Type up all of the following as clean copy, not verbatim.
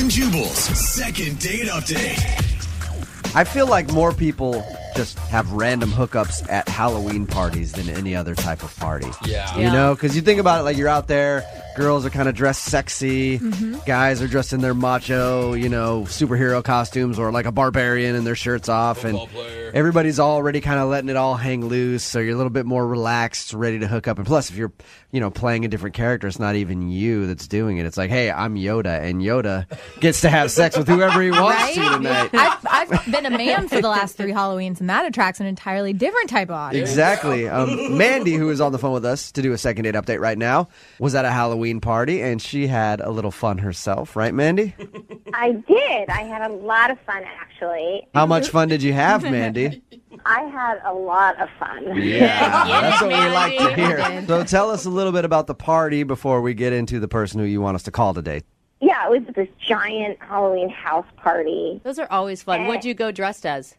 and Jubal's second date update. I feel like more people just have random hookups at Halloween parties than any other type of party. Yeah. You know, because you think about it, like you're out there, girls are kind of dressed sexy, guys are dressed in their macho, superhero costumes or like a barbarian and their shirts off. And everybody's already kind of letting it all hang loose. So you're a little bit more relaxed, ready to hook up. And plus, if you're, playing a different character, it's not even you that's doing it. It's like, hey, I'm Yoda, and Yoda gets to have sex with whoever he wants to tonight. I've been a man for the last 3 Halloweens, and that attracts an entirely different type of audience. Exactly. Mandy, who is on the phone with us to do a second date update right now, was at a Halloween party, and she had a little fun herself. Right, Mandy? I did. I had a lot of fun, actually. How much fun did you have, Mandy? I had a lot of fun. Yeah, that's what we like to Mandy. hear. So tell us a little bit about the party before we get into the person who you want us to call today. Yeah, it was this giant Halloween house party. Those are always fun. What'd you go dressed as?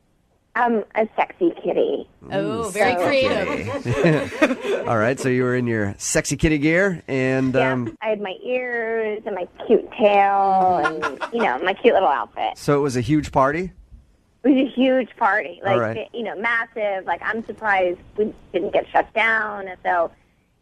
A sexy kitty. Oh, very creative. All right, so you were in your sexy kitty gear, and Yeah, I had my ears and my cute tail and, my cute little outfit. so it was a huge party? It was a huge party, All right. Massive. Like, I'm surprised we didn't get shut down. And so,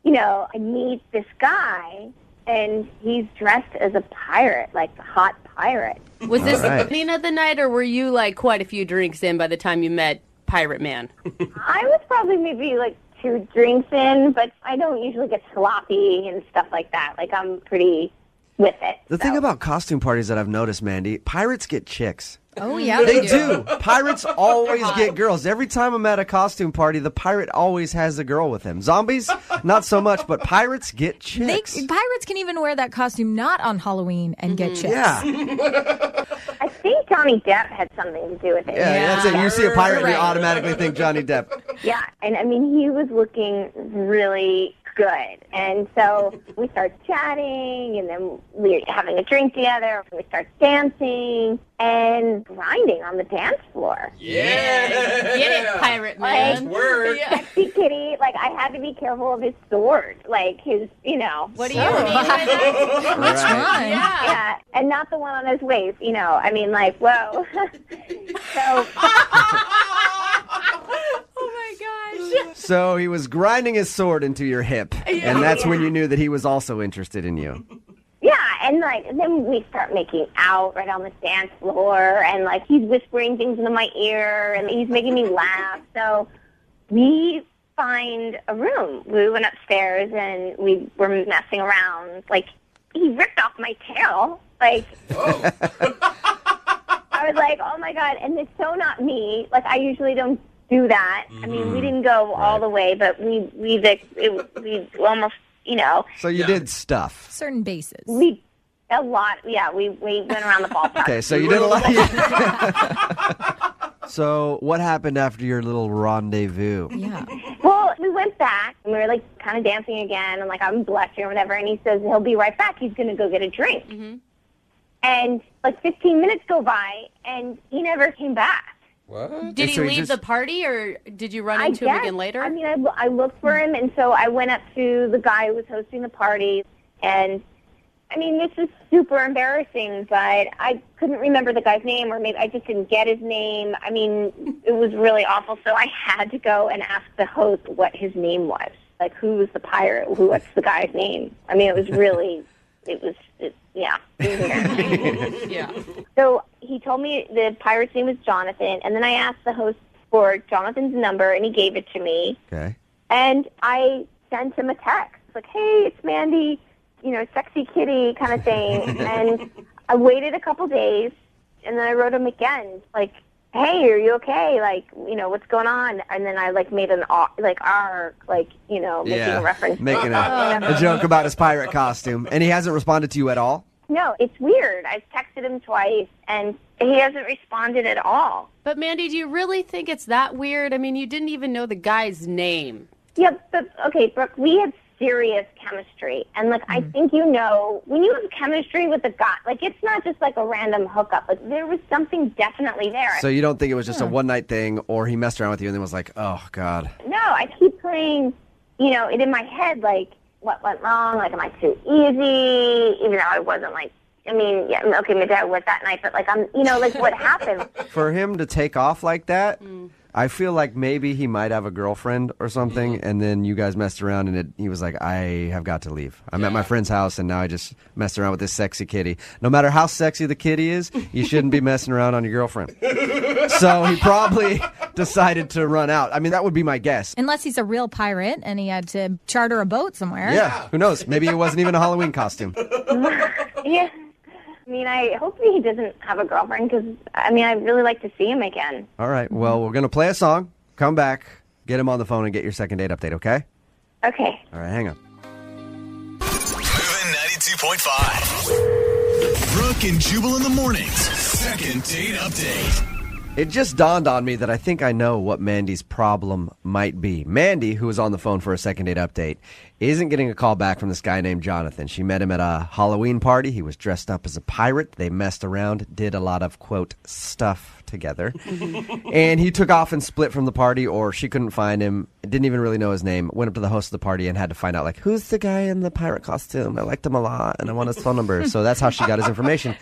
I meet this guy, and he's dressed as a pirate, like a hot pirate. Was this All right. the beginning of the night, or were you like quite a few drinks in by the time you met Pirate Man? I was probably maybe like 2 drinks in, but I don't usually get sloppy and stuff like that. Like, I'm pretty with it. The thing about costume parties that I've noticed, Mandy, pirates get chicks. Oh, yeah, They do. Pirates always get girls. Every time I'm at a costume party, the pirate always has a girl with him. Zombies, not so much, but pirates get chicks. Pirates can even wear that costume not on Halloween and get chicks. Yeah. I think Johnny Depp had something to do with it. Yeah, that's it. You see a pirate and you Right. automatically think Johnny Depp. Yeah, and I mean, he was looking really good. And so we start chatting, and then we're having a drink together. We start dancing and grinding on the dance floor. Yeah. Get it, Pirate Man. Word. Sexy kitty, like, I had to be careful of his sword. Like, his, What do you mean by that? Which one? Yeah, and not the one on his waist, I mean, like, whoa. So, Oh my gosh. So he was grinding his sword into your hip, and that's when you knew that he was also interested in you. yeah, and then we start making out right on the dance floor, and he's whispering things into my ear, and he's making me laugh. So we find a room. We went upstairs, and we were messing around. He ripped off my tail. I was like, oh my God, and it's so not me. I usually don't do that. I mean, we didn't go all the way, but we almost, So you did stuff. Certain bases. a lot. Yeah, we went around the ballpark. Okay, so you did a lot. So what happened after your little rendezvous? Yeah. Well, we went back, and we were kind of dancing again, and I'm blushing or whatever, and he says he'll be right back. He's going to go get a drink. Mm-hmm. And 15 minutes go by, and he never came back. What? Did he So he leave just- the party, or did you run into him again later? I mean, I looked for him, and so I went up to the guy who was hosting the party, and I mean, this is super embarrassing, but I couldn't remember the guy's name, or maybe I just didn't get his name. I mean, it was really awful, so I had to go and ask the host what his name was. Who was the pirate? What's the guy's name? I mean, it was really, it was embarrassing. Yeah. So he told me the pirate's name was Jonathan, and then I asked the host for Jonathan's number, and he gave it to me. Okay. And I sent him a text, hey, it's Mandy, sexy kitty kind of thing. And I waited a couple days, and then I wrote him again, hey, are you okay? What's going on? And then I made an making a reference. Making a joke about his pirate costume. And he hasn't responded to you at all? No, it's weird. I've texted him twice, and he hasn't responded at all. But Mandy, do you really think it's that weird? I mean, you didn't even know the guy's name. Yeah, but, okay, Brooke, we had serious chemistry. And, I think when you have chemistry with a guy, it's not just, a random hookup. There was something definitely there. So you don't think it was just a one-night thing, or he messed around with you and then was like, oh, God. No, I keep playing, it in my head, what went wrong? Am I too easy? Even though I wasn't, I mean, yeah, okay, my dad was that night, but like, like what happened? For him to take off like that, I feel like maybe he might have a girlfriend or something, and then you guys messed around, and he was like, I have got to leave. I'm at my friend's house, and now I just messed around with this sexy kitty. No matter how sexy the kitty is, you shouldn't be messing around on your girlfriend. So he probably decided to run out. I mean, that would be my guess. Unless he's a real pirate and he had to charter a boat somewhere. Yeah, who knows? Maybe it wasn't even a Halloween costume. Yeah. I mean, I hope he doesn't have a girlfriend because, I mean, I'd really like to see him again. All right, well, we're going to play a song, come back, get him on the phone, and get your second date update, okay? Okay. All right, hang on. Moving 92.5. Brooke and Jubal in the mornings. Second date update. It just dawned on me that I think I know what Mandy's problem might be. Mandy, who was on the phone for a second date update, isn't getting a call back from this guy named Jonathan. She met him at a Halloween party. He was dressed up as a pirate. They messed around, did a lot of, quote, stuff together. And he took off and split from the party, or she couldn't find him, didn't even really know his name, went up to the host of the party and had to find out, like, who's the guy in the pirate costume? I liked him a lot, and I want his phone number. So that's how she got his information.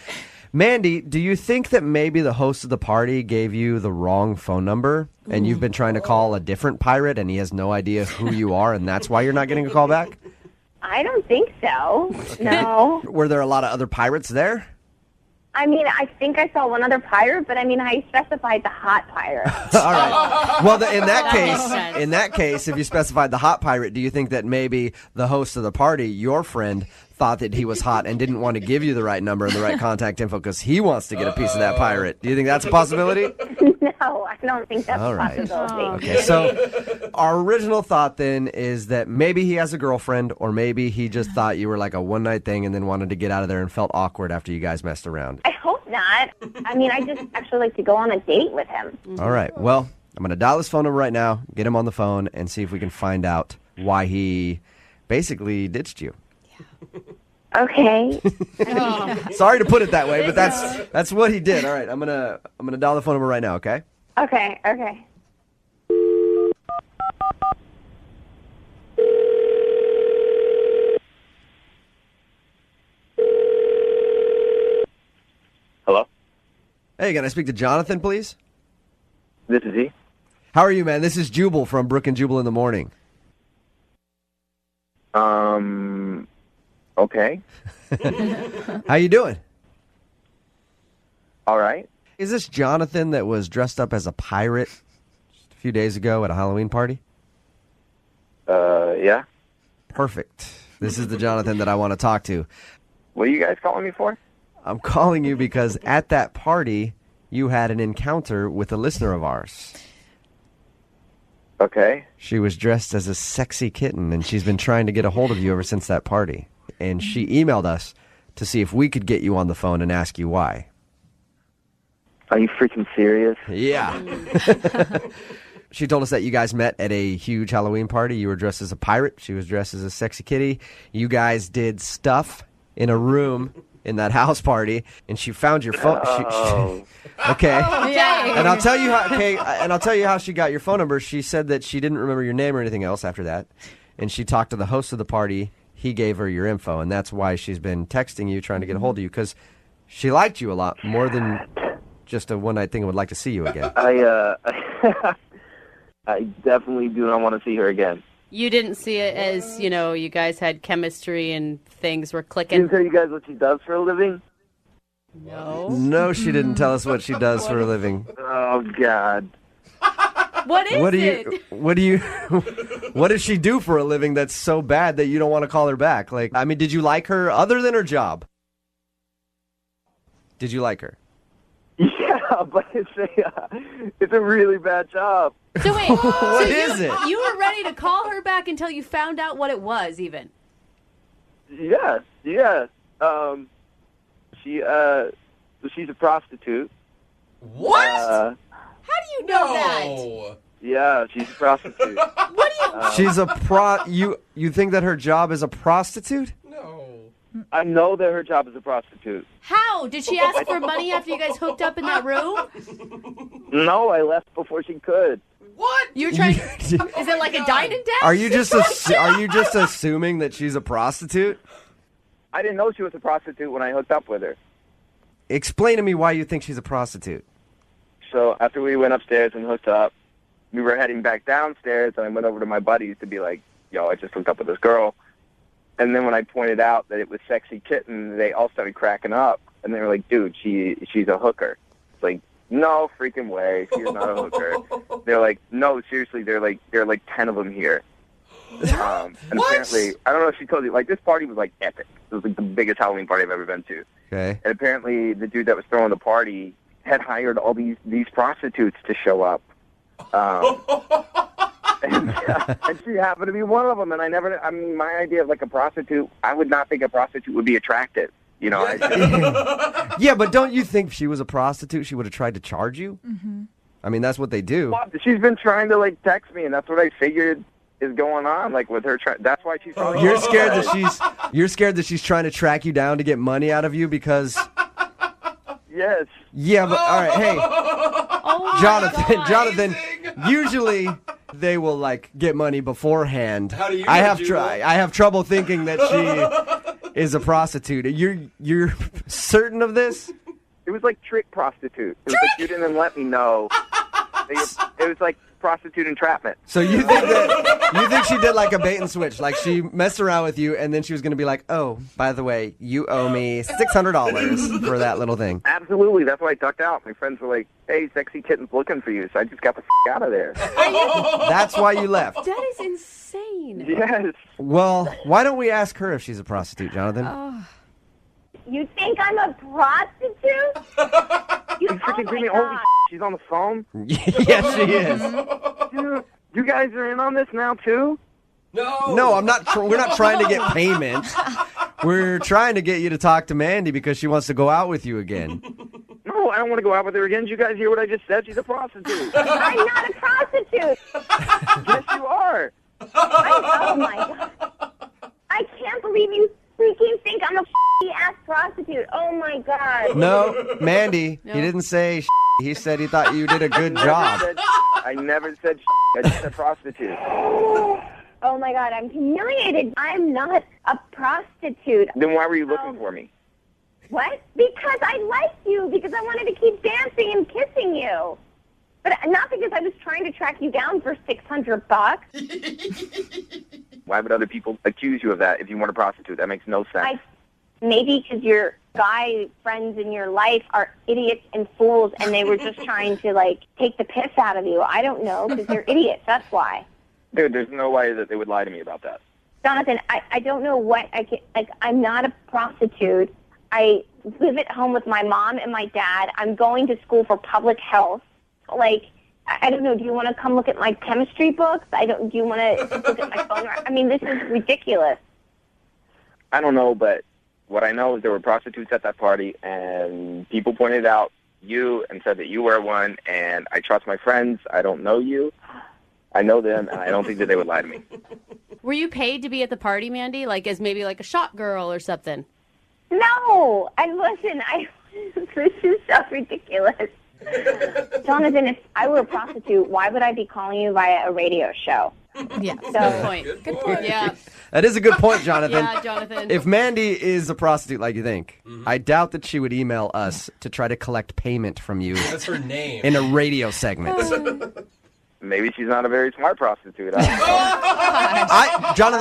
Mandy, do you think that maybe the host of the party gave you the wrong phone number and you've been trying to call a different pirate and he has no idea who you are and that's why you're not getting a call back? I don't think so. Okay. No. Were there a lot of other pirates there? I mean, I think I saw one other pirate, but I mean, I specified the hot pirate. All right. Well, in that case, if you specified the hot pirate, do you think that maybe the host of the party, your friend, thought that he was hot and didn't want to give you the right number and the right contact info because he wants to get a piece of that pirate? Do you think that's a possibility? No, I don't think that's a possibility. Okay, so our original thought then is that maybe he has a girlfriend or maybe he just thought you were like a one-night thing and then wanted to get out of there and felt awkward after you guys messed around. I hope not. I mean, I just actually like to go on a date with him. All right, well, I'm going to dial his phone number right now, get him on the phone, and see if we can find out why he basically ditched you. Okay. Sorry to put it that way, but that's what he did. All right, I'm gonna dial the phone number right now. Okay. Okay. Hello? Hey, can I speak to Jonathan, please? This is he. How are you, man? This is Jubal from Brooke and Jubal in the morning. Okay. How you doing? All right. Is this Jonathan that was dressed up as a pirate just a few days ago at a Halloween party? Yeah. Perfect. This is the Jonathan that I want to talk to. What are you guys calling me for? I'm calling you because at that party, you had an encounter with a listener of ours. Okay. She was dressed as a sexy kitten, and she's been trying to get a hold of you ever since that party. And she emailed us to see if we could get you on the phone and ask you why. Are you freaking serious? Yeah. She told us that you guys met at a huge Halloween party. You were dressed as a pirate. She was dressed as a sexy kitty. You guys did stuff in a room in that house party, and she found your phone. Okay. Yeah. And I'll tell you how. Okay. And I'll tell you how she got your phone number. She said that she didn't remember your name or anything else after that, and she talked to the host of the party. He gave her your info, and that's why she's been texting you, trying to get a hold of you, because she liked you a lot more than just a one-night thing and would like to see you again. I definitely do not want to see her again. You didn't see it as, you guys had chemistry and things were She clicking? didn't tell you guys what she does for a living? No. No, she didn't tell us what she does for a living. Oh, God. What is What does she do for a living that's so bad that you don't want to call her back? Like, I mean, did you like her other than her job? Did you like her? Yeah, but it's a really bad job. So wait, What is it? You were ready to call her back until you found out what it was, even. Yes. She's a prostitute. What? How do you know that? Yeah, she's a prostitute. What do you? She's a You think that her job is a prostitute? No. I know that her job is a prostitute. How did she ask for money after you guys hooked up in that room? No, I left before she could. What? You're trying. Is it like a dine and dash? Are you just assuming that she's a prostitute? I didn't know she was a prostitute when I hooked up with her. Explain to me why you think she's a prostitute. So after we went upstairs and hooked up, we were heading back downstairs, and I went over to my buddies to be like, yo, I just hooked up with this girl. And then when I pointed out that it was Sexy Kitten, they all started cracking up. And they were like, dude, she's a hooker. It's like, no freaking way. She's not a hooker. They're like, no, seriously, there are like 10 of them here. And apparently, I don't know if she told you, like, this party was like epic. It was like the biggest Halloween party I've ever been to. Okay. And apparently the dude that was throwing the party had hired all these prostitutes to show up. And she happened to be one of them. And I mean, my idea of like a prostitute, I would not think a prostitute would be attractive. You know, yeah, but don't you think if she was a prostitute, she would have tried to charge you? Mm-hmm. I mean, that's what they do. Well, she's been trying to like text me, and that's what I figured is going on. Like with her, that's why she's. You're scared that she's trying to track you down to get money out of you because. Yes. Yeah, but all right, hey, Jonathan. Usually they will like get money beforehand. How do you? I have trouble thinking that she is a prostitute. You're certain of this? It was like trick prostitute. It was like you didn't let me know. It was like prostitute entrapment. So you think she did like a bait and switch, like she messed around with you, and then she was going to be like, "Oh, by the way, you owe me $600 for that little thing." Absolutely, that's why I ducked out. My friends were like, "Hey, Sexy Kitten's looking for you," so I just got the out of there. That's why you left. That is insane. Yes. Well, why don't we ask her if she's a prostitute, Jonathan? You think I'm a prostitute? You freaking give me holy she's on the phone? Yes, she is. Dude, you guys are in on this now, too? No, I'm not. We're not trying to get payment. We're trying to get you to talk to Mandy because she wants to go out with you again. No, I don't want to go out with her again. Did you guys hear what I just said? She's a prostitute. I'm not a prostitute. Yes, you are. Oh, my God. I can't believe you freaking think I'm a ass prostitute. Oh, my God. No, Mandy, he didn't say he said he thought you did a good job. I never said I just said prostitute. Oh, my God, I'm humiliated. I'm not a prostitute. Then why were you looking for me? What? Because I liked you. Because I wanted to keep dancing and kissing you. But not because I was trying to track you down for $600. Why would other people accuse you of that if you weren't a prostitute? That makes no sense. Maybe because your guy friends in your life are idiots and fools, and they were just trying to, like, take the piss out of you. I don't know, because they're idiots. That's why. Dude, there's no way that they would lie to me about that. Jonathan, I don't know what I can, like, I'm not a prostitute. I live at home with my mom and my dad. I'm going to school for public health. Like, I don't know, do you want to come look at my chemistry books? Do you want to look at my phone? I mean, this is ridiculous. I don't know, but what I know is there were prostitutes at that party, and people pointed out you and said that you were one, and I trust my friends. I don't know you. I know them, and I don't think that they would lie to me. Were you paid to be at the party, Mandy? Like, as maybe like a shot girl or something? No! And listen, this is so ridiculous. Jonathan, if I were a prostitute, why would I be calling you via a radio show? Yeah. Good point. Good point. Yeah. That is a good point, Jonathan. Yeah, Jonathan. If Mandy is a prostitute like you think, I doubt that she would email us to try to collect payment from you. That's her name. In a radio segment. Maybe she's not a very smart prostitute. Jonathan,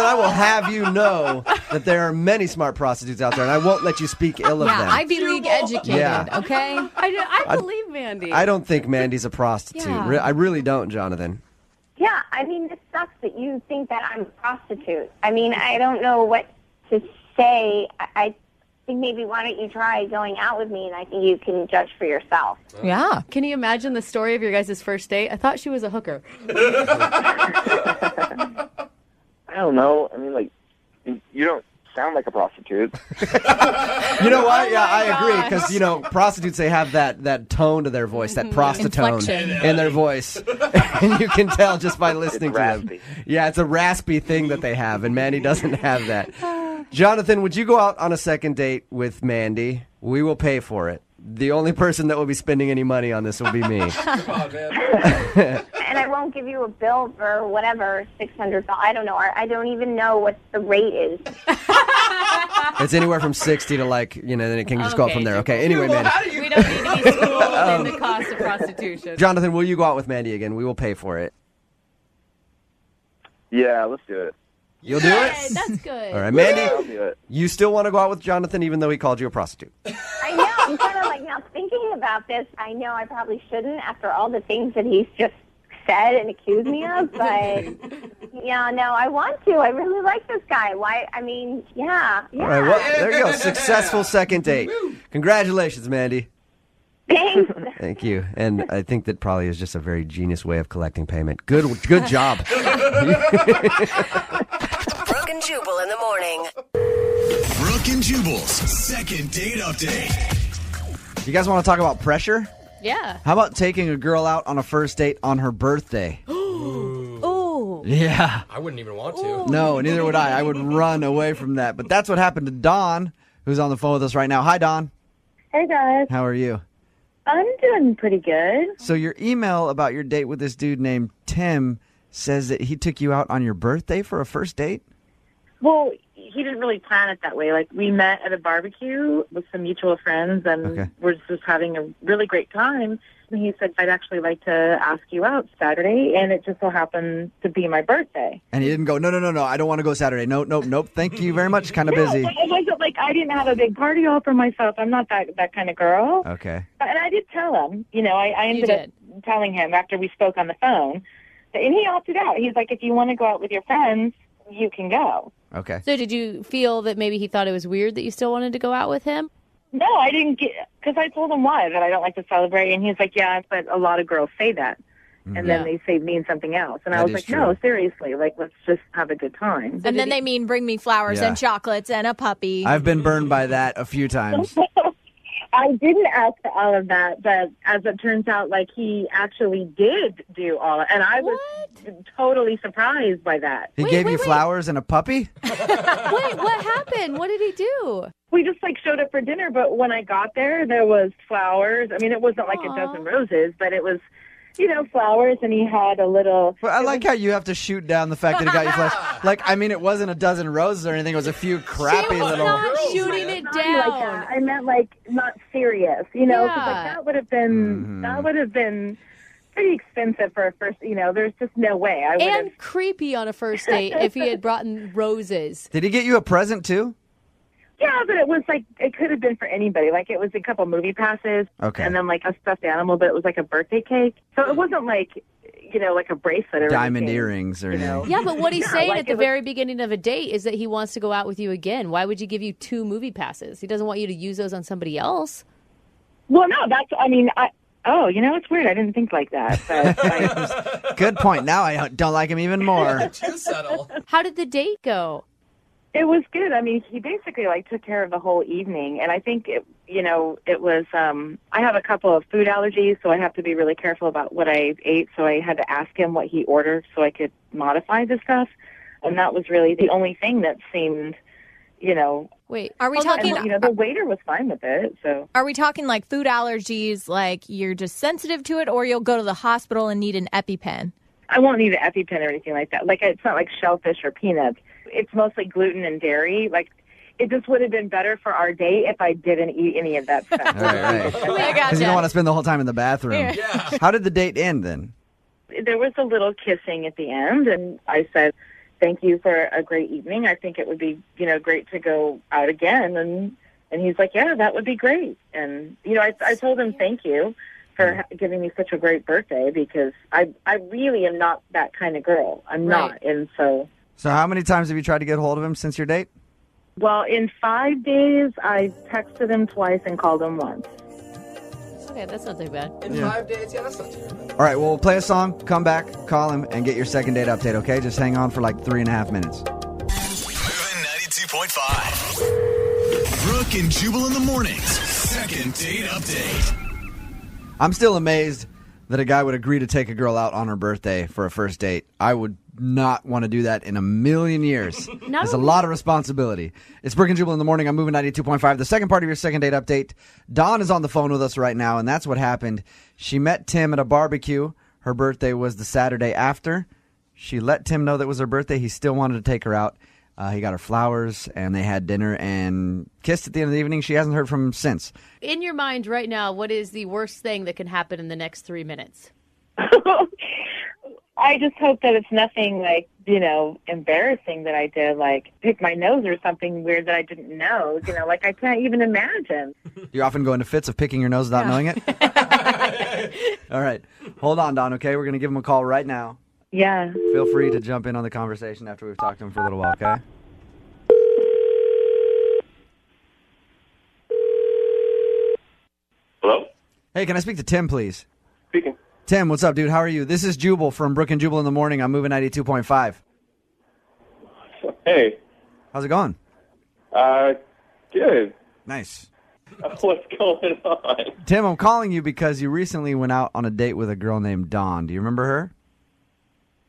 I will have you know that there are many smart prostitutes out there, and I won't let you speak ill of them. Yeah, Ivy League educated, Yeah. okay? I believe Mandy. I don't think Mandy's a prostitute. Yeah. I really don't, Jonathan. Yeah, I mean, it sucks that you think that I'm a prostitute. I mean, I don't know what to say. I think maybe why don't you try going out with me, and I think you can judge for yourself. Yeah. Can you imagine the story of your guys' first date? I thought she was a hooker. I don't know. I mean, like, you don't sound like a prostitute. You know what? Yeah, I agree. Because, you know, prostitutes, they have that tone to their voice, that prostitute Inflection. in their voice. And you can tell just by listening It's to raspy. them. Yeah, it's a raspy thing that they have, and Mandy doesn't have that. Jonathan, would you go out on a second date with Mandy? We will pay for it. The only person that will be spending any money on this will be me. Come on, man. and I won't give you a bill for whatever, $600. I don't know. I don't even know what the rate is. It's anywhere from 60 to then it can just go up from there. Okay, anyway, Mandy. We don't need to be schooled in the cost of prostitution. Jonathan, will you go out with Mandy again? We will pay for it. Yeah, let's do it. You'll do it? That's good. All right, Mandy, I'll do it. you still want to go out with Jonathan even though he called you a prostitute? I know. I'm kind of now thinking about this. I know I probably shouldn't after all the things that he's just said and accused me of, but yeah, no, I want to. I really like this guy. Why? I mean, yeah. All right, well, there you go. Successful second date. Congratulations, Mandy. Thanks. Thank you. And I think that probably is just a very genius way of collecting payment. Good job. Brooke and Jubal in the morning. Brooke and Jubal's second date update. You guys want to talk about pressure? Yeah. How about taking a girl out on a first date on her birthday? Ooh. Yeah. I wouldn't even want to. No, neither would I. I would run away from that. But that's what happened to Dawn, who's on the phone with us right now. Hi, Dawn. Hey, guys. How are you? I'm doing pretty good. So your email about your date with this dude named Tim says that he took you out on your birthday for a first date? Well, he didn't really plan it that way. Like, we met at a barbecue with some mutual friends, and we're just having a really great time. And he said, I'd actually like to ask you out Saturday, and it just so happened to be my birthday. And he didn't go, no, I don't want to go Saturday. Nope. Thank you very much. Kind of busy. It wasn't like I didn't have a big party all for myself. I'm not that kind of girl. Okay. And I did tell him, I ended up telling him after we spoke on the phone, and he opted out. He's like, if you want to go out with your friends, you can go. Okay. So did you feel that maybe he thought it was weird that you still wanted to go out with him? No, I didn't because I told him why, that I don't like to celebrate. And he's like, yeah, but a lot of girls say that. And then they say mean something else. And I was like, no, seriously, let's just have a good time. And then they mean bring me flowers and chocolates and a puppy. I've been burned by that a few times. I didn't ask for all of that, but as it turns out, he actually did do all of it. And I was totally surprised by that. He gave you flowers and a puppy? Wait, what happened? What did he do? We just showed up for dinner, but when I got there was flowers. I mean, it wasn't like a dozen roses, but it was, flowers, and he had a little... But I like how you have to shoot down the fact that he got you flowers. It wasn't a dozen roses or anything. It was a few crappy little... Not shooting it down. Like that. I meant not serious, because that would have been pretty expensive for a first, there's just no way. And creepy on a first date if he had brought in roses. Did he get you a present too? Yeah, but it was it could have been for anybody. It was a couple movie passes. Okay. And then a stuffed animal, but it was a birthday cake. So it wasn't a bracelet or diamond anything, earrings or anything. Yeah, but what he's saying at the very beginning of a date is that he wants to go out with you again. Why would you give you 2 movie passes? He doesn't want you to use those on somebody else. Well, no, it's weird. I didn't think like that. But Good point. Now I don't like him even more. Too subtle. How did the date go? It was good. I mean, he basically took care of the whole evening, and I think it was. I have a couple of food allergies, so I have to be really careful about what I ate. So I had to ask him what he ordered so I could modify the stuff, and that was really the only thing that seemed, Wait, are we talking? And, the waiter was fine with it. So are we talking food allergies? You're just sensitive to it, or you'll go to the hospital and need an EpiPen? I won't need an EpiPen or anything like that. It's not like shellfish or peanuts. It's mostly gluten and dairy. It just would have been better for our date if I didn't eat any of that stuff. Right. Because you don't want to spend the whole time in the bathroom. Yeah. How did the date end then? There was a little kissing at the end, and I said, thank you for a great evening. I think it would be, great to go out again. And he's like, yeah, that would be great. And, I told him thank you for giving me such a great birthday, because I really am not that kind of girl. I'm not. And so how many times have you tried to get a hold of him since your date? Well, in 5 days, I texted him twice and called him once. Okay, that's not too bad. In 5 days? Yeah, that's not too bad. All right, well, we'll play a song, come back, call him, and get your second date update, okay? Just hang on for 3.5 minutes. Moving 92.5. Brooke and Jubal in the mornings. Second date update. I'm still amazed that a guy would agree to take a girl out on her birthday for a first date. I would not want to do that in a million years. There's a lot of responsibility. It's Brooke and Jubal in the morning. I'm moving 92.5. The second part of your second date update. Dawn is on the phone with us right now, and that's what happened. She met Tim at a barbecue. Her birthday was the Saturday after. She let Tim know that it was her birthday. He still wanted to take her out. He got her flowers, and they had dinner and kissed at the end of the evening. She hasn't heard from him since. In your mind right now, what is the worst thing that can happen in the next 3 minutes? I just hope that it's nothing like, embarrassing that I did, like pick my nose or something weird that I didn't know. Like I can't even imagine. You often go into fits of picking your nose without knowing it? All right. Hold on, Don, okay? We're going to give him a call right now. Yeah. Feel free to jump in on the conversation after we've talked to him for a little while, okay? Hello? Hey, can I speak to Tim, please? Speaking. Tim, what's up, dude? How are you? This is Jubal from Brooke and Jubal in the morning. I'm moving 92.5. Hey. How's it going? Good. Nice. What's going on? Tim, I'm calling you because you recently went out on a date with a girl named Dawn. Do you remember her?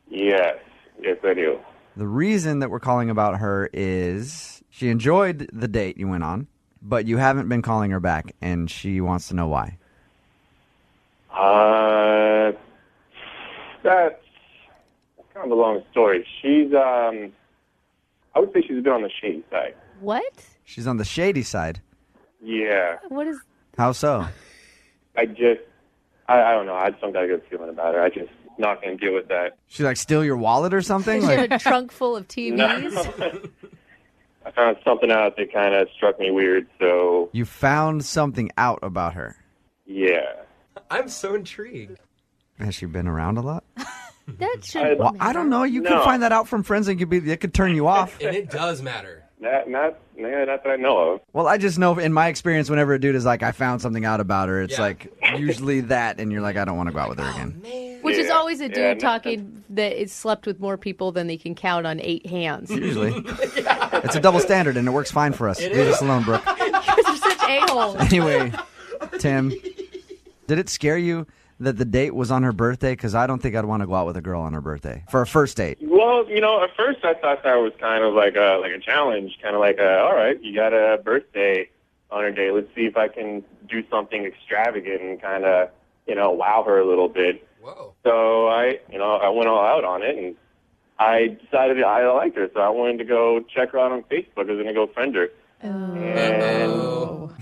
Yes, I do. The reason that we're calling about her is she enjoyed the date you went on, but you haven't been calling her back, and she wants to know why. That's kind of a long story. She's, I would say she's a bit on the shady side. What? She's on the shady side. Yeah. What is... How so? I don't know. I just don't got a good feeling about her. I just not going to deal with that. She like steal your wallet or something? Does she Like, have a trunk full of TVs? No. I found something out that kind of struck me weird, so... you found something out about her. Yeah. I'm so intrigued. Has she been around a lot? That should... Well, I don't know. You could find that out from friends and it could turn you off. And it does matter. Not that I know of. Well, I just know in my experience, whenever a dude is like, I found something out about her, it's like usually that, and you're like, I don't want to go out with her again. Which is always a dude Yeah, talking that it's slept with more people than they can count on 8 hands. Usually. It's a double standard, and it works fine for us. Leave us alone, Brooke. You guys are such a-holes. Anyway, Tim, did it scare you that the date was on her birthday? Because I don't think I'd want to go out with a girl on her birthday for a first date. Well, at first I thought that was kind of like a challenge, kind of like, all right, you got a birthday on her day. Let's see if I can do something extravagant and kind of, wow her a little bit. Whoa. So I went all out on it, and I decided I liked her, so I wanted to go check her out on Facebook. I was going to go friend her. Oh.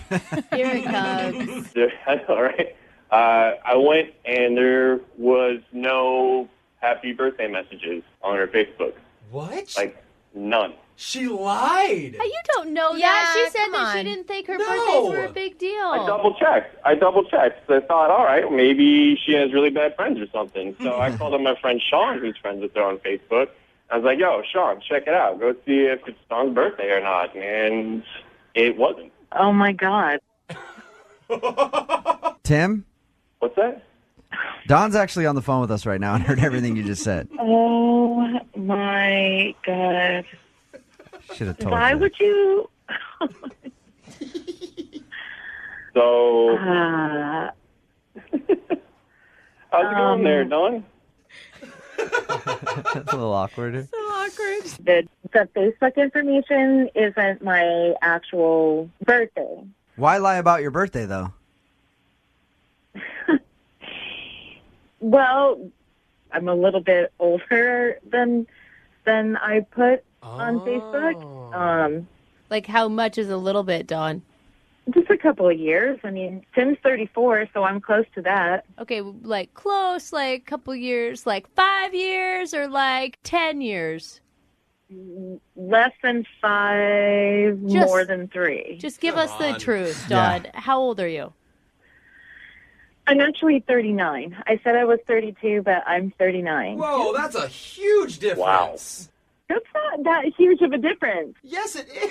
Here it comes. I know, right? I went, and there was no happy birthday messages on her Facebook. What? Like, none. She lied. You don't know Yeah, that. She said come that she on. didn't think her No. birthdays were a big deal. I double checked. So I thought, all right, maybe she has really bad friends or something. So I called up my friend Sean, who's friends with her on Facebook. I was like, yo, Sean, check it out. Go see if it's Sean's birthday or not. And it wasn't. Oh, my God. Tim, What's that? Don's actually on the phone with us right now and heard everything you just said. Oh, my God. Should have told Why you. would you... So, Uh, how's it going there, Dawn? That's a little awkward. the Facebook information isn't my actual birthday. Why lie about your birthday, though? Well, I'm a little bit older than I put on Facebook. Like, how much is a little bit, Dawn? Just a couple of years. I mean, Tim's 34, so I'm close to that. Okay, like close, like a couple years, like 5 years or like 10 years? Less than 5, Just- more than 3. Just give Come us the on. truth, Yeah. Dawn. How old are you? I'm actually 39. I said I was 32, but I'm 39. Whoa, that's a huge difference. That's not that huge of a difference. Yes, it is.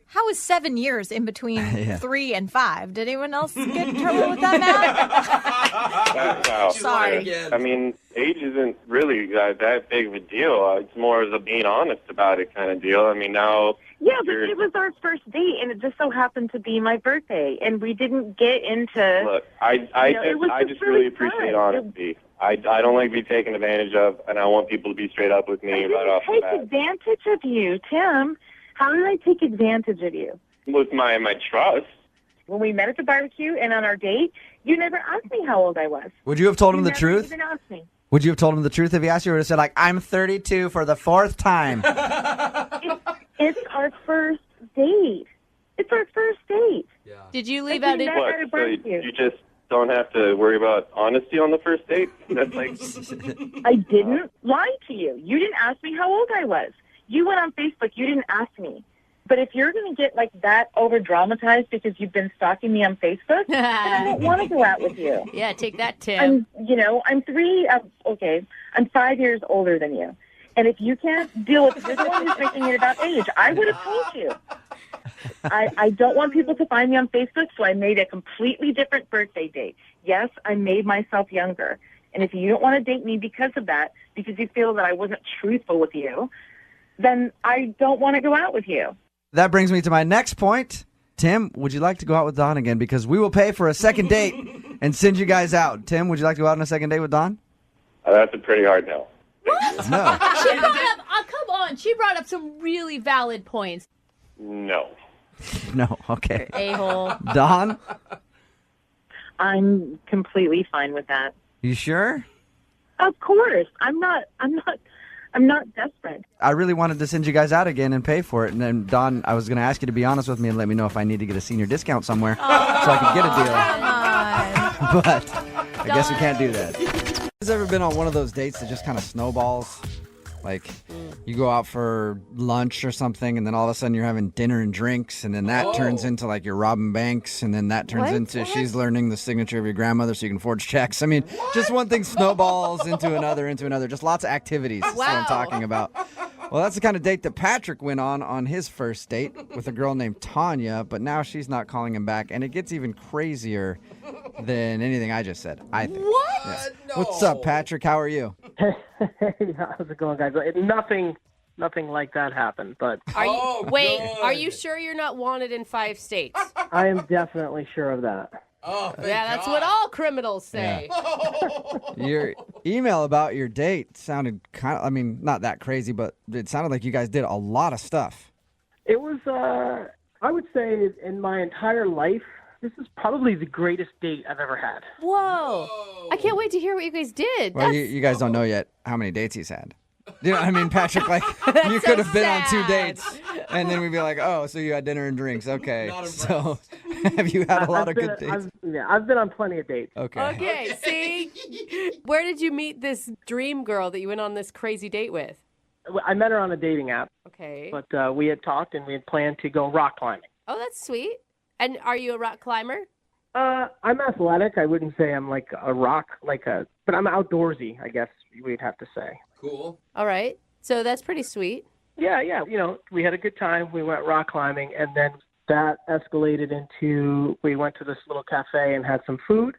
How is 7 years in between Yeah. 3 and 5? Did anyone else get in trouble with that math? Wow. She's lying Sorry. again. I mean, age isn't really that big of a deal. It's more of a being honest about it kind of deal. I mean, now... Yeah, but it was our first date, and it just so happened to be my birthday, and we didn't get into... Look, it was I just just really really appreciate fun. honesty. I don't like to be taken advantage of, and I want people to be straight up with me I right off the didn't take bat. advantage of you, Tim. How did I take advantage of you? With my trust. When we met at the barbecue and on our date, you never asked me how old I was. Would you have told him You the never truth? even asked me. Would you have told him the truth if he asked you, or would have said, like, I'm 32 for the 4th time? It's our first date. It's our first date. Yeah. Did you leave out? What? So you just don't have to worry about honesty on the first date? That's like... I didn't lie to you. You didn't ask me how old I was. You went on Facebook. You didn't ask me. But if you're going to get like that over dramatized because you've been stalking me on Facebook, then I don't want to go out with you. Yeah, take that, Tim. I'm 5 years older than you. And if you can't deal with, you're the one who's making it about age. I would have told you. I don't want people to find me on Facebook, so I made a completely different birthday date. Yes, I made myself younger. And if you don't want to date me because of that, because you feel that I wasn't truthful with you, then I don't want to go out with you. That brings me to my next point. Tim, would you like to go out with Dawn again? Because we will pay for a second date and send you guys out. Tim, would you like to go out on a second date with Dawn? That's a pretty hard no. What? No. She brought up, come on, she brought up some really valid points. No. No, okay. A-hole. Dawn? I'm completely fine with that. You sure? Of course. I'm not desperate. I really wanted to send you guys out again and pay for it. And then, Dawn, I was going to ask you to be honest with me and let me know if I need to get a senior discount somewhere so I could get a deal. But I guess we can't do that. Has ever been on one of those dates that just kind of snowballs? Like, you go out for lunch or something, and then all of a sudden you're having dinner and drinks, and then that turns into, like, you're robbing banks, and then that turns into she's learning the signature of your grandmother so you can forge checks. I mean, just one thing snowballs into another. Just lots of activities. That's what I'm talking about. Well, that's the kind of date that Patrick went on his first date with a girl named Tanya, but now she's not calling him back, and it gets even crazier than anything I just said, I think. What? Yeah. No. What's up, Patrick? How are you? Hey, how's it going, guys? Nothing like that happened, but Are you good. sure you're not wanted in 5 states? I am definitely sure of that. Oh, thank Yeah, that's God. what all criminals say. Your email about your date sounded kind of, I mean, not that crazy, but it sounded like you guys did a lot of stuff. It was, I would say, in my entire life, this is probably the greatest date I've ever had. Whoa. I can't wait to hear what you guys did. Well, you guys don't know yet how many dates he's had. You know what I mean, Patrick? Like, you could have been on 2 dates, and then we'd be like, oh, so you had dinner and drinks. Okay. So have you had a lot of good dates? I've been on plenty of dates. Okay, see? Where did you meet this dream girl that you went on this crazy date with? I met her on a dating app. Okay. But we had talked, and we had planned to go rock climbing. Oh, that's sweet. And are you a rock climber? I'm athletic. I wouldn't say I'm like a rock, but I'm outdoorsy, I guess we'd have to say. Cool. All right. So that's pretty sweet. Yeah. We had a good time. We went rock climbing, and then that escalated into we went to this little cafe and had some food.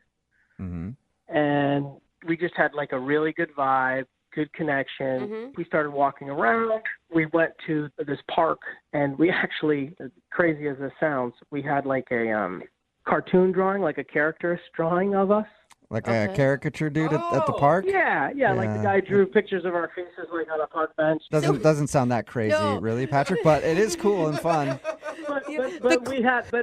Mm-hmm. And we just had like a really good vibe, good connection. Mm-hmm. We started walking around. We went to this park, and we actually, as crazy as this sounds, we had like a cartoon drawing, like a characterist drawing of us. Like a caricature dude at the park? Yeah, like the guy drew pictures of our faces like on a park bench. Doesn't sound that crazy, really, Patrick, but it is cool and fun. But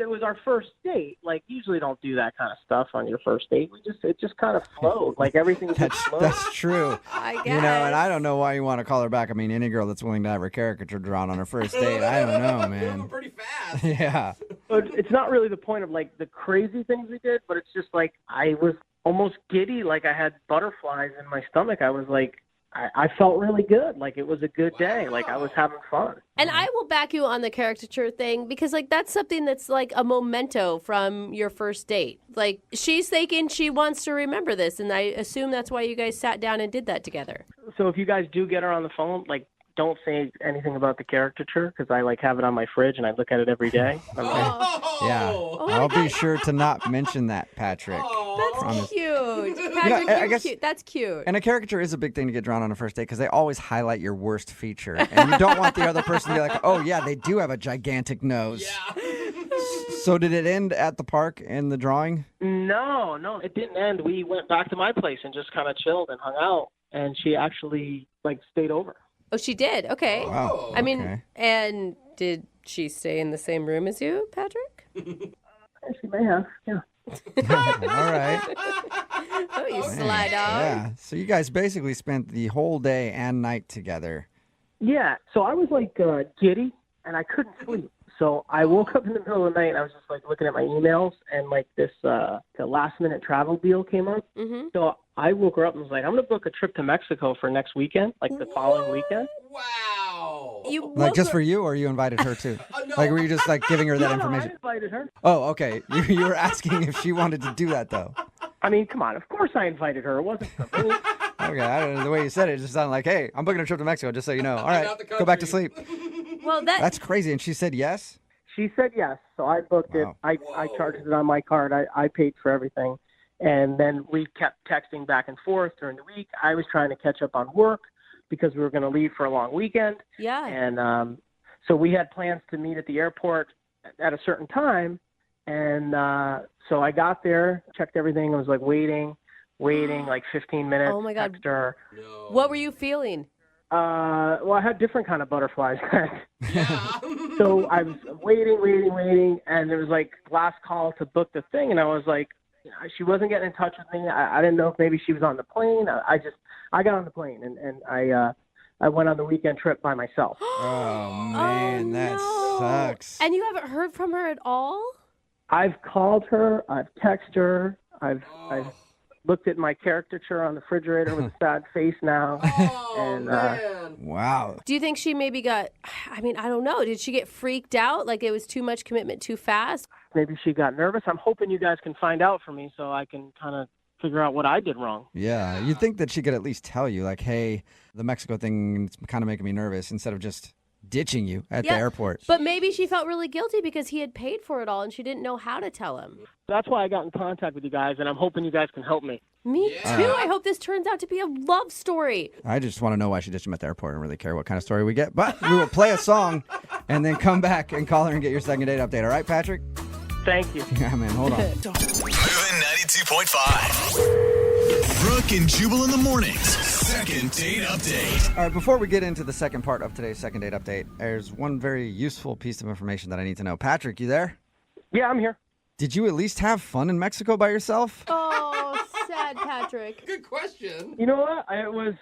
it was our first date. Like, usually don't do that kind of stuff on your first date. It just kind of flowed. Like, everything just flowed. That's true. I guess. You know, and I don't know why you want to call her back. I mean, any girl that's willing to have her caricature drawn on her first date, I don't know, man. Pretty fast. Yeah. But it's not really the point of, like, the crazy things we did, but it's just, like, I was almost giddy. Like, I had butterflies in my stomach. I was, like, I felt really good. Like, it was a good day. Like, I was having fun. And I will back you on the caricature thing because, like, that's something that's like a memento from your first date. Like, she's thinking she wants to remember this, and I assume that's why you guys sat down and did that together. So if you guys do get her on the phone, like, don't say anything about the caricature because I, like, have it on my fridge and I look at it every day. Yeah. I'll be sure to not mention that, Patrick. That's cute. Patrick, I you're guess- cute. That's cute. And a caricature is a big thing to get drawn on a first date because they always highlight your worst feature. And you don't want the other person to be like, oh, yeah, they do have a gigantic nose. Yeah. So did it end at the park in the drawing? No, it didn't end. We went back to my place and just kind of chilled and hung out. And she actually, like, stayed over. Oh, she did. Okay. Wow. I mean, okay. and did she stay in the same room as you, Patrick? She may have, yeah. All right. you sly dog. Yeah. So you guys basically spent the whole day and night together. Yeah, so I was like giddy, and I couldn't sleep. So I woke up in the middle of the night, and I was just like looking at my emails, and like this the last-minute travel deal came up. Mm-hmm. So I woke her up and was like, I'm going to book a trip to Mexico for next weekend, like the following weekend. Wow. Like just for you, or you invited her too? No. Like were you just like giving her that No, information? I invited her. Oh, okay. You were asking if she wanted to do that though. I mean, come on. Of course I invited her. It wasn't for me. Okay, I don't know. The way you said it just sounded like, hey, I'm booking a trip to Mexico, just so you know. All right, go back to sleep. Well, That's crazy. And she said yes? She said yes, so I booked it. I charged it on my card. I paid for everything. And then we kept texting back and forth during the week. I was trying to catch up on work because we were going to leave for a long weekend. Yeah. And so we had plans to meet at the airport at a certain time. And so I got there, checked everything. I was like waiting like 15 minutes. Oh, my God. Text her. What were you feeling? Well, I had different kind of butterflies. So I was waiting, and there was like last call to book the thing, and I was like, she wasn't getting in touch with me. I didn't know if maybe she was on the plane. I got on the plane, and I went on the weekend trip by myself. Oh man, that sucks. And you haven't heard from her at all? I've called her. I've texted her. I've looked at my caricature on the refrigerator with a sad face now. Wow. Do you think she maybe got, I mean, I don't know. Did she get freaked out? Like it was too much commitment too fast? Maybe she got nervous. I'm hoping you guys can find out for me so I can kind of figure out what I did wrong. Yeah, you'd think that she could at least tell you, like, hey, the Mexico thing is kind of making me nervous, instead of just ditching you at the airport. But maybe she felt really guilty because he had paid for it all and she didn't know how to tell him. That's why I got in contact with you guys, and I'm hoping you guys can help me. Me too. I hope this turns out to be a love story. I just want to know why she ditched him at the airport. I don't really care what kind of story we get. But we will play a song and then come back and call her and get your second date update. All right, Patrick? Thank you. Yeah, man. Hold on. Moving 92.5. Brooke and Jubal in the mornings. Second date update. All right, before we get into the second part of today's second date update, there's one very useful piece of information that I need to know. Patrick, you there? Yeah, I'm here. Did you at least have fun in Mexico by yourself? Oh, sad Patrick. Good question. You know what? It was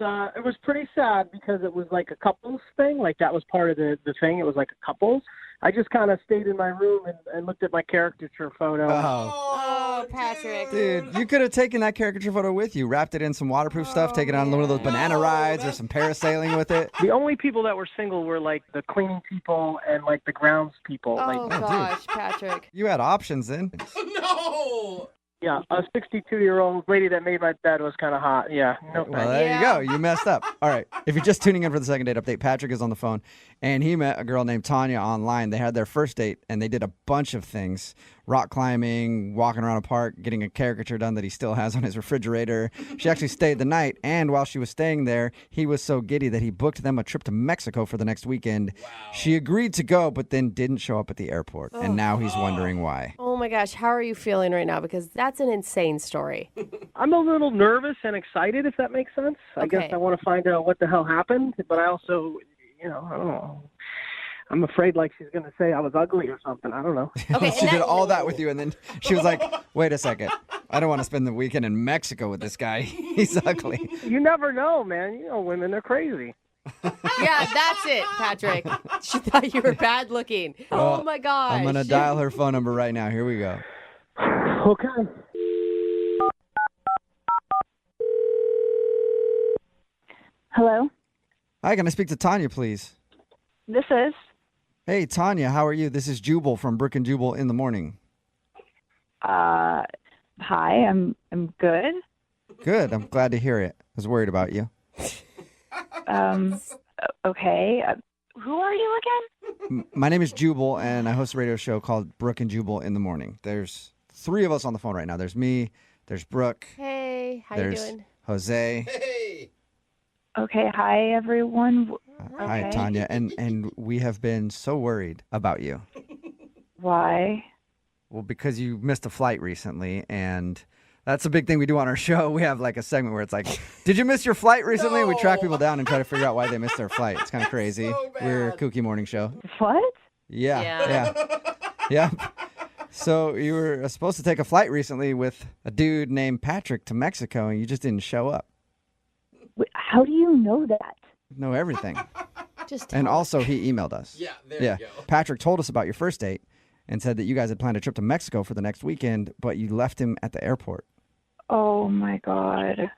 pretty sad because it was like a couples thing. Like that was part of the thing. It was like a couples. I just kind of stayed in my room and looked at my caricature photo. Oh, Patrick. Dude, you could have taken that caricature photo with you, wrapped it in some waterproof stuff, taken it on one of those banana rides or some parasailing with it. The only people that were single were like the cleaning people and like the grounds people. Oh, gosh, Patrick. You had options then. No. Yeah, a 62-year-old lady that made my bed was kind of hot. Yeah, no thanks. Well, there you go. You messed up. All right. If you're just tuning in for the second date update, Patrick is on the phone, and he met a girl named Tanya online. They had their first date, and they did a bunch of things. Rock climbing, walking around a park, getting a caricature done that he still has on his refrigerator. She actually stayed the night, and while she was staying there, he was so giddy that he booked them a trip to Mexico for the next weekend. Wow. She agreed to go, but then didn't show up at the airport, and now he's wondering why. Oh, my gosh. How are you feeling right now? Because that's an insane story. I'm a little nervous and excited, if that makes sense. I guess I want to find out what the hell happened, but I also, I don't know. I'm afraid like she's going to say I was ugly or something. I don't know. Okay, she did all that with you, and then she was like, wait a second. I don't want to spend the weekend in Mexico with this guy. He's ugly. You never know, man. Women are crazy. Yeah, that's it, Patrick. She thought you were bad looking. Well, oh, my gosh. I'm going to dial her phone number right now. Here we go. Okay. Hello? Hi, can I speak to Tanya, please? This is. Hey, Tanya, how are you? This is Jubal from Brooke and Jubal in the morning. Hi, I'm good. Good. I'm glad to hear it. I was worried about you. Okay. Who are you again? My name is Jubal, and I host a radio show called Brooke and Jubal in the morning. There's 3 of us on the phone right now. There's me, there's Brooke. Hey, how there's you doing? Jose. Hey. Okay, hi, everyone. Hi, Okay. Tanya. And we have been so worried about you. Why? Well, because you missed a flight recently, and that's a big thing we do on our show. We have like a segment where it's like, did you miss your flight recently? No. We track people down and try to figure out why they missed their flight. It's kind of crazy. So bad. We're a kooky morning show. What? Yeah. Yeah. So you were supposed to take a flight recently with a dude named Patrick to Mexico, and you just didn't show up. How do you know that? Know everything. Just And also, he emailed us. Yeah, there you go. Patrick told us about your first date and said that you guys had planned a trip to Mexico for the next weekend, but you left him at the airport. Oh my God.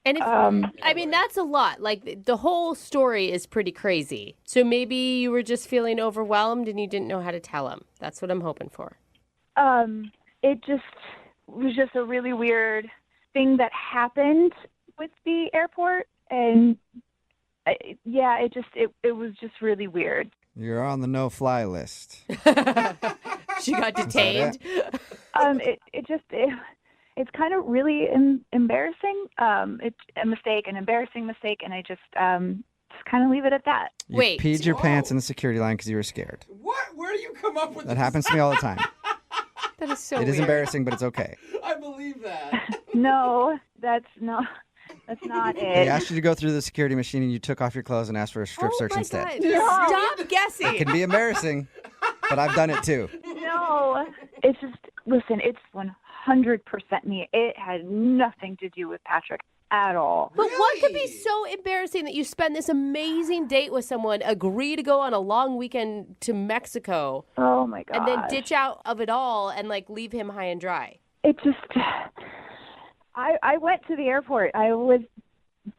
And if, I mean, that's a lot. Like, the whole story is pretty crazy. So maybe you were just feeling overwhelmed and you didn't know how to tell him. That's what I'm hoping for. It was just a really weird thing that happened with the airport, and it was just really weird. You're on the no-fly list. She got detained. It's kind of really embarrassing. It's a mistake, an embarrassing mistake, and I just kind of leave it at that. You peed your pants in the security line because you were scared. What? Where do you come up with That this? happens to me all the time. That is so It is weird. embarrassing, but it's okay. I believe that. No, that's not He it. asked you to go through the security machine, and you took off your clothes and asked for a strip search my instead. God. Stop guessing. It can be embarrassing, but I've done it too. No, it's just, listen, it's 100% me. It had nothing to do with Patrick at all. But what could be so embarrassing that you spend this amazing date with someone, agree to go on a long weekend to Mexico, Oh my God. and then ditch out of it all and like leave him high and dry? It just, I went to the airport. I was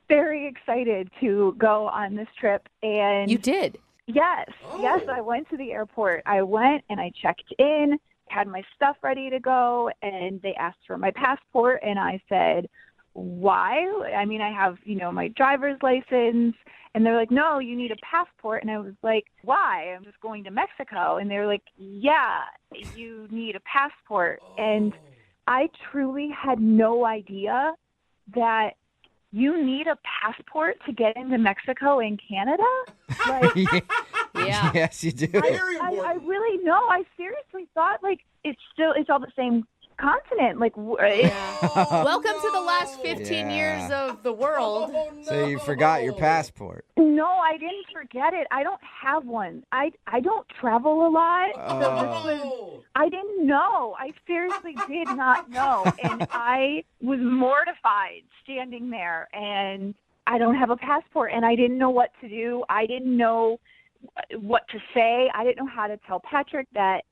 very excited to go on this trip, and You did? Yes, yes, I went to the airport. I went and I checked in, had my stuff ready to go, and they asked for my passport, and I said, why? I mean, I have, my driver's license, and they're like, no, you need a passport, and I was like, why? I'm just going to Mexico, and they were like, yeah, you need a passport, and I truly had no idea that you need a passport to get into Mexico and Canada? Like, Yeah. Yes, you do. I really know. I seriously thought it's all the same continent. Welcome to the last 15 years of the world. So you forgot your passport. No, I didn't forget it. I don't have one. I don't travel a lot. So I didn't know. I seriously did not know. And I was mortified standing there, and I don't have a passport, and I didn't know what to do. I didn't know what to say. I didn't know how to tell Patrick that,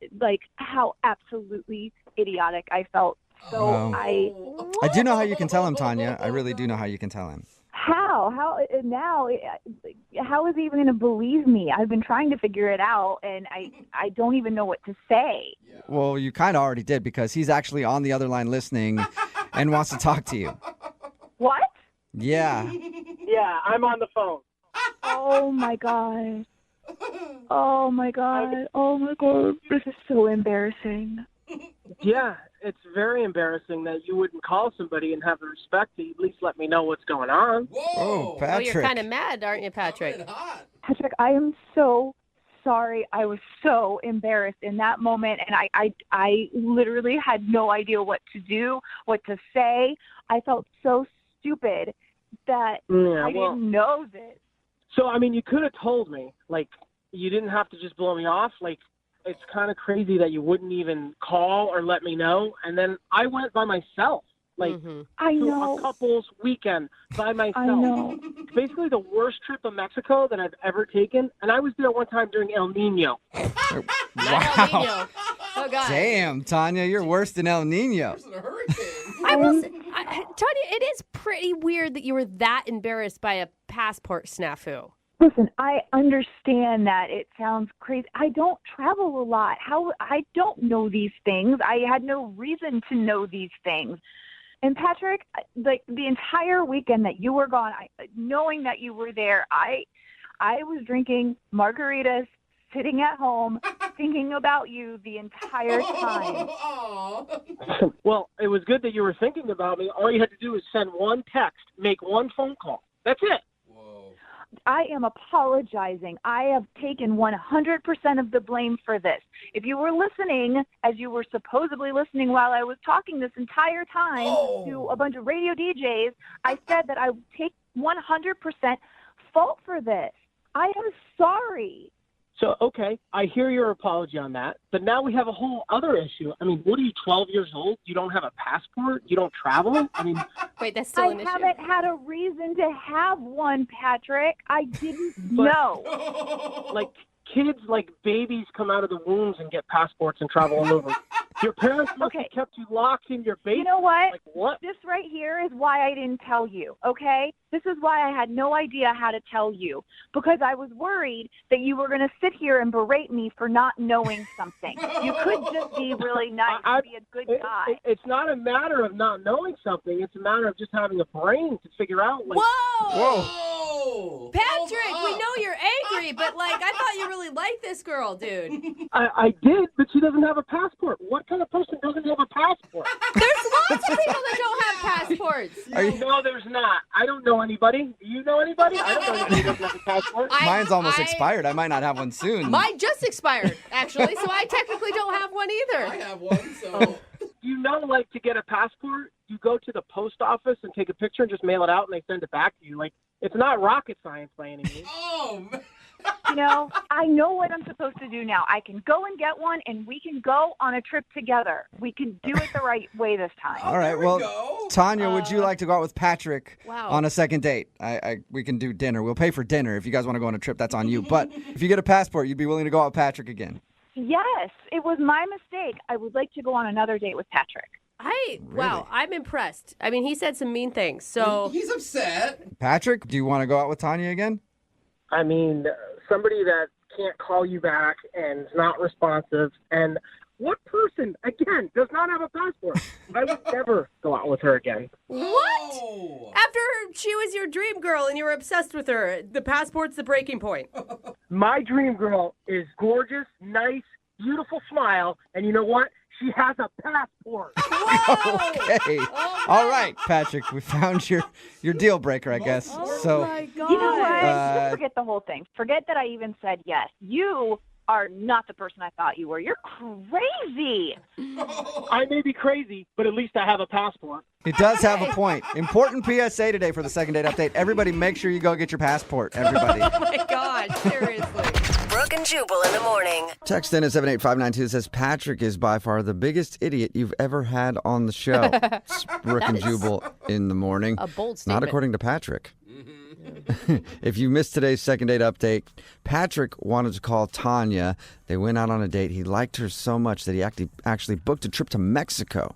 how absolutely idiotic I felt. So I do know how you can tell him, Tanya. I really do know how you can tell him. How is he even going to believe me? I've been trying to figure it out, and I don't even know what to say. Well, you kind of already did, because he's actually on the other line listening and wants to talk to you. What? Yeah. Yeah, I'm on the phone. Oh my God. Oh my God. Oh my God. This is so embarrassing. Yeah, it's very embarrassing that you wouldn't call somebody and have the respect to at least let me know what's going on. Oh, Oh, Patrick. you're kind of mad, aren't you, Patrick? Patrick, I am so sorry. I was so embarrassed in that moment, and I literally had no idea what to do, what to say. I felt so stupid that I didn't know this. So, I mean, you could have told me. You didn't have to just blow me off. It's kind of crazy that you wouldn't even call or let me know. And then I went by myself. I know. A couple's weekend by myself. I know. It's basically the worst trip to Mexico that I've ever taken. And I was there one time during El Nino. Not El Nino. Oh, God. Damn, Tanya, you're worse than El Nino. Tanya, it is pretty weird that you were that embarrassed by a passport snafu. Listen, I understand that it sounds crazy. I don't travel a lot. I don't know these things. I had no reason to know these things. And Patrick, the entire weekend that you were gone, knowing that you were there, I was drinking margaritas, sitting at home, thinking about you the entire time. Well, it was good that you were thinking about me. All you had to do was send one text, make one phone call. That's it. I am apologizing. I have taken 100% of the blame for this. If you were listening, as you were supposedly listening while I was talking this entire time to a bunch of radio DJs, I said that I would take 100% fault for this. I am sorry. So, okay, I hear your apology on that, but now we have a whole other issue. I mean, what are you, 12 years old? You don't have a passport? You don't travel? I mean, Wait, that's still an issue. I haven't had a reason to have one, Patrick. I didn't know. like kids, like babies come out of the wombs and get passports and travel all over. Your parents must have kept you locked in your basement. You know what? Like, what? This right here is why I didn't tell you, okay? This is why I had no idea how to tell you, because I was worried that you were going to sit here and berate me for not knowing something. You could just be really nice and be a good guy. It's not a matter of not knowing something. It's a matter of just having a brain to figure out. Like, Whoa! Patrick, we know you're angry, but, like, I thought you really liked this girl, dude. I did, but she doesn't have a passport. What kind of person doesn't have a passport? There's lots of people that don't have passports. No, there's not. I don't know anybody. Do you know anybody? I don't know anybody who doesn't have a passport. Mine's almost expired. I might not have one soon. Mine just expired, actually, so I technically don't have one either. I have one, so... You know, like, to get a passport, you go to the post office and take a picture and just mail it out, and they send it back to you. Like, it's not rocket science by any means. Oh, man. You know, I know what I'm supposed to do now. I can go and get one, and we can go on a trip together. We can do it the right way this time. All right, well, Tanya, would you like to go out with Patrick on a second date? We can do dinner. We'll pay for dinner. If you guys want to go on a trip, that's on you. But if you get a passport, you'd be willing to go out with Patrick again? Yes, it was my mistake. I would like to go on another date with Patrick. Wow, I'm impressed. I mean, he said some mean things, so... He's upset. Patrick, do you want to go out with Tanya again? I mean, somebody that can't call you back and is not responsive. And what person, again, does not have a passport? I would never go out with her again. What? After she was your dream girl and you were obsessed with her, the passport's the breaking point. My dream girl is gorgeous, nice, beautiful smile, and you know what? She has a passport. Okay. All right, Patrick, we found your deal breaker, I guess. My God. You know what? Just forget the whole thing. Forget that I even said yes. You are not the person I thought you were. You're crazy. I may be crazy, but at least I have a passport. He does have a point. Important PSA today for the second date update. Everybody, make sure you go get your passport. Everybody. Oh, my God. Seriously. Brooke and Jubal in the morning. Text in at 78592 says, Patrick is by far the biggest idiot you've ever had on the show. It's Brooke and Jubal in the morning. A bold statement. Not according to Patrick. If you missed today's second date update, Patrick wanted to call Tanya. They went out on a date. He liked her so much that he actually booked a trip to Mexico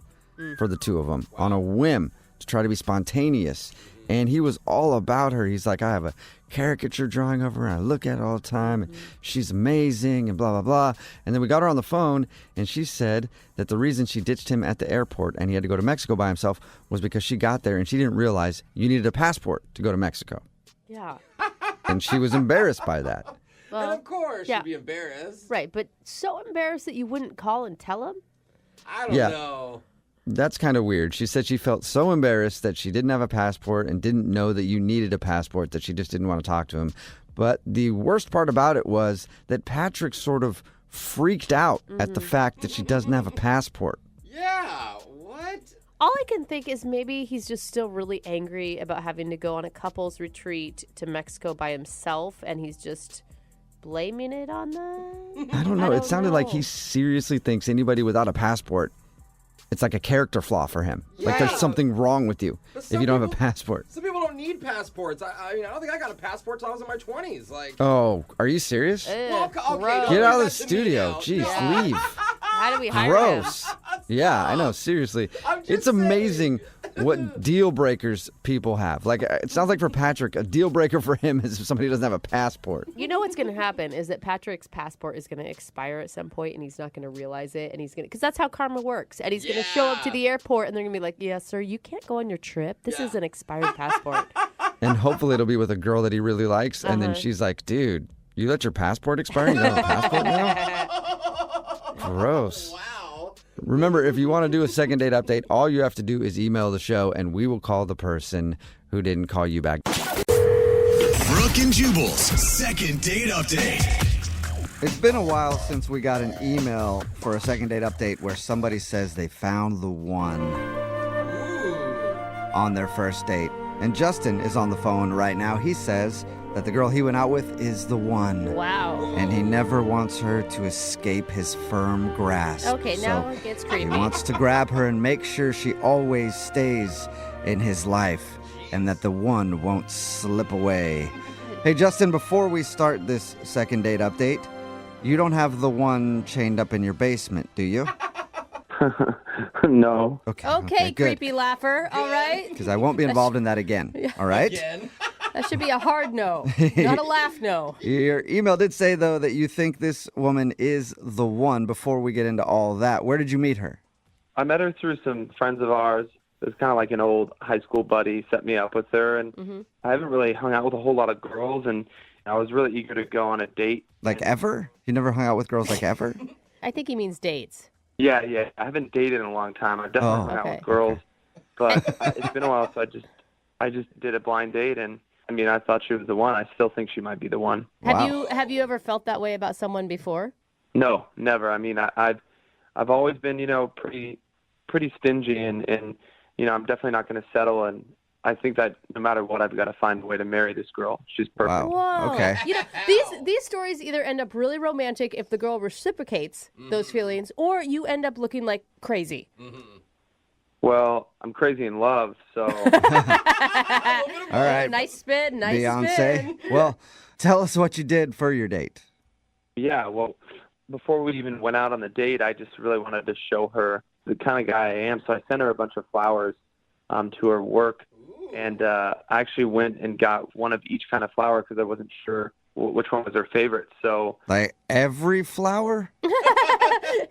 for the two of them on a whim to try to be spontaneous. And he was all about her. He's like, I have a caricature drawing of her, and I look at it all the time, and she's amazing, and blah, blah, blah. And then we got her on the phone, and she said that the reason she ditched him at the airport and he had to go to Mexico by himself was because she got there and she didn't realize you needed a passport to go to Mexico. Yeah. And she was embarrassed by that. Well, and of course, she'd be embarrassed. Right, but so embarrassed that you wouldn't call and tell him? I don't know. That's kind of weird. She said she felt so embarrassed that she didn't have a passport and didn't know that you needed a passport that she just didn't want to talk to him. But the worst part about it was that Patrick sort of freaked out at the fact that she doesn't have a passport. Yeah, what? All I can think is maybe he's just still really angry about having to go on a couple's retreat to Mexico by himself, and he's just blaming it on that. I don't know. It sounded like he seriously thinks anybody without a passport, it's like a character flaw for him. Like there's something wrong with you if you don't have a passport. Some people don't need passports. I mean, I don't think I got a passport till I was in my 20s. Like, Oh, are you serious? well, gross. Get out of the that's to me studio. now. Jeez, leave. How do we hire Gross. him? Yeah, I know. Seriously. It's amazing what deal breakers people have. Like, it sounds like for Patrick, a deal breaker for him is if somebody doesn't have a passport. You know what's going to happen is that Patrick's passport is going to expire at some point, and he's not going to realize it, and he's going to, because that's how karma works. And he's going to show up to the airport, and they're going to be like, "Yeah, sir, you can't go on your trip. This is an expired passport." And hopefully it'll be with a girl that he really likes. And then she's like, dude, you let your passport expire? You don't have a passport now? Gross. Wow. Remember, if you want to do a second date update, all you have to do is email the show, and we will call the person who didn't call you back. Brooke and Jubal's second date update. It's been a while since we got an email for a second date update where somebody says they found the one on their first date. And Justin is on the phone right now. He says that the girl he went out with is the one. Wow. And he never wants her to escape his firm grasp. Okay, now it gets creepy. He wants to grab her and make sure she always stays in his life and that the one won't slip away. Hey, Justin, before we start this second date update, you don't have the one chained up in your basement, do you? No. Okay, good. creepy laugher. All right. Because I won't be involved in that again. All right? That should be a hard no, not a laugh no. Your email did say, though, that you think this woman is the one. Before we get into all that, where did you meet her? I met her through some friends of ours. It was kind of like an old high school buddy set me up with her, and I haven't really hung out with a whole lot of girls, and I was really eager to go on a date. Like ever? You never hung out with girls like ever? I think he means dates. Yeah. I haven't dated in a long time. I've definitely hung out with girls, but it's been a while, so I just did a blind date, and I mean, I thought she was the one. I still think she might be the one. Have you ever felt that way about someone before? No, never. I mean, I've always been, pretty stingy, and I'm definitely not going to settle. And I think that no matter what, I've got to find a way to marry this girl. She's perfect. Wow. Whoa. Okay. These stories either end up really romantic if the girl reciprocates those feelings, or you end up looking like crazy. Well, I'm crazy in love, so. All right. Nice spin. Beyonce. Spin. Well, tell us what you did for your date. Yeah, well, before we even went out on the date, I just really wanted to show her the kind of guy I am. So I sent her a bunch of flowers to her work. And I actually went and got one of each kind of flower because I wasn't sure which one was her favorite. So Like every flower?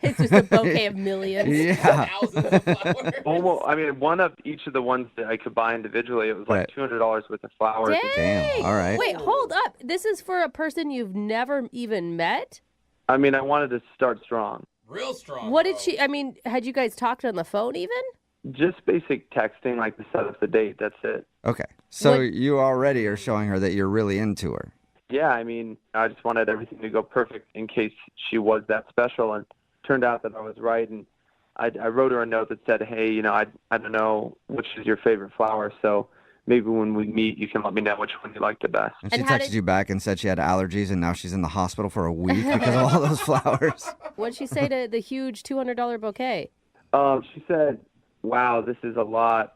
It's just a bouquet of millions. Yeah. Thousands of flowers. almost, I mean, one of each of the ones that I could buy individually, it was like $200 worth of flowers. Damn. All right. Wait, hold up. This is for a person you've never even met? I mean, I wanted to start strong. Real strong. What did she, had you guys talked on the phone even? Just basic texting, like to set up the date. That's it. Okay. So you already are showing her that you're really into her. Yeah, I mean, I just wanted everything to go perfect in case she was that special, and it turned out that I was right. And I wrote her a note that said, hey, I don't know which is your favorite flower, so maybe when we meet, you can let me know which one you like the best. And she texted you back and said she had allergies, and now she's in the hospital for a week because of all those flowers. What'd she say to the huge $200 bouquet? She said, wow, this is a lot.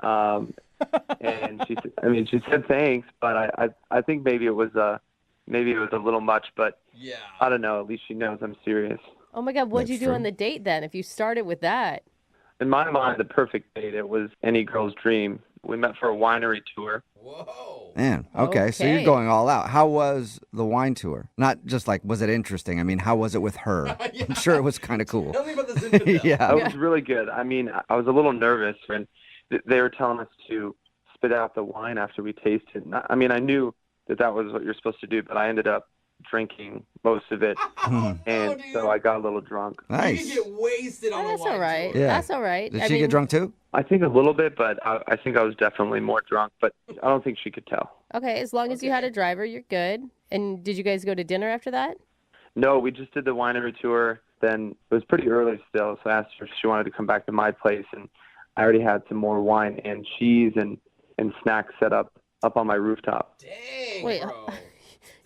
And she said thanks, but I think maybe it was a little much, but yeah, I don't know. At least she knows I'm serious. Oh my God, what'd you do on the date then? If you started with that, In my mind, the perfect date, it was any girl's dream. We met for a winery tour. Whoa. Man, okay, so you're going all out. How was the wine tour? Not just like, was it interesting? I mean, how was it with her? Yeah. I'm sure it was kind of cool. Tell me about this infidel. Yeah. It was really good. I mean, I was a little nervous, and they were telling us to spit out the wine after we tasted. I mean, I knew that was what you're supposed to do, but I ended up drinking most of it, and so I got a little drunk. Nice. You can get wasted on the that's wine all right. Yeah. That's all right. Did she get drunk too? I think a little bit, but I think I was definitely more drunk, but I don't think she could tell. Okay, as long as you had a driver, you're good. And did you guys go to dinner after that? No, we just did the winery tour. Then it was pretty early still, so I asked her if she wanted to come back to my place, and I already had some more wine and cheese and snacks set up on my rooftop. Dang, Wait, bro.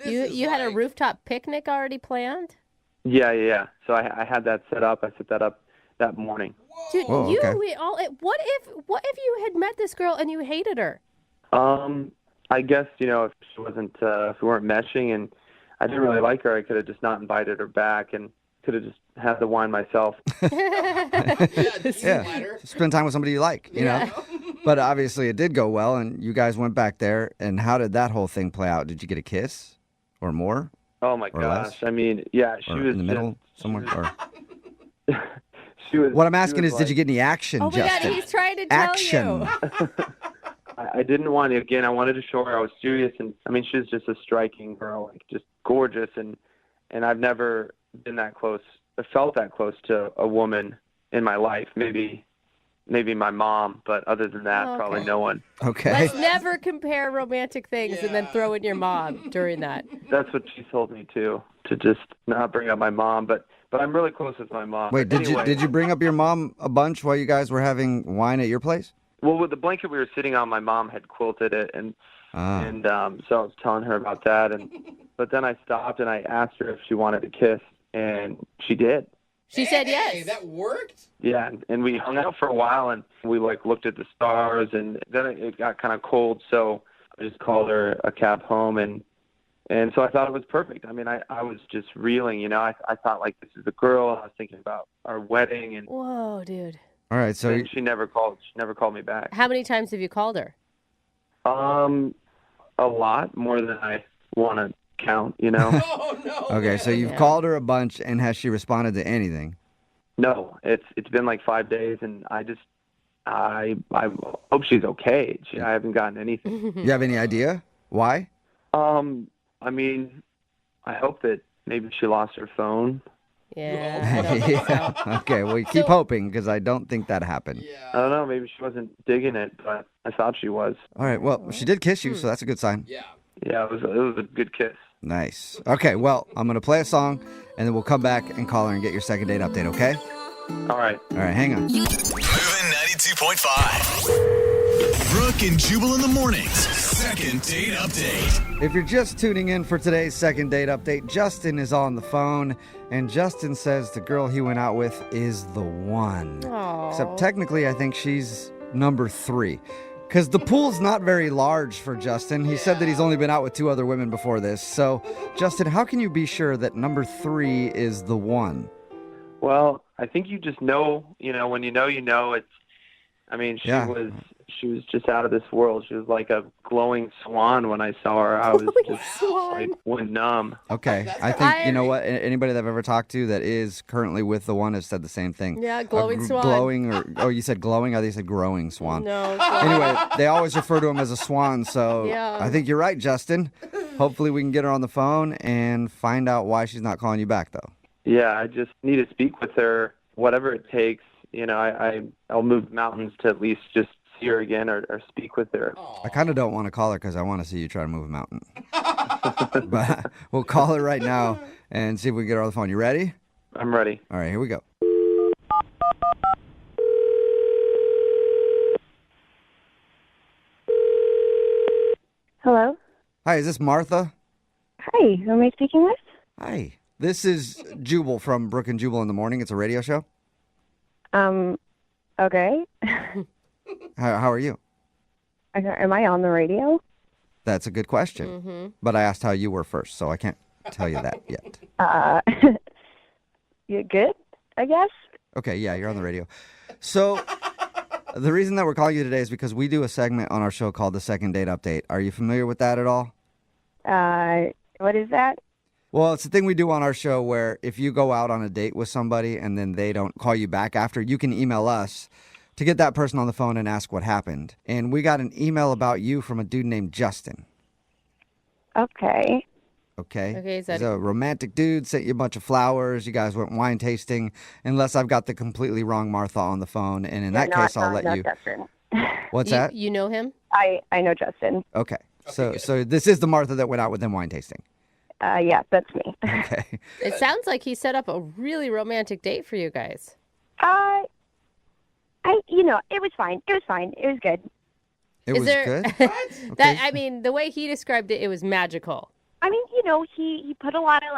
you had a rooftop picnic already planned? Yeah. So I had that set up. I set that up that morning. Dude, Whoa, okay. What if you had met this girl and you hated her? I guess, if she wasn't, if we weren't meshing and I didn't really like her, I could have just not invited her back and could have just had the wine myself. Yeah, spend time with somebody you like, you know. But obviously it did go well, and you guys went back there. And how did that whole thing play out? Did you get a kiss or more? Oh, my or gosh. less? I mean, yeah, she Or was in the middle somewhere? Or... She was, what I'm asking was is, did you get any action, Oh my Justin? God, he's trying to tell Action. you. I didn't want to. Again, I wanted to show her I was serious, and I mean, she's just a striking girl, like just gorgeous, and I've never been that close, felt that close to a woman in my life. Maybe my mom, but other than that, Okay. probably no one. Okay. Let's never compare romantic things and then throw in your mom during that. That's what she told me too, to just not bring up my mom, but I'm really close with my mom. Wait, But anyway, did you bring up your mom a bunch while you guys were having wine at your place? Well, with the blanket we were sitting on, my mom had quilted it, and And so I was telling her about that, but then I stopped and I asked her if she wanted to kiss, and she did. She said yes. Hey, that worked? Yeah, and we hung out for a while, and we looked at the stars, and then it got kind of cold, so I just called her a cab home, and so I thought it was perfect. I mean, I was just reeling, I thought this is the girl. I was thinking about our wedding, and whoa, dude. All right, so she never called me back. How many times have you called her? A lot more than I want to count. Oh no. Okay, man. so you've called her a bunch, and has she responded to anything? No, it's been 5 days, and I hope she's okay. I haven't gotten anything. You have any idea why? I mean, I hope that maybe she lost her phone. Yeah. Yeah. Okay, well, keep hoping, because I don't think that happened. Yeah. I don't know. Maybe she wasn't digging it, but I thought she was. All right, well, she did kiss you, so that's a good sign. Yeah. Yeah, it was a good kiss. Nice. Okay, well, I'm going to play a song, and then we'll come back and call her and get your second date update, okay? All right. All right, hang on. Moving 92.5. Brooke and Jubal in the mornings. Second date update. If you're just tuning in for today's second date update, Justin is on the phone, and Justin says the girl he went out with is the one. Aww. Except technically, I think she's number 3. Because the pool's not very large for Justin. He said that he's only been out with 2 other women before this. So, Justin, how can you be sure that number 3 is the one? Well, I think you just know, when you know, it's, she was just out of this world. She was like a glowing swan when I saw her. I was just went numb. Okay. I think, you know what? Anybody that I've ever talked to that is currently with the one has said the same thing. Yeah, glowing swan. Glowing, you said glowing? I think you said growing swan. No. Anyway, they always refer to him as a swan, so Yeah. I think you're right, Justin. Hopefully we can get her on the phone and find out why she's not calling you back, though. Yeah, I just need to speak with her, whatever it takes. I'll move mountains to at least just see her again or speak with her. I kind of don't want to call her because I want to see you try to move a mountain. But we'll call her right now and see if we can get her on the phone. You ready? I'm ready. All right, here we go. Hello? Hi, is this Martha? Hi, who am I speaking with? Hi. This is Jubal from Brooke and Jubal in the Morning. It's a radio show. Okay. How are you? Am I on the radio? That's a good question. Mm-hmm. But I asked how you were first, so I can't tell you that yet. You good, I guess? Okay, yeah, you're on the radio. So the reason that we're calling you today is because we do a segment on our show called the Second Date Update. Are you familiar with that at all? What is that? Well, it's the thing we do on our show where if you go out on a date with somebody and then they don't call you back after, you can email us to get that person on the phone and ask what happened. And we got an email about you from a dude named Justin. Okay. Okay. Is He's a romantic dude, sent you a bunch of flowers. You guys went wine tasting, unless I've got the completely wrong Martha on the phone. And in that case, I'll let you. Justin. What's that? You know him? I know Justin. Okay. So this is the Martha that went out with him wine tasting. Yeah, that's me. Okay. It sounds like he set up a really romantic date for you guys. It was fine. It was fine. It was good. It was good? The way he described it, it was magical. I mean, he put a lot of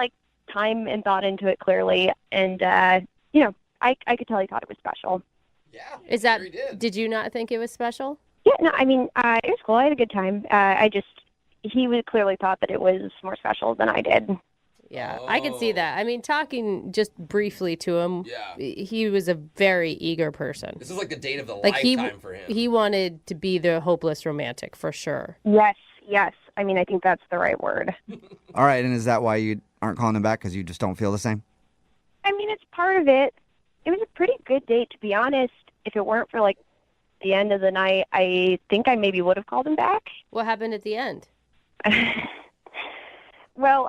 time and thought into it clearly, and I could tell he thought it was special. Yeah. Did you not think it was special? Yeah, no, I mean, it was cool. I had a good time. He clearly thought that it was more special than I did. Yeah, I could see that. I mean, talking just briefly to him, he was a very eager person. This is like the date of the lifetime for him. He wanted to be the hopeless romantic, for sure. Yes. I mean, I think that's the right word. All right, and is that why you aren't calling him back, because you just don't feel the same? I mean, it's part of it. It was a pretty good date, to be honest. If it weren't for, the end of the night, I think I maybe would have called him back. What happened at the end? Well,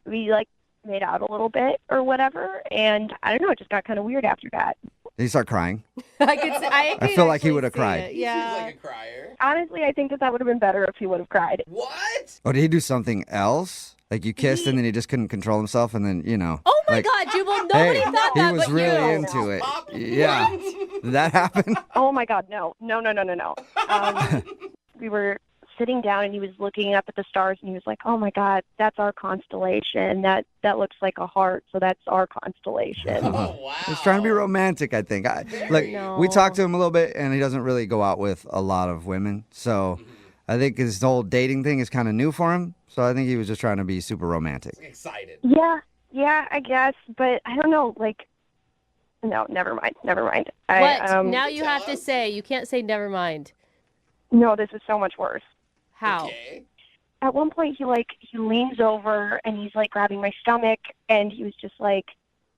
we made out a little bit or whatever, and I don't know, it just got kind of weird after that. Did he start crying? I feel like he would have cried. Yeah. He's like a crier. Honestly, I think that would have been better if he would have cried. What? Oh, did he do something else? Like you kissed and then he just couldn't control himself and then, Oh my God, Jubal, nobody thought that he was but really you. into it. Yeah. Did that happen? Oh my God, no. We were sitting down and he was looking up at the stars and he was like, "Oh my God, that's our constellation. That looks like a heart, so that's our constellation." He's trying to be romantic, I think. We talked to him a little bit, and he doesn't really go out with a lot of women. So I think his whole dating thing is kind of new for him. So I think he was just trying to be super romantic. Excited. Yeah, I guess, but I don't know, like, no, never mind. What? Now you have to say. You can't say never mind. No, this is so much worse. How? Okay. At one point, he leans over and he's like grabbing my stomach, and he was just like,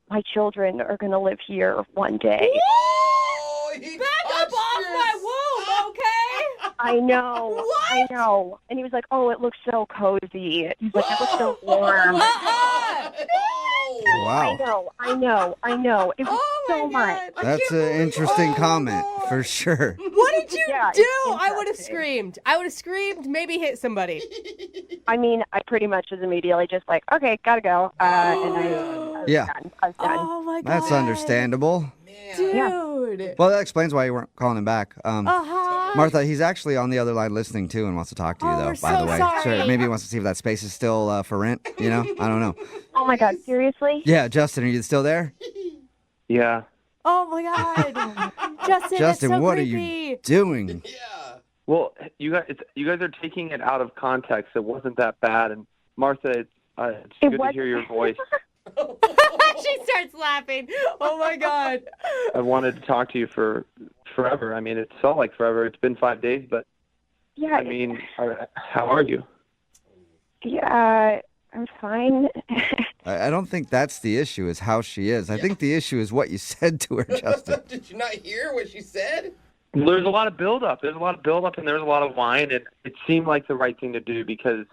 "My children are gonna live here one day." Oh, Back up off my womb, okay? I know. What? I know. And he was like, "Oh, it looks so cozy." He's like, "It looks so warm." Wow. I know. It was so much. That's an interesting comment, for sure. What did you do? it's I would have screamed. Maybe hit somebody. I mean, I pretty much was immediately just like, "Okay, gotta go." And I was done. I was done. Oh, my God. That's understandable. Dude. Well, that explains why you weren't calling him back. Uh-huh. Martha, he's actually on the other line listening, too, and wants to talk to you, though, we're by the so way. sorry. Sure, maybe he wants to see if that space is still for rent, you know? I don't know. Oh, my God, seriously? Yeah, Justin, are you still there? Yeah. Oh, my God. Justin, that's so what creepy. are you doing? Well, you guys are taking it out of context. It wasn't that bad. And Martha, it's good to hear your voice. She starts laughing. Oh, my God. I wanted to talk to you for forever. I mean, it felt like forever. It's been 5 days, but Yeah. I mean, how are you? Yeah, I'm fine. I don't think that's the issue, is how she is. I think the issue is what you said to her, Justin. Did you not hear what she said? There's a lot of buildup. There's a lot of buildup, and there's a lot of wine, and it seemed like the right thing to do because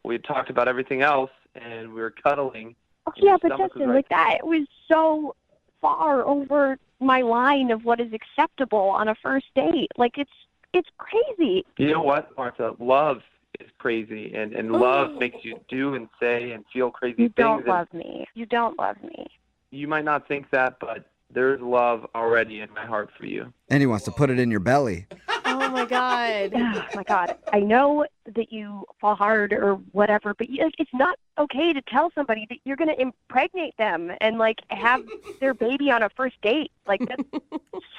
we had talked about everything else, and we were cuddling. Yeah, but Justin, like that was so far over my line of what is acceptable on a first date. Like it's crazy. You know what, Martha? Love is crazy, and love makes you do and say and feel crazy things. You don't love me. You don't love me. You might not think that, but there's love already in my heart for you. And he wants to put it in your belly. Oh, my God. Oh, my God. I know that you fall hard or whatever, but it's not okay to tell somebody that you're going to impregnate them and, like, have their baby on a first date. Like, that's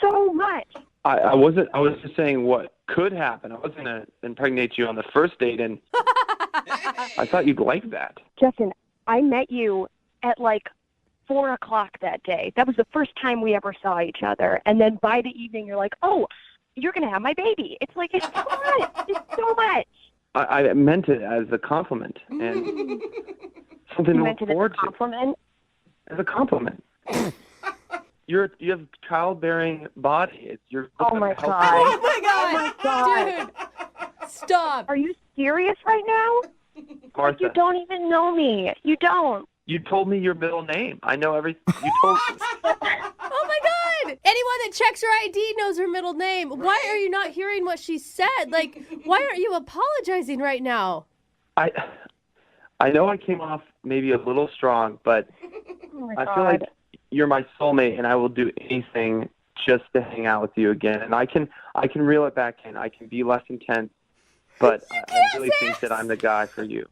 so much. I was just saying what could happen. I was going to impregnate you on the first date, and I thought you'd like that. Justin, I met you at, like, 4 o'clock that day. That was the first time we ever saw each other. And then by the evening, you're like, "Oh, you're going to have my baby." It's like, it's so much. It's so much. I meant it as a compliment and something to look forward to. Compliment? As a compliment. You have childbearing body. Oh my God. Oh, my God. Oh my God. Dude, stop. Are you serious right now? Martha, You don't even know me. You don't. you told me your middle name. I know everything. You told Oh, my God. Anyone that checks her ID knows her middle name. Why are you not hearing what she said? Like, why aren't you apologizing right now? I know I came off maybe a little strong, but Oh my I God. feel like you're my soulmate, and I will do anything just to hang out with you again. And I can reel it back in. I can be less intense, but I really think that I'm the guy for you.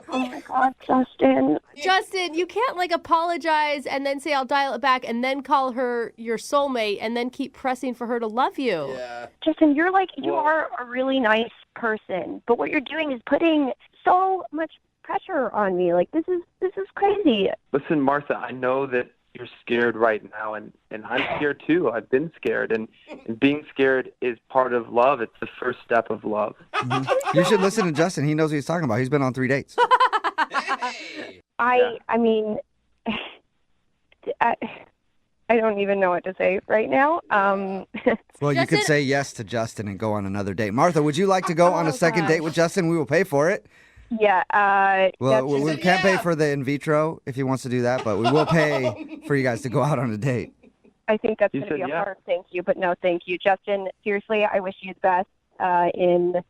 Oh my God, Justin. Justin, you can't, like, apologize and then say, "I'll dial it back," and then call her your soulmate and then keep pressing for her to love you. Yeah. Justin, you're like, you are a really nice person, but what you're doing is putting so much pressure on me. Like, this is crazy. Listen, Martha, I know that you're scared right now, and I'm scared too. I've been scared, and being scared is part of love. It's the first step of love. Mm-hmm. You should listen to Justin. He knows what he's talking about. He's been on 3 dates. I mean, I don't even know what to say right now. Well, you could say yes to Justin and go on another date. Martha, would you like to go on a second date with Justin? We will pay for it. Yeah. Well, we can't pay for the in vitro if he wants to do that, but we will pay for you guys to go out on a date. I think that's You going to said be a yeah. hard thank you, but no thank you. Justin, seriously, I wish you the best in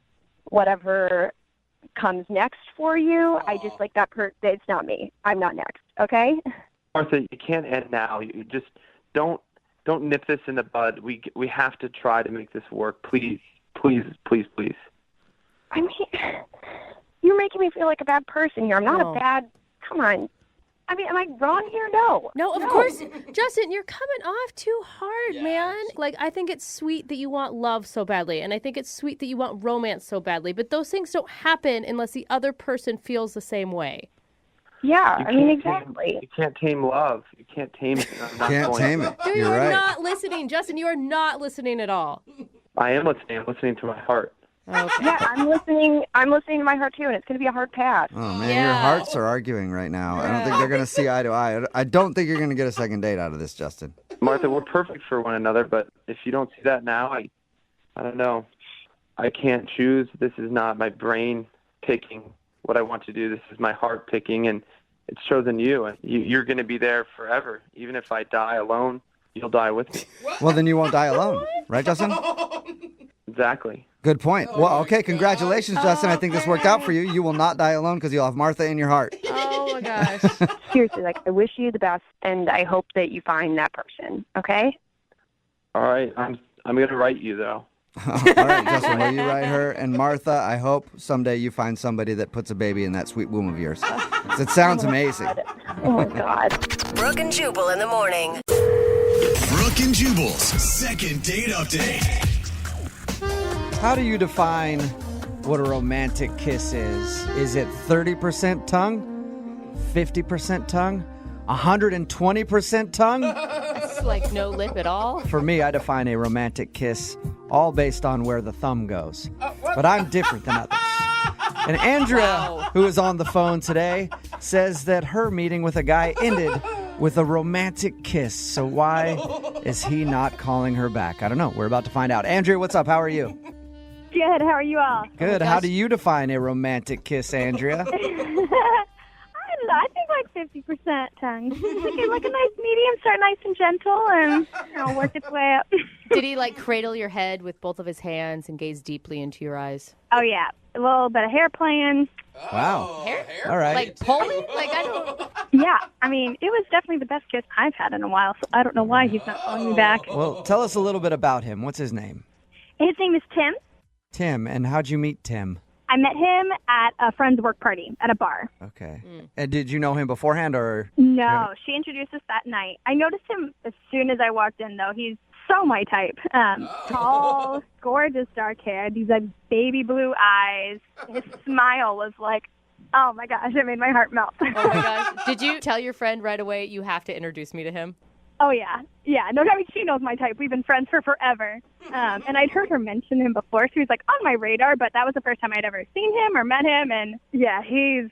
whatever comes next for you. I just like that it's not me. I'm not next, okay? Martha, you can't end now. You just don't nip this in the bud. We have to try to make this work. Please, please, please, please. I mean, you're making me feel like a bad person here. I'm not a bad. Come on. I mean, am I wrong here? No. No, of course. Justin, you're coming off too hard, man. Like, I think it's sweet that you want love so badly, and I think it's sweet that you want romance so badly, but those things don't happen unless the other person feels the same way. Yeah, exactly. You can't tame love. You can't tame it. Can't tame it. Dude, You're you are right. not listening. Justin, you are not listening at all. I am listening. I'm listening to my heart. Okay. Yeah, I'm listening to my heart too, and it's going to be a hard pass. Oh, man, your hearts are arguing right now. I don't think they're going to see eye to eye. I don't think you're going to get a second date out of this, Justin. Martha, we're perfect for one another, but if you don't see that now, I don't know. I can't choose. This is not my brain picking what I want to do. This is my heart picking, and it's chosen you. And you're going to be there forever. Even if I die alone, you'll die with me. Well, then you won't die alone. Right, Justin? Exactly. Good point. Well, okay, congratulations, Justin. I think this worked out for you. You will not die alone because you'll have Martha in your heart. Oh, my gosh. Seriously, I wish you the best, and I hope that you find that person, okay? All right. I'm going to write you, though. All right, Justin, will you write her? And Martha, I hope someday you find somebody that puts a baby in that sweet womb of yours. It sounds amazing. Oh, my God. Brooke and Jubal in the morning. Brooke and Jubal's second date update. How do you define what a romantic kiss is? Is it 30% tongue, 50% tongue, 120% tongue? It's like no lip at all. For me, I define a romantic kiss all based on where the thumb goes. But I'm different than others. And Andrea, who is on the phone today, says that her meeting with a guy ended with a romantic kiss. So why is he not calling her back? I don't know. We're about to find out. Andrea, what's up? How are you? Good. How are you all? Good. How do you define a romantic kiss, Andrea? I don't know. I think like 50% tongue. like a nice medium, start nice and gentle, and work its way up. Did he like cradle your head with both of his hands and gaze deeply into your eyes? Oh yeah, a little bit of hair playing. Wow. Hair? All right. Like pulling? Like I don't. Yeah, I mean it was definitely the best kiss I've had in a while. So I don't know why he's not calling me back. Well, tell us a little bit about him. What's his name? His name is Tim. Tim. And how'd you meet Tim? I met him at a friend's work party at a bar. Okay. And did you know him beforehand or? No, she introduced us that night. I noticed him as soon as I walked in, though. He's so my type. Tall, gorgeous dark hair, these like baby blue eyes. His smile was like, oh my gosh, it made my heart melt. Oh my gosh. Did you tell your friend right away you have to introduce me to him? Oh, yeah. Yeah. No, I mean, she knows my type. We've been friends for forever. And I'd heard her mention him before, so he was like on my radar, but that was the first time I'd ever seen him or met him. And yeah, he's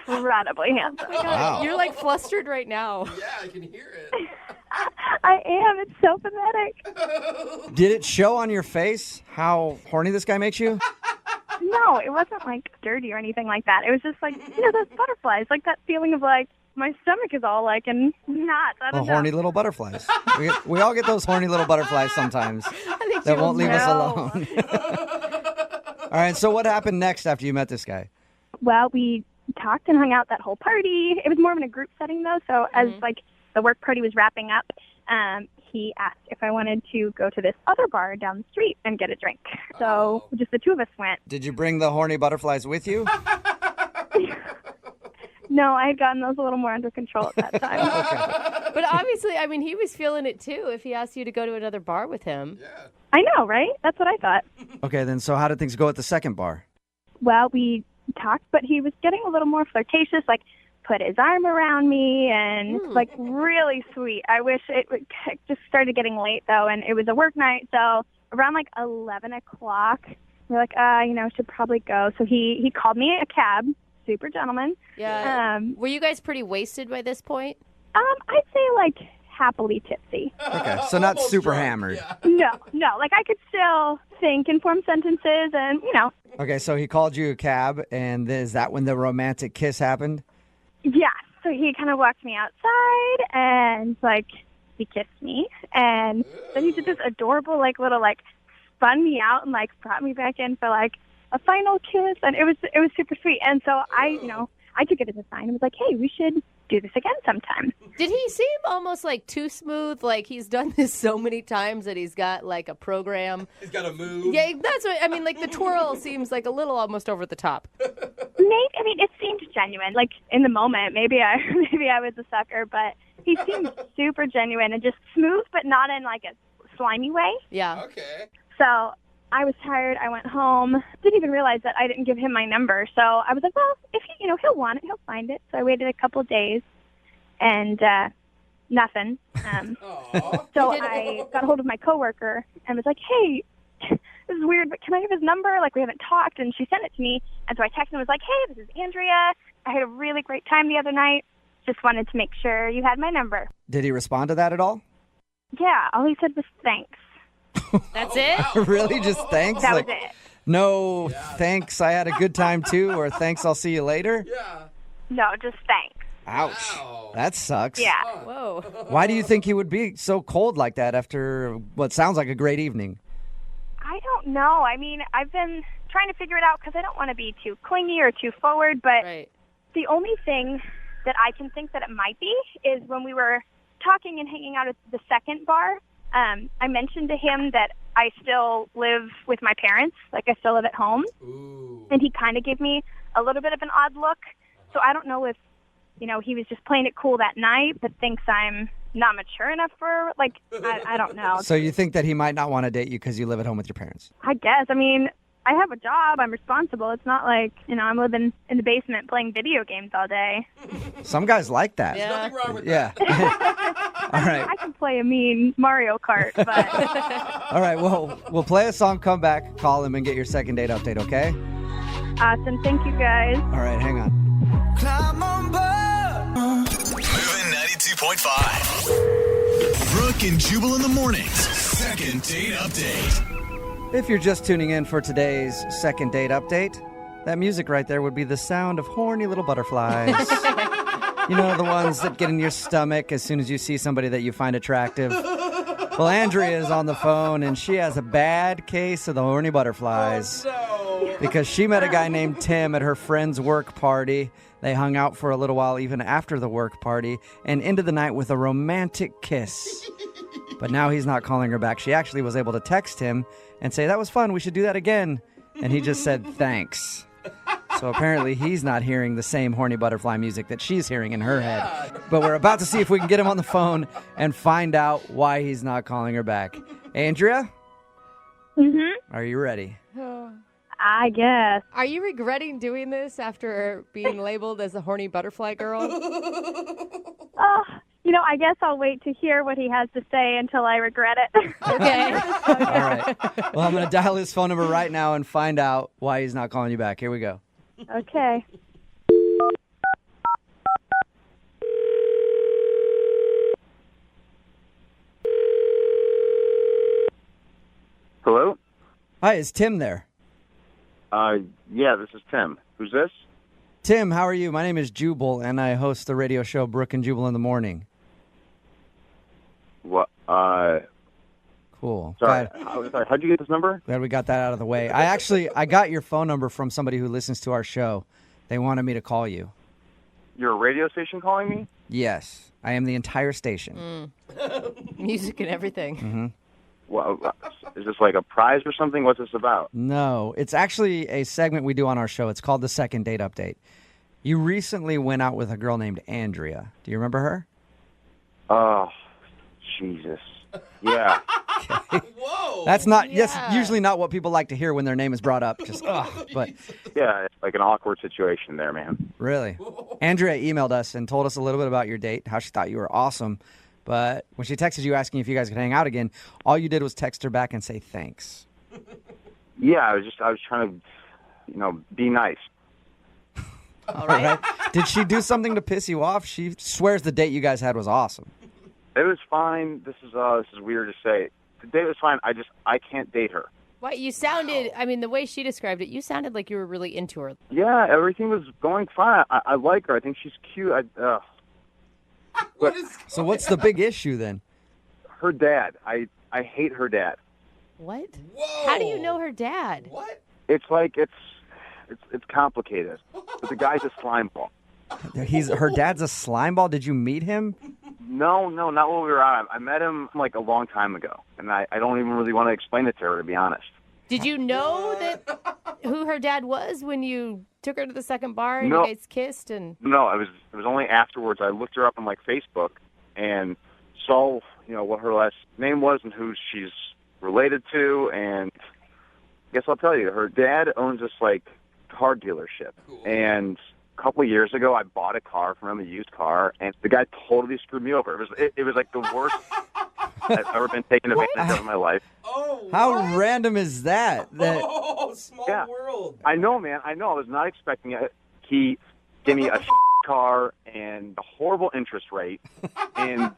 incredibly handsome. Oh my God. You're like flustered right now. Yeah, I can hear it. I am. It's so pathetic. Did it show on your face how horny this guy makes you? No, it wasn't like dirty or anything like that. It was just like, those butterflies, like that feeling of like, my stomach is all like and knots. I don't know. Horny little butterflies. We all get those horny little butterflies sometimes that won't leave us alone. All right, so what happened next after you met this guy? Well, we talked and hung out that whole party. It was more of in a group setting, though, so as like the work party was wrapping up, he asked if I wanted to go to this other bar down the street and get a drink. So just the two of us went. Did you bring the horny butterflies with you? No, I had gotten those a little more under control at that time. Okay. But obviously, I mean, he was feeling it too if he asked you to go to another bar with him. Yeah. I know, right? That's what I thought. Okay, then so how did things go at the second bar? Well, we talked, but he was getting a little more flirtatious, like put his arm around me and like really sweet. I wish it just started getting late, though, and it was a work night, so around like 11 o'clock, we're like, should probably go. So he called me a cab. Super gentleman. Yeah. Were you guys pretty wasted by this point? I'd say like happily tipsy. Okay, so not super hammered. Yeah. No, like I could still think and form sentences and, Okay, so he called you a cab, and is that when the romantic kiss happened? Yeah. So he kind of walked me outside and like he kissed me, and then he did this adorable like little like spun me out and like brought me back in for like a final kiss, and it was super sweet. And so I took it as a sign. I was like, hey, we should do this again sometime. Did he seem almost like too smooth? Like he's done this so many times that he's got like a program. He's got to move. Yeah, that's what I mean. Like the twirl seems like a little almost over the top. It seemed genuine. Like in the moment, maybe I was a sucker, but he seemed super genuine and just smooth, but not in like a slimy way. Yeah. Okay. So I was tired. I went home. Didn't even realize that I didn't give him my number. So I was like, well, if he'll want it, he'll find it. So I waited a couple of days, and nothing. So I got a hold of my coworker and was like, hey, this is weird, but can I have his number? Like, we haven't talked. And she sent it to me. And so I texted and was like, hey, this is Andrea. I had a really great time the other night. Just wanted to make sure you had my number. Did he respond to that at all? Yeah, all he said was thanks. That's it? Really? Just thanks? That Like, was it. no, thanks, I had a good time too, or thanks, I'll see you later? No, just thanks. Ouch. That sucks. Yeah. Whoa. Why do you think he would be so cold like that after what sounds like a great evening? I don't know. I mean, I've been trying to figure it out because I don't want to be too clingy or too forward, but the only thing that I can think that it might be is when we were talking and hanging out at the second bar, I mentioned to him that I still live with my parents, like I still live at home. Ooh. And he kind of gave me a little bit of an odd look. So I don't know if, he was just playing it cool that night, but thinks I'm not mature enough for, I don't know. So you think that he might not want to date you because you live at home with your parents? I guess. I mean, I have a job. I'm responsible. It's not like, I'm living in the basement playing video games all day. Some guys like that. There's nothing wrong with that. All right. I can play a mean Mario Kart, but... All right, well, we'll play a song, come back, call him, and get your second date update, okay? Awesome. Thank you, guys. All right, hang on. Climb on board. Moving 92.5. Brooke and Jubal in the mornings. Second date update. If you're just tuning in for today's second date update, that music right there would be the sound of horny little butterflies. You know, the ones that get in your stomach as soon as you see somebody that you find attractive. Well, Andrea is on the phone, and she has a bad case of the horny butterflies. Because she met a guy named Tim at her friend's work party. They hung out for a little while even after the work party and ended the night with a romantic kiss. But now he's not calling her back. She actually was able to text him and say, that was fun, we should do that again. And he just said, thanks. So apparently he's not hearing the same horny butterfly music that she's hearing in her head. But we're about to see if we can get him on the phone and find out why he's not calling her back. Andrea? Mm-hmm. Are you ready? I guess. Are you regretting doing this after being labeled as a horny butterfly girl? I guess I'll wait to hear what he has to say until I regret it. Okay. All right. Well, I'm going to dial his phone number right now and find out why he's not calling you back. Here we go. Okay. Hello? Hi, is Tim there? Yeah, this is Tim. Who's this? Tim, how are you? My name is Jubal, and I host the radio show Brooke and Jubal in the morning. What? Cool. Sorry. Glad, How'd you get this number? glad we got that out of the way. I got your phone number from somebody who listens to our show. They wanted me to call you. You're a radio station calling me? Yes, I am the entire station. Music and everything. Mm-hmm. Well, is this like a prize or something? What's this about? No, it's actually a segment we do on our show. It's called the Second Date Update. You recently went out with a girl named Andrea. Do you remember her? Oh, Jesus. Yeah. Whoa. That's usually not what people like to hear when their name is brought up. Just, but Yeah, it's like an awkward situation there, man. really. Andrea emailed us and told us a little bit about your date, how she thought you were awesome. But when she texted you asking if you guys could hang out again, all you did was text her back and say thanks. Yeah, I was trying to, be nice. All right. Did she do something to piss you off? She swears the date you guys had was awesome. It was fine. This is weird to say. The date was fine. I can't date her. What you sounded, I mean, the way she described it, you sounded like you were really into her. Yeah, everything was going fine. I like her. I think she's cute. So what's the big issue then? Her dad. I hate her dad. What? Whoa. How do you know her dad? What? It's like it's complicated. But the guy's a slime ball. Her dad's a slime ball. Did you meet him? No, not while we were out. I met him like a long time ago, and I don't even really want to explain it to her, to be honest. Did you know that who her dad was when you took her to the second bar and No. you guys kissed? And No, it was only afterwards. I looked her up on like Facebook and saw what her last name was and who she's related to, and I guess I'll tell you, her dad owns this like car dealership, and a couple of years ago I bought a car from him, a used car, and the guy totally screwed me over. It was like the worst I've ever been taken advantage of in my life. How random is that? Small world. I know, man. I know. I was not expecting it. He gave me a car and a horrible interest rate, and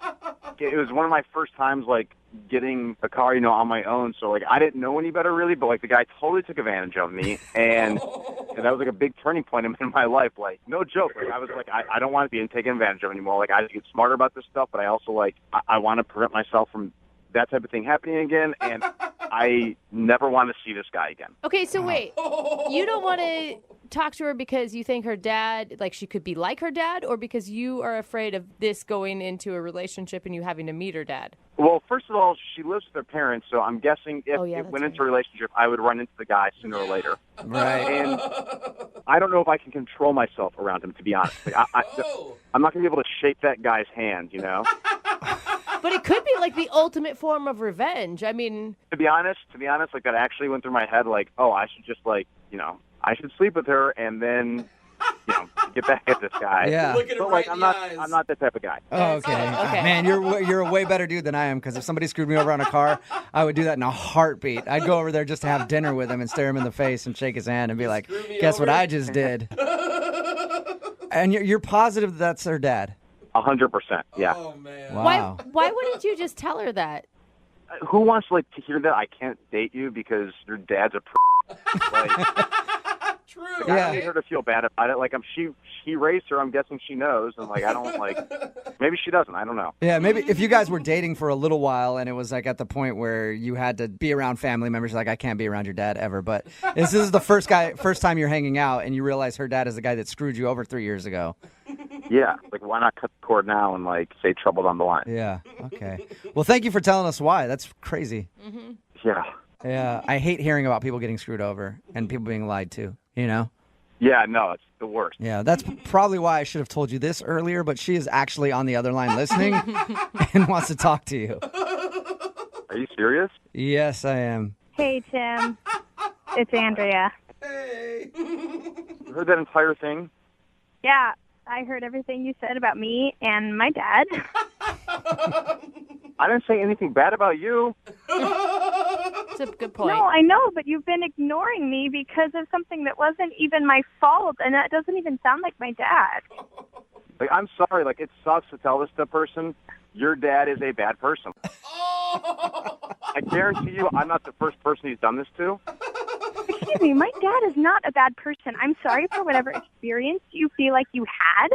it was one of my first times like getting a car, on my own. So like I didn't know any better really, but like the guy totally took advantage of me, and that was like a big turning point in my life. Like no joke. Like I was like I don't want to be taken advantage of anymore. Like I have to get smarter about this stuff, but I also like I want to prevent myself from that type of thing happening again, and I never want to see this guy again. okay, so wait, you don't want to talk to her because you think her dad, like she could be like her dad, or because you are afraid of this going into a relationship and you having to meet her dad? Well, first of all, she lives with her parents, so I'm guessing if it went into a relationship, I would run into the guy sooner or later. Right. And I don't know if I can control myself around him, to be honest. Like, I'm not going to be able to shake that guy's hand, But it could be like the ultimate form of revenge. I mean, To be honest, like that actually went through my head. Like, oh, I should just I should sleep with her and then, get back at this guy. Yeah. Look at him But like, right in the eyes. I'm not that type of guy. Oh, okay. Man, you're a way better dude than I am, because if somebody screwed me over on a car, I would do that in a heartbeat. I'd go over there just to have dinner with him and stare him in the face and shake his hand and be like, guess what I just did? And you're positive that's her dad? 100%, yeah. Oh, man. Wow. why wouldn't you just tell her that? Who wants to hear that I can't date you because your dad's a True. I don't need her to feel bad about it. Like she raised her. I'm guessing she knows, and like I don't like. Maybe she doesn't. I don't know. Yeah, maybe if you guys were dating for a little while and it was like at the point where you had to be around family members, like I can't be around your dad ever. But this is the first time you're hanging out, and you realize her dad is the guy that screwed you over 3 years ago. Yeah, like why not cut the cord now and like say trouble down the line? Yeah. Okay. Well, thank you for telling us why. That's crazy. Mm-hmm. Yeah. Yeah, I hate hearing about people getting screwed over and people being lied to, Yeah, no, it's the worst. Yeah, that's probably why I should have told you this earlier, but she is actually on the other line listening and wants to talk to you. Are you serious? Yes, I am. Hey, Tim. It's Andrea. You heard that entire thing? Yeah, I heard everything you said about me and my dad. I didn't say anything bad about you. That's a good point. No, I know, but you've been ignoring me because of something that wasn't even my fault, and that doesn't even sound like my dad. Like, I'm sorry. Like, it sucks to tell this to a person. Your dad is a bad person. I guarantee you I'm not the first person he's done this to. Excuse me, my dad is not a bad person. I'm sorry for whatever experience you feel like you had,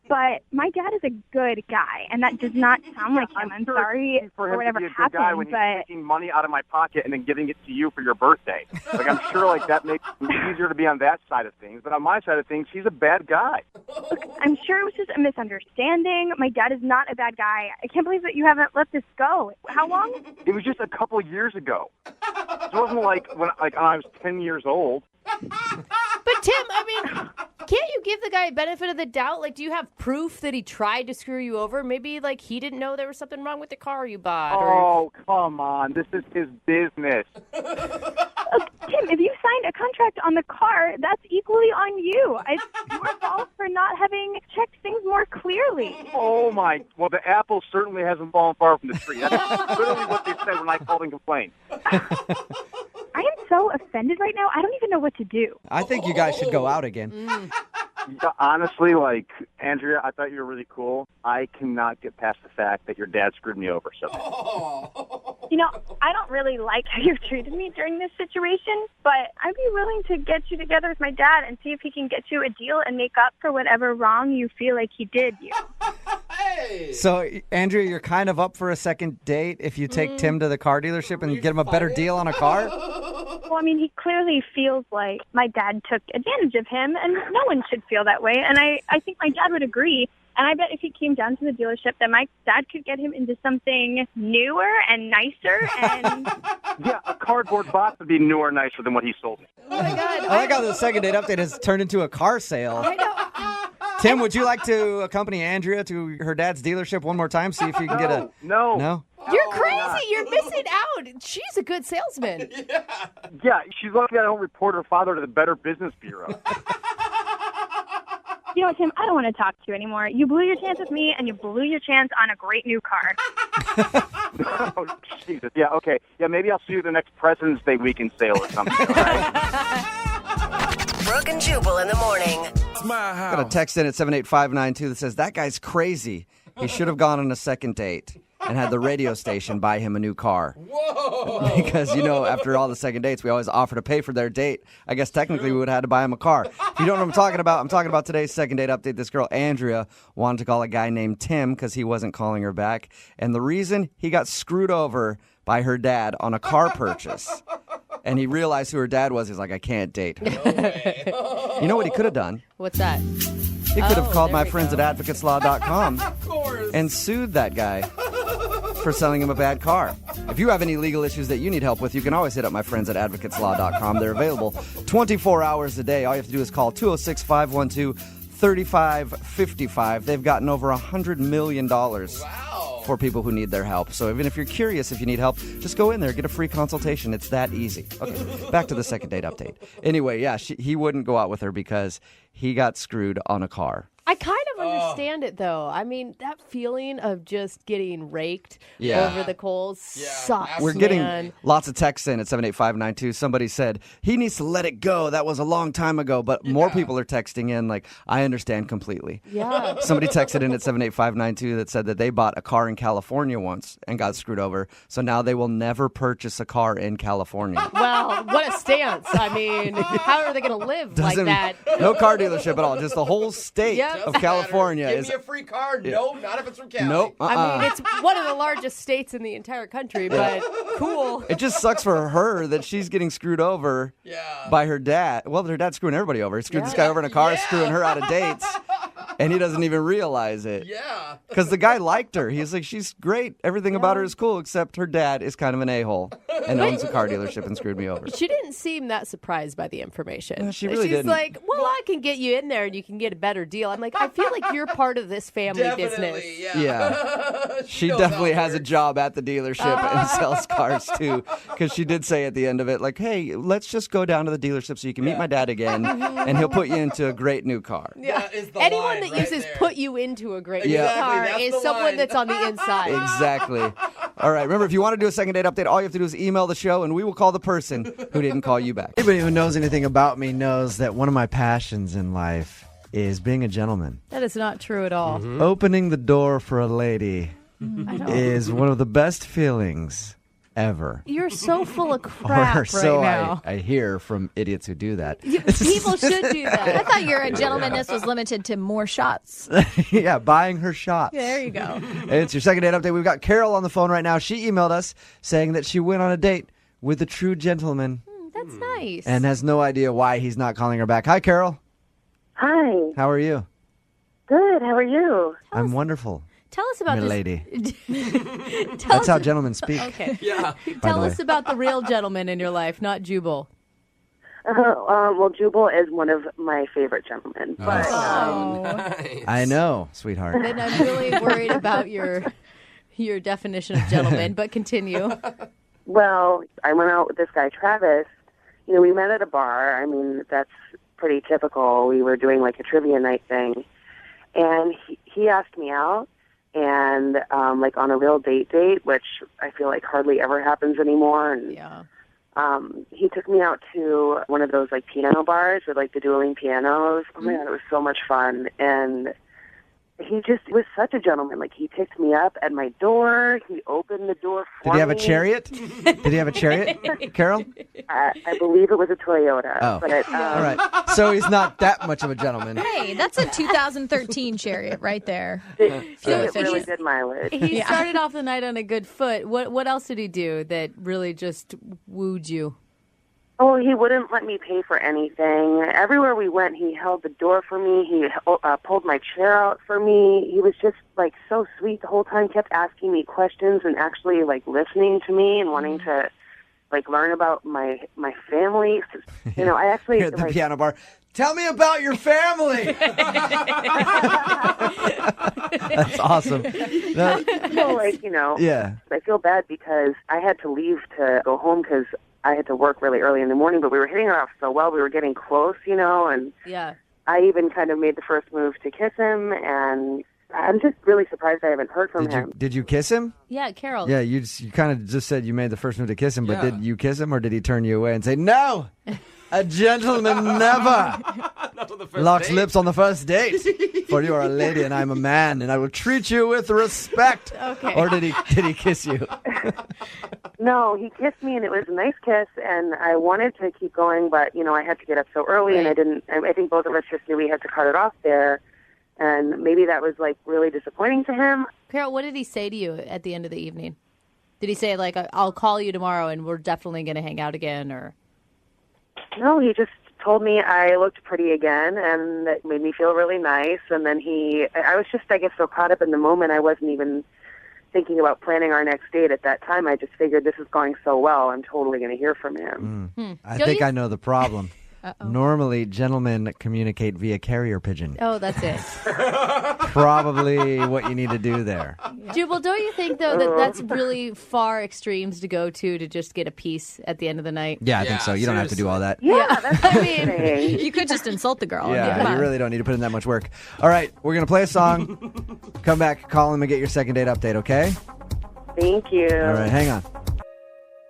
but my dad is a good guy, and that does not sound like him. I'm sorry for whatever him to be a good guy when happened, he's but taking money out of my pocket and then giving it to you for your birthday. Like, I'm sure like that makes it easier to be on that side of things, but on my side of things, he's a bad guy. look, I'm sure it was just a misunderstanding. My dad is not a bad guy. I can't believe that you haven't let this go. How long? It was just a couple years ago. It wasn't like when I was 10 years old. But Tim, I mean, can't you give the guy a benefit of the doubt? Like, do you have proof that he tried to screw you over? Maybe, like, he didn't know there was something wrong with the car you bought. Oh, come on. This is his business. Tim, if you signed a contract on the car, that's equally on you. It's your fault for not having checked things more clearly. Oh, my. Well, the apple certainly hasn't fallen far from the tree. That's literally what they said when I called and complained. I am so offended right now. I don't even know what to do. I think you guys should go out again. Yeah, honestly, like, Andrea, I thought you were really cool. I cannot get past the fact that your dad screwed me over. So, You know, I don't really like how you've treated me during this situation, but I'd be willing to get you together with my dad and see if he can get you a deal and make up for whatever wrong you feel like he did you. So, Andrea, you're kind of up for a second date if you take Tim to the car dealership and get him a better deal on a car? Well, I mean, he clearly feels like my dad took advantage of him, and no one should feel that way. And I think my dad would agree. And I bet if he came down to the dealership, that my dad could get him into something newer and nicer. And Yeah, a cardboard box would be newer and nicer than what he sold me. Oh my God. I like how the second date update has turned into a car sale. Tim, would you like to accompany Andrea to her dad's dealership one more time? See if you can get a... No. No? You're crazy. You're missing out. She's a good salesman. Yeah, she's lucky I don't report her father to the Better Business Bureau. you know what, Tim? I don't want to talk to you anymore. You blew your chance with me, and you blew your chance on a great new car. Oh, Jesus. Yeah, okay. Yeah, maybe I'll see you at the next President's Day weekend sale or something. All right? Brooke and Jubal in the morning. Got a text in at 78592 that says, that guy's crazy. He should have gone on a second date and had the radio station buy him a new car. Whoa! Because, after all the second dates, we always offer to pay for their date. I guess technically we would have had to buy him a car. If you don't know what I'm talking about today's second date update. This girl, Andrea, wanted to call a guy named Tim because he wasn't calling her back. And the reason, he got screwed over by her dad on a car purchase. And he realized who her dad was. He's like, I can't date her. You know what he could have done? What's that? He could have called my friends at advocateslaw.com and sued that guy for selling him a bad car. If you have any legal issues that you need help with, you can always hit up my friends at advocateslaw.com. They're available 24 hours a day. All you have to do is call 206-512-3555. They've gotten over $100 million for people who need their help. So even if you're curious if you need help, just go in there, get a free consultation. It's that easy. Okay, back to the second date update. Anyway, yeah, he wouldn't go out with her because he got screwed on a car. I kind of understand it, though. I mean, that feeling of just getting raked over the coals sucks, We're getting lots of texts in at 78592. Somebody said, he needs to let it go. That was a long time ago. But more people are texting in like, I understand completely. Yeah. Somebody texted in at 78592 that said that they bought a car in California once and got screwed over. So now they will never purchase a car in California. Well, what a stance. I mean, how are they going to live like that? No car dealership at all. Just the whole state of California. Give me a free car? No, not if it's from Cali. Nope. I mean, it's one of the largest states in the entire country, but cool. It just sucks for her that she's getting screwed over by her dad. Well, her dad's screwing everybody over. He screwed this guy over in a car, screwing her out of dates, and he doesn't even realize it. Yeah. Because the guy liked her. He's like, she's great. Everything about her is cool, except her dad is kind of an a-hole and owns a car dealership and screwed me over. She didn't seem that surprised by the information. No, she really She's didn't. like, well, I can get you in there and you can get a better deal. I'm like, I feel like you're part of this family business. Yeah. She definitely has a job at the dealership and sells cars too. Because she did say at the end of it, like, hey, let's just go down to the dealership so you can meet my dad again and he'll put you into a great new car. Yeah. Anyone that uses put you into a great new car is someone that's on the inside. Exactly. All right. Remember, if you want to do a second date update, all you have to do is email the show and we will call the person who didn't call you back. Anybody who knows anything about me knows that one of my passions in life is being a gentleman. That is not true at all. Opening the door for a lady is one of the best feelings ever. You're so full of crap Or so right now. I hear from idiots who do that. People should do that. I thought your gentlemanness was limited to more shots. Yeah, buying her shots. There you go. It's your second date update. We've got Carol on the phone right now. She emailed us saying that she went on a date with a true gentleman That's nice. and has no idea why he's not calling her back. Hi, Carol. Hi. How are you? Good. How are you? I'm wonderful. Tell us about this. Milady. Tell That's us- how gentlemen speak. Okay. Yeah. Tell the us way. about the real gentleman in your life, not Jubal. Well, Jubal is one of my favorite gentlemen. But I know, sweetheart. Then I'm really worried about your definition of gentleman, but continue. well, I went out with this guy, Travis. You know, we met at a bar. I mean, that's pretty typical. We were doing like a trivia night thing, and he asked me out, and like on a real date, which I feel like hardly ever happens anymore. And he took me out to one of those like piano bars with like the dueling pianos. Oh my God, it was so much fun. And he just was such a gentleman. Like, he picked me up at my door. He opened the door for me. Did he have a chariot? Did he have a chariot, Carol? I believe it was a Toyota. Oh. But, All right. So he's not that much of a gentleman. Hey, that's a 2013 Chariot right there. It really did mileage. He started off the night on a good foot. What else did he do that really just wooed you? Oh, he wouldn't let me pay for anything. Everywhere we went, he held the door for me. He pulled my chair out for me. He was just, like, so sweet the whole time, kept asking me questions and actually, like, listening to me and wanting to, like, learn about my family. You know, I actually... Here at the piano bar. Tell me about your family. That's awesome. No, well, like, you know, yeah. I feel bad because I had to leave to go home because I had to work really early in the morning, but we were hitting it off so well. We were getting close, you know, and Yeah. I even kind of made the first move to kiss him, and I'm just really surprised I haven't heard from him. Did you kiss him? Yeah, Carol. Yeah, you kind of just said you made the first move to kiss him, but Yeah. did you kiss him or did he turn you away and say, no, a gentleman never Not on the first locks date. lips on the first date? For you are a lady and I'm a man and I will treat you with respect. Okay. Or did he kiss you? No, he kissed me, and it was a nice kiss, and I wanted to keep going, but, you know, I had to get up so early, and I think both of us just knew we had to cut it off there, and maybe that was, like, really disappointing to him. Carol, what did he say to you at the end of the evening? Did he say, like, I'll call you tomorrow and we're definitely going to hang out again, or... No, he just told me I looked pretty again, and it made me feel really nice, and then I was just, I guess, so caught up in the moment, I wasn't even thinking about planning our next date at that time. I just figured this is going so well, I'm totally going to hear from him. I think I know the problem. Normally, gentlemen communicate via carrier pigeon. Oh, that's it. Probably what you need to do there. Jubal, don't you think, though, that that's really far extremes to go to just get a piece at the end of the night? Yeah, I think so. You don't have to do all that. Yeah, that's what I I'm mean, saying. You could just insult the girl. Yeah, you really don't need to put in that much work. All right, we're going to play a song. Come back, call him, and get your second date update, okay? Thank you. All right, hang on.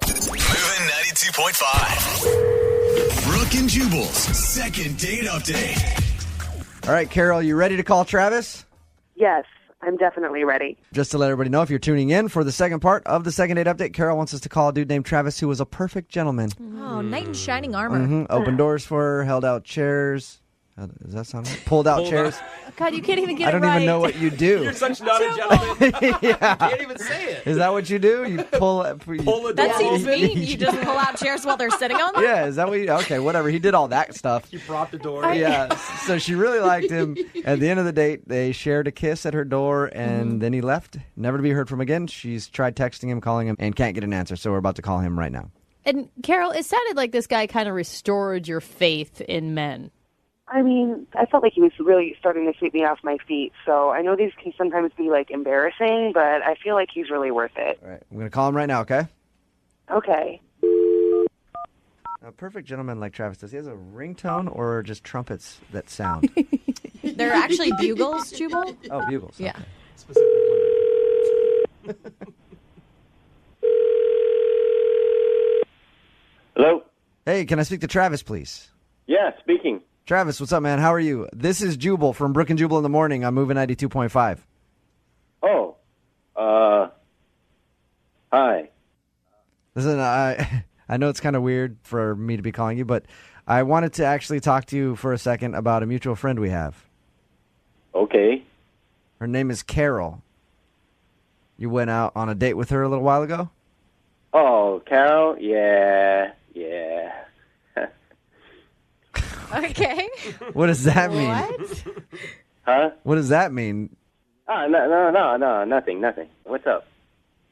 Moving 92.5. Brooke and Jubal's second date update. All right, Carol, you ready to call Travis? Yes, I'm definitely ready. Just to let everybody know, if you're tuning in for the second part of the second date update, Carol wants us to call a dude named Travis who was a perfect gentleman. Oh, knight in shining armor. Opened doors for her, held out chairs. Does that sound right? Pulled out chairs. God, you can't even get I don't it right. even know what you do. You're such not a gentleman. Yeah. You can't even say it. Is that what you do? You pull a That door seems open. mean. You just pull out chairs while they're sitting on them? Yeah, is that what you... Okay, whatever. He did all that stuff. You propped the door. Yeah, so she really liked him. At the end of the date, they shared a kiss at her door, and then he left, never to be heard from again. She's tried texting him, calling him, and can't get an answer, so we're about to call him right now. And Carol, it sounded like this guy kind of restored your faith in men. I mean, I felt like he was really starting to sweep me off my feet. So I know these can sometimes be, like, embarrassing, but I feel like he's really worth it. All right, I'm going to call him right now, okay? Okay. A perfect gentleman like Travis, does he have a ringtone or just trumpets that sound? They're actually bugles, Jubal? Oh, bugles. Yeah. Okay. Hello? Hey, can I speak to Travis, please? Yeah, speaking. Travis, what's up, man? How are you? This is Jubal from Brooke and Jubal in the Morning. I'm moving 92.5. Oh. Hi. Listen, I know it's kind of weird for me to be calling you, but I wanted to actually talk to you for a second about a mutual friend we have. Okay. Her name is Carol. You went out on a date with her a little while ago? Oh, Carol? Yeah. Okay. What does that mean? What? Huh? What does that mean? No, nothing. What's up?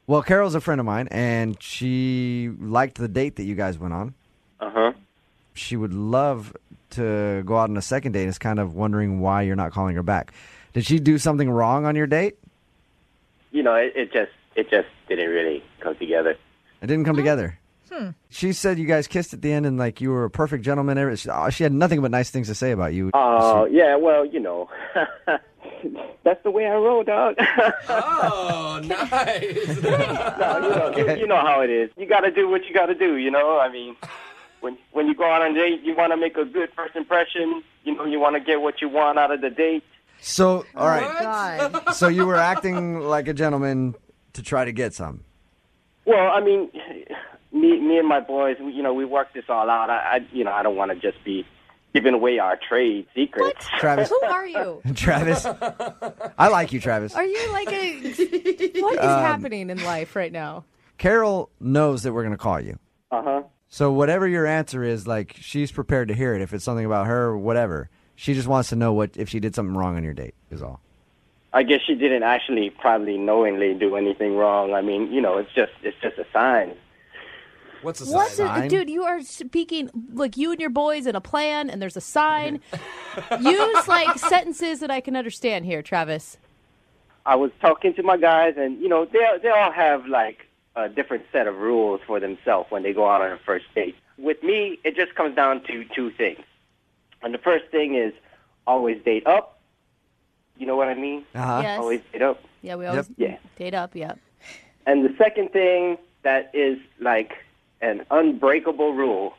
Well, Carol's a friend of mine, and she liked the date that you guys went on. Uh-huh. She would love to go out on a second date. Is kind of wondering why you're not calling her back. Did she do something wrong on your date? You know, it just didn't really come together. It didn't come together. She said you guys kissed at the end and like you were a perfect gentleman. She had nothing but nice things to say about you. Oh, yeah, well, you know. That's the way I roll, dog. Oh, nice. No, you know how it is. You got to do what you got to do, you know? I mean, when you go out on a date, you want to make a good first impression. You know, you want to get what you want out of the date. So, all right. So you were acting like a gentleman to try to get some. Well, I mean, me and my boys, we worked this all out. I don't want to just be giving away our trade secrets. Travis. Who are you? Travis. I like you, Travis. Are you like what is happening in life right now? Carol knows that we're going to call you. Uh-huh. So whatever your answer is, like, she's prepared to hear it. If it's something about her, whatever. She just wants to know if she did something wrong on your date, is all. I guess she didn't actually probably knowingly do anything wrong. I mean, it's just a sign. What's a sign? Dude, you are speaking like you and your boys in a plan, and there's a sign. Use like sentences that I can understand here, Travis. I was talking to my guys, and they all have like a different set of rules for themselves when they go out on a first date. With me, it just comes down to two things. And the first thing is always date up. You know what I mean? Yes. Always date up. Yeah, we always date up, yeah. And the second thing that is like an unbreakable rule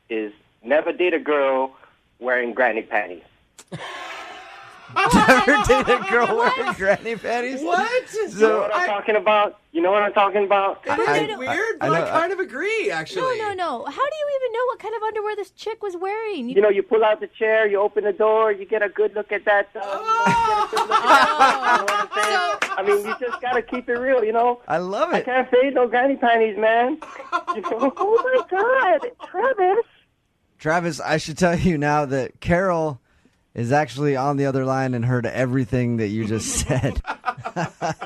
is never date a girl wearing granny panties. Never date a girl wearing granny panties? What? You know what I'm talking about? You know what I'm talking about? It is weird, but I kind of agree, actually. No. How do you even know what kind of underwear this chick was wearing? You pull out the chair, you open the door, you get a good look at that. You know what I'm saying? I mean, you just got to keep it real, I love I it. can't fade no granny panties, man. Oh, my God. Travis. Travis, I should tell you now that Carol is actually on the other line and heard everything that you just said.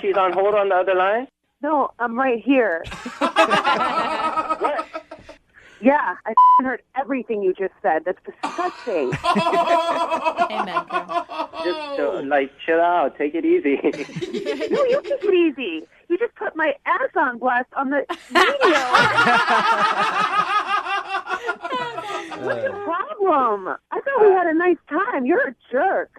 She's on hold on the other line? No, I'm right here. What? Yeah, I heard everything you just said. That's disgusting. Amen, Carol. Just chill out. Take it easy. No, you take it easy. You just put my ass on blast on the radio. What's the problem? I thought we had a nice time. You're a jerk.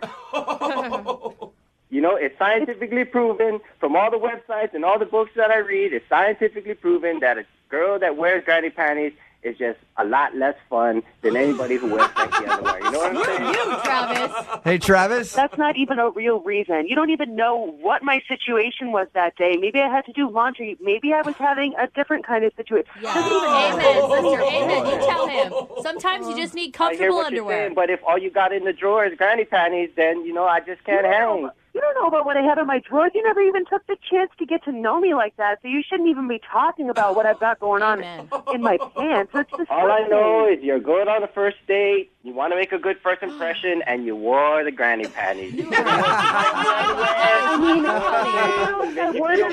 It's scientifically proven from all the websites and all the books that I read, it's scientifically proven that a girl that wears granny panties is just a lot less fun than anybody who wears sexy underwear. You know what I'm saying? You, Travis. Hey, Travis. That's not even a real reason. You don't even know what my situation was that day. Maybe I had to do laundry. Maybe I was having a different kind of situation. Yeah. Amen, sister. Amen. You tell him. Sometimes you just need I hear comfortable what underwear. you're saying, but if all you got in the drawer is granny panties, then, I just can't hang. You don't know about what I have in my drawers. You never even took the chance to get to know me like that, so you shouldn't even be talking about what I've got going on in my pants. It's disgusting. All I know is you're going on the first date, you want to make a good first impression, and you wore the granny panties. You feel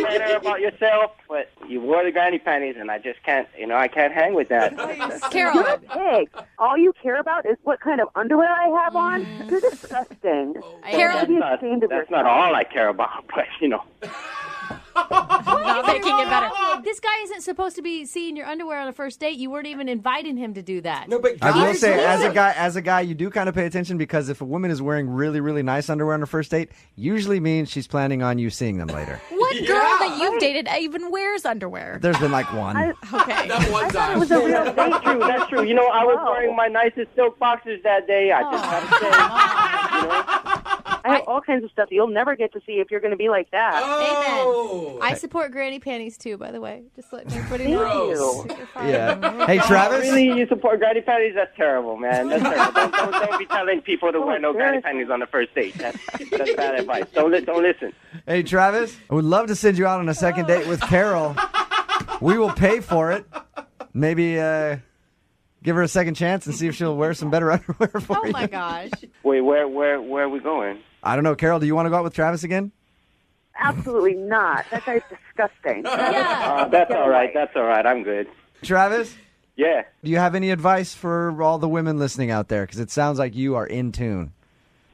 better about yourself, but you wore the granny panties, and I just can't, I can't hang with that. Carol. You're a pig. All you care about is what kind of underwear I have on. You're disgusting. Carol. That's not all I care about, but, Not making it better. This guy isn't supposed to be seeing your underwear on a first date. You weren't even inviting him to do that. No, but I will say, as a guy, you do kind of pay attention because if a woman is wearing really, really nice underwear on her first date, usually means she's planning on you seeing them later. What girl that you've dated even wears underwear? There's been like one. Okay. That one time. It was a real That's true. I was wearing my nicest silk boxers that day. I just have to say, I have all kinds of stuff that you'll never get to see if you're going to be like that. Amen. I support granny panties too, by the way. Just letting everybody know. Thank you. Yeah. Hey, Travis. Really, you support granny panties? That's terrible, man. That's terrible. Don't be telling people to wear no granny panties on the first date. That's bad advice. Don't listen. Hey, Travis. I would love to send you out on a second date with Carol. We will pay for it. Maybe give her a second chance and see if she'll wear some better underwear for you. Oh my gosh. Wait, where are we going? I don't know. Carol, do you want to go out with Travis again? Absolutely not. That guy's disgusting. That's all right. That's all right. I'm good. Travis? Yeah. Do you have any advice for all the women listening out there? Because it sounds like you are in tune.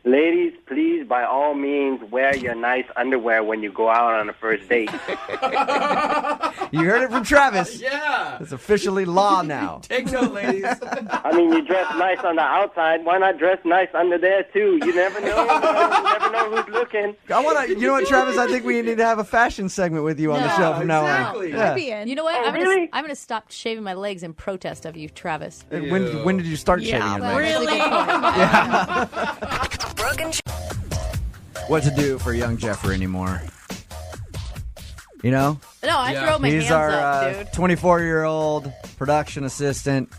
Ladies, please, by all means, wear your nice underwear when you go out on a first date. You heard it from Travis. Yeah. It's officially law now. Take note, ladies. I mean, you dress nice on the outside. Why not dress nice under there, too? You never know. You never know who's looking. You know what, Travis? I think we need to have a fashion segment with you on the show from now on. Exactly. Yeah. You know what? Oh, really? I'm gonna stop shaving my legs in protest of you, Travis. When did you start shaving your legs? Really good point. Brooke and What to do for young Jeffrey anymore? You know? No, I throw my He's hands our up, dude. 24-year-old production assistant.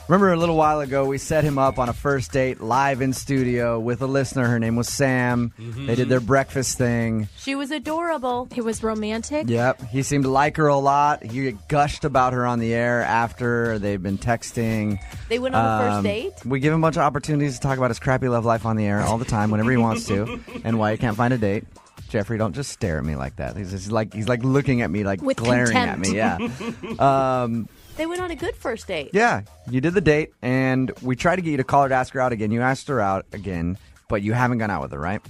Remember a little while ago, we set him up on a first date live in studio with a listener. Her name was Sam. Mm-hmm. They did their breakfast thing. She was adorable. It was romantic. Yep. He seemed to like her a lot. He gushed about her on the air after they've been texting. They went on a first date? We give him a bunch of opportunities to talk about his crappy love life on the air all the time, whenever he wants to, and why he can't find a date. Jeffrey, don't just stare at me like that. He's like looking at me, like with glaring contempt. at me. Yeah. They went on a good first date. Yeah, you did the date, and we tried to get you to call her to ask her out again. You asked her out again, but you haven't gone out with her, right?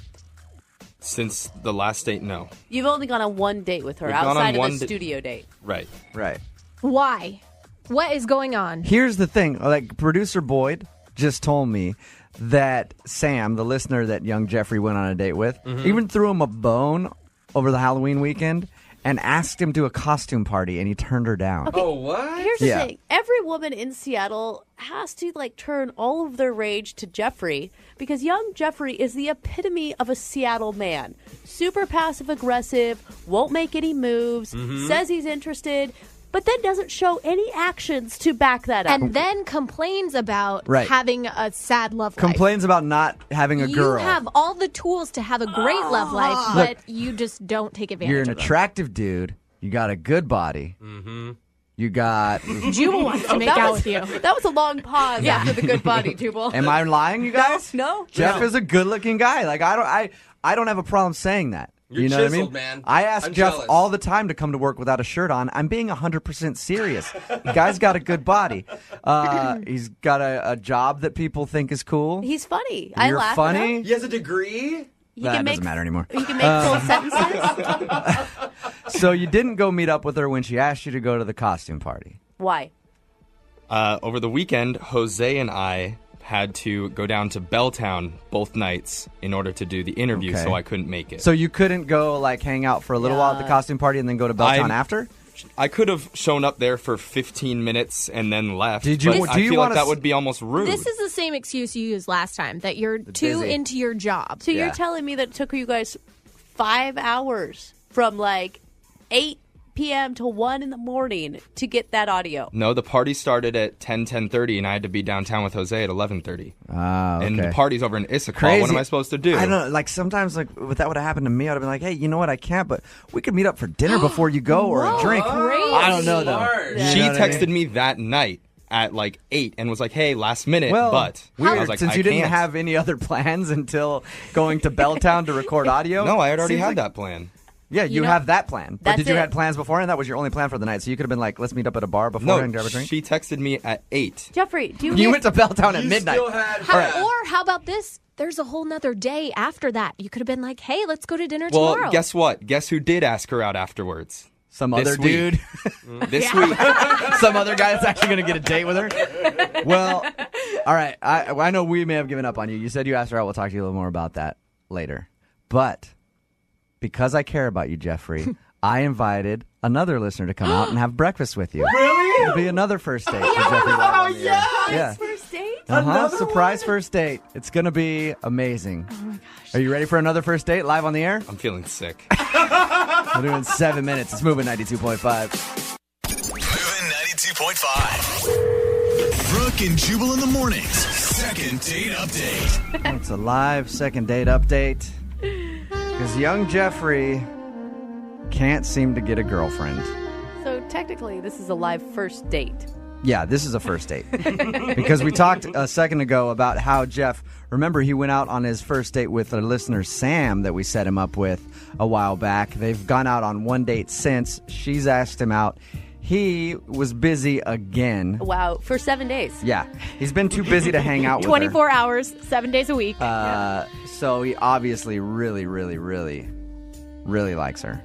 Since the last date, no. You've only gone on one date with her We've gone on outside of one the da- studio date. Right. Right. Why? What is going on? Here's the thing. Like, producer Boyd just told me that Sam, the listener that young Jeffrey went on a date with, even threw him a bone over the Halloween weekend and asked him to a costume party, and he turned her down. Okay, Oh, what? Here's the Yeah. thing. Every woman in Seattle has to turn all of their rage to Jeffrey because young Jeffrey is the epitome of a Seattle man. Super passive aggressive, won't make any moves, says he's interested, but then doesn't show any actions to back that up. And then complains about Right. having a sad love life. Complains about not having a girl. You have all the tools to have a great love life, but you just don't take advantage You're an of them. attractive dude. You got a good body. Mm-hmm. You got... Jubal wants to make That out was- with you. That was a long pause after the good body, Jubal. Am I lying, you guys? No. Jeff is a good-looking guy. Like, I don't have a problem saying that. You're you know what I chiseled, mean? man. I ask I'm Jeff jealous. all the time to come to work without a shirt on. I'm being 100% serious. The guy's got a good body. He's got a job that people think is cool. He's funny. I You're laugh funny. At him. He has a degree? That doesn't matter anymore. He can make full sentences. So you didn't go meet up with her when she asked you to go to the costume party. Why? Over the weekend, Jose and I had to go down to Belltown both nights in order to do the interview, Okay. so I couldn't make it. So you couldn't go hang out for a little while at the costume party and then go to Belltown after? I could have shown up there for 15 minutes and then left. Did you- but do I you feel wanna like that s- would be almost rude. This is the same excuse you used last time, that you're too busy. into your job. So you're telling me that it took you guys 5 hours from 8 p.m. to 1 in the morning to get that audio? No, the party started at 10:30, and I had to be downtown with Jose at 11:30. Ah, okay. And the party's over in Issaquah. Crazy. What am I supposed to do? I don't know. Sometimes, if that would have happened to me, I'd have been like, hey, you know what? I can't, but we could meet up for dinner before you go or a drink. Crazy. I don't know, though. She You know what I texted mean? me that night at 8 and was like, hey, last minute, Well, but weird, I was like, since I you didn't can't. have any other plans until going to Belltown to record audio. No, I had already Seems had like- that plan. Yeah, you know, have that plan. But that's did you it. had plans beforehand? That was your only plan for the night. So you could have been like, let's meet up at a bar before No, and grab a drink. she texted me at 8. Jeffrey, do you You went to Belltown at You midnight. still had- All right. Or how about this? There's a whole nother day after that. You could have been like, hey, let's go to dinner Well, tomorrow. guess what? Guess who did ask her out afterwards? Some This other week. dude. This week. Some other guy that's actually going to get a date with her. Well, all right. I know we may have given up on you. You said you asked her out. We'll talk to you a little more about that later. But because I care about you, Jeffrey, I invited another listener to come out and have breakfast with you. Really? It'll be another first date for Jeffrey. Oh, yeah. First date? Surprise first date. It's going to be amazing. Oh, my gosh. Are you ready for another first date live on the air? I'm feeling sick. We'll do it in 7 minutes. It's moving 92.5. Moving 92.5. Brooke and Jubal in the mornings. Second date update. It's a live second date update. Because young Jeffrey can't seem to get a girlfriend. So technically, this is a live first date. Yeah, this is a first date. Because we talked a second ago about how Jeff, remember he went out on his first date with a listener, Sam, that we set him up with a while back. They've gone out on one date since. She's asked him out. He was busy again. Wow, for 7 days. Yeah, he's been too busy to hang out with her. 24 hours, 7 days a week. So he obviously really likes her.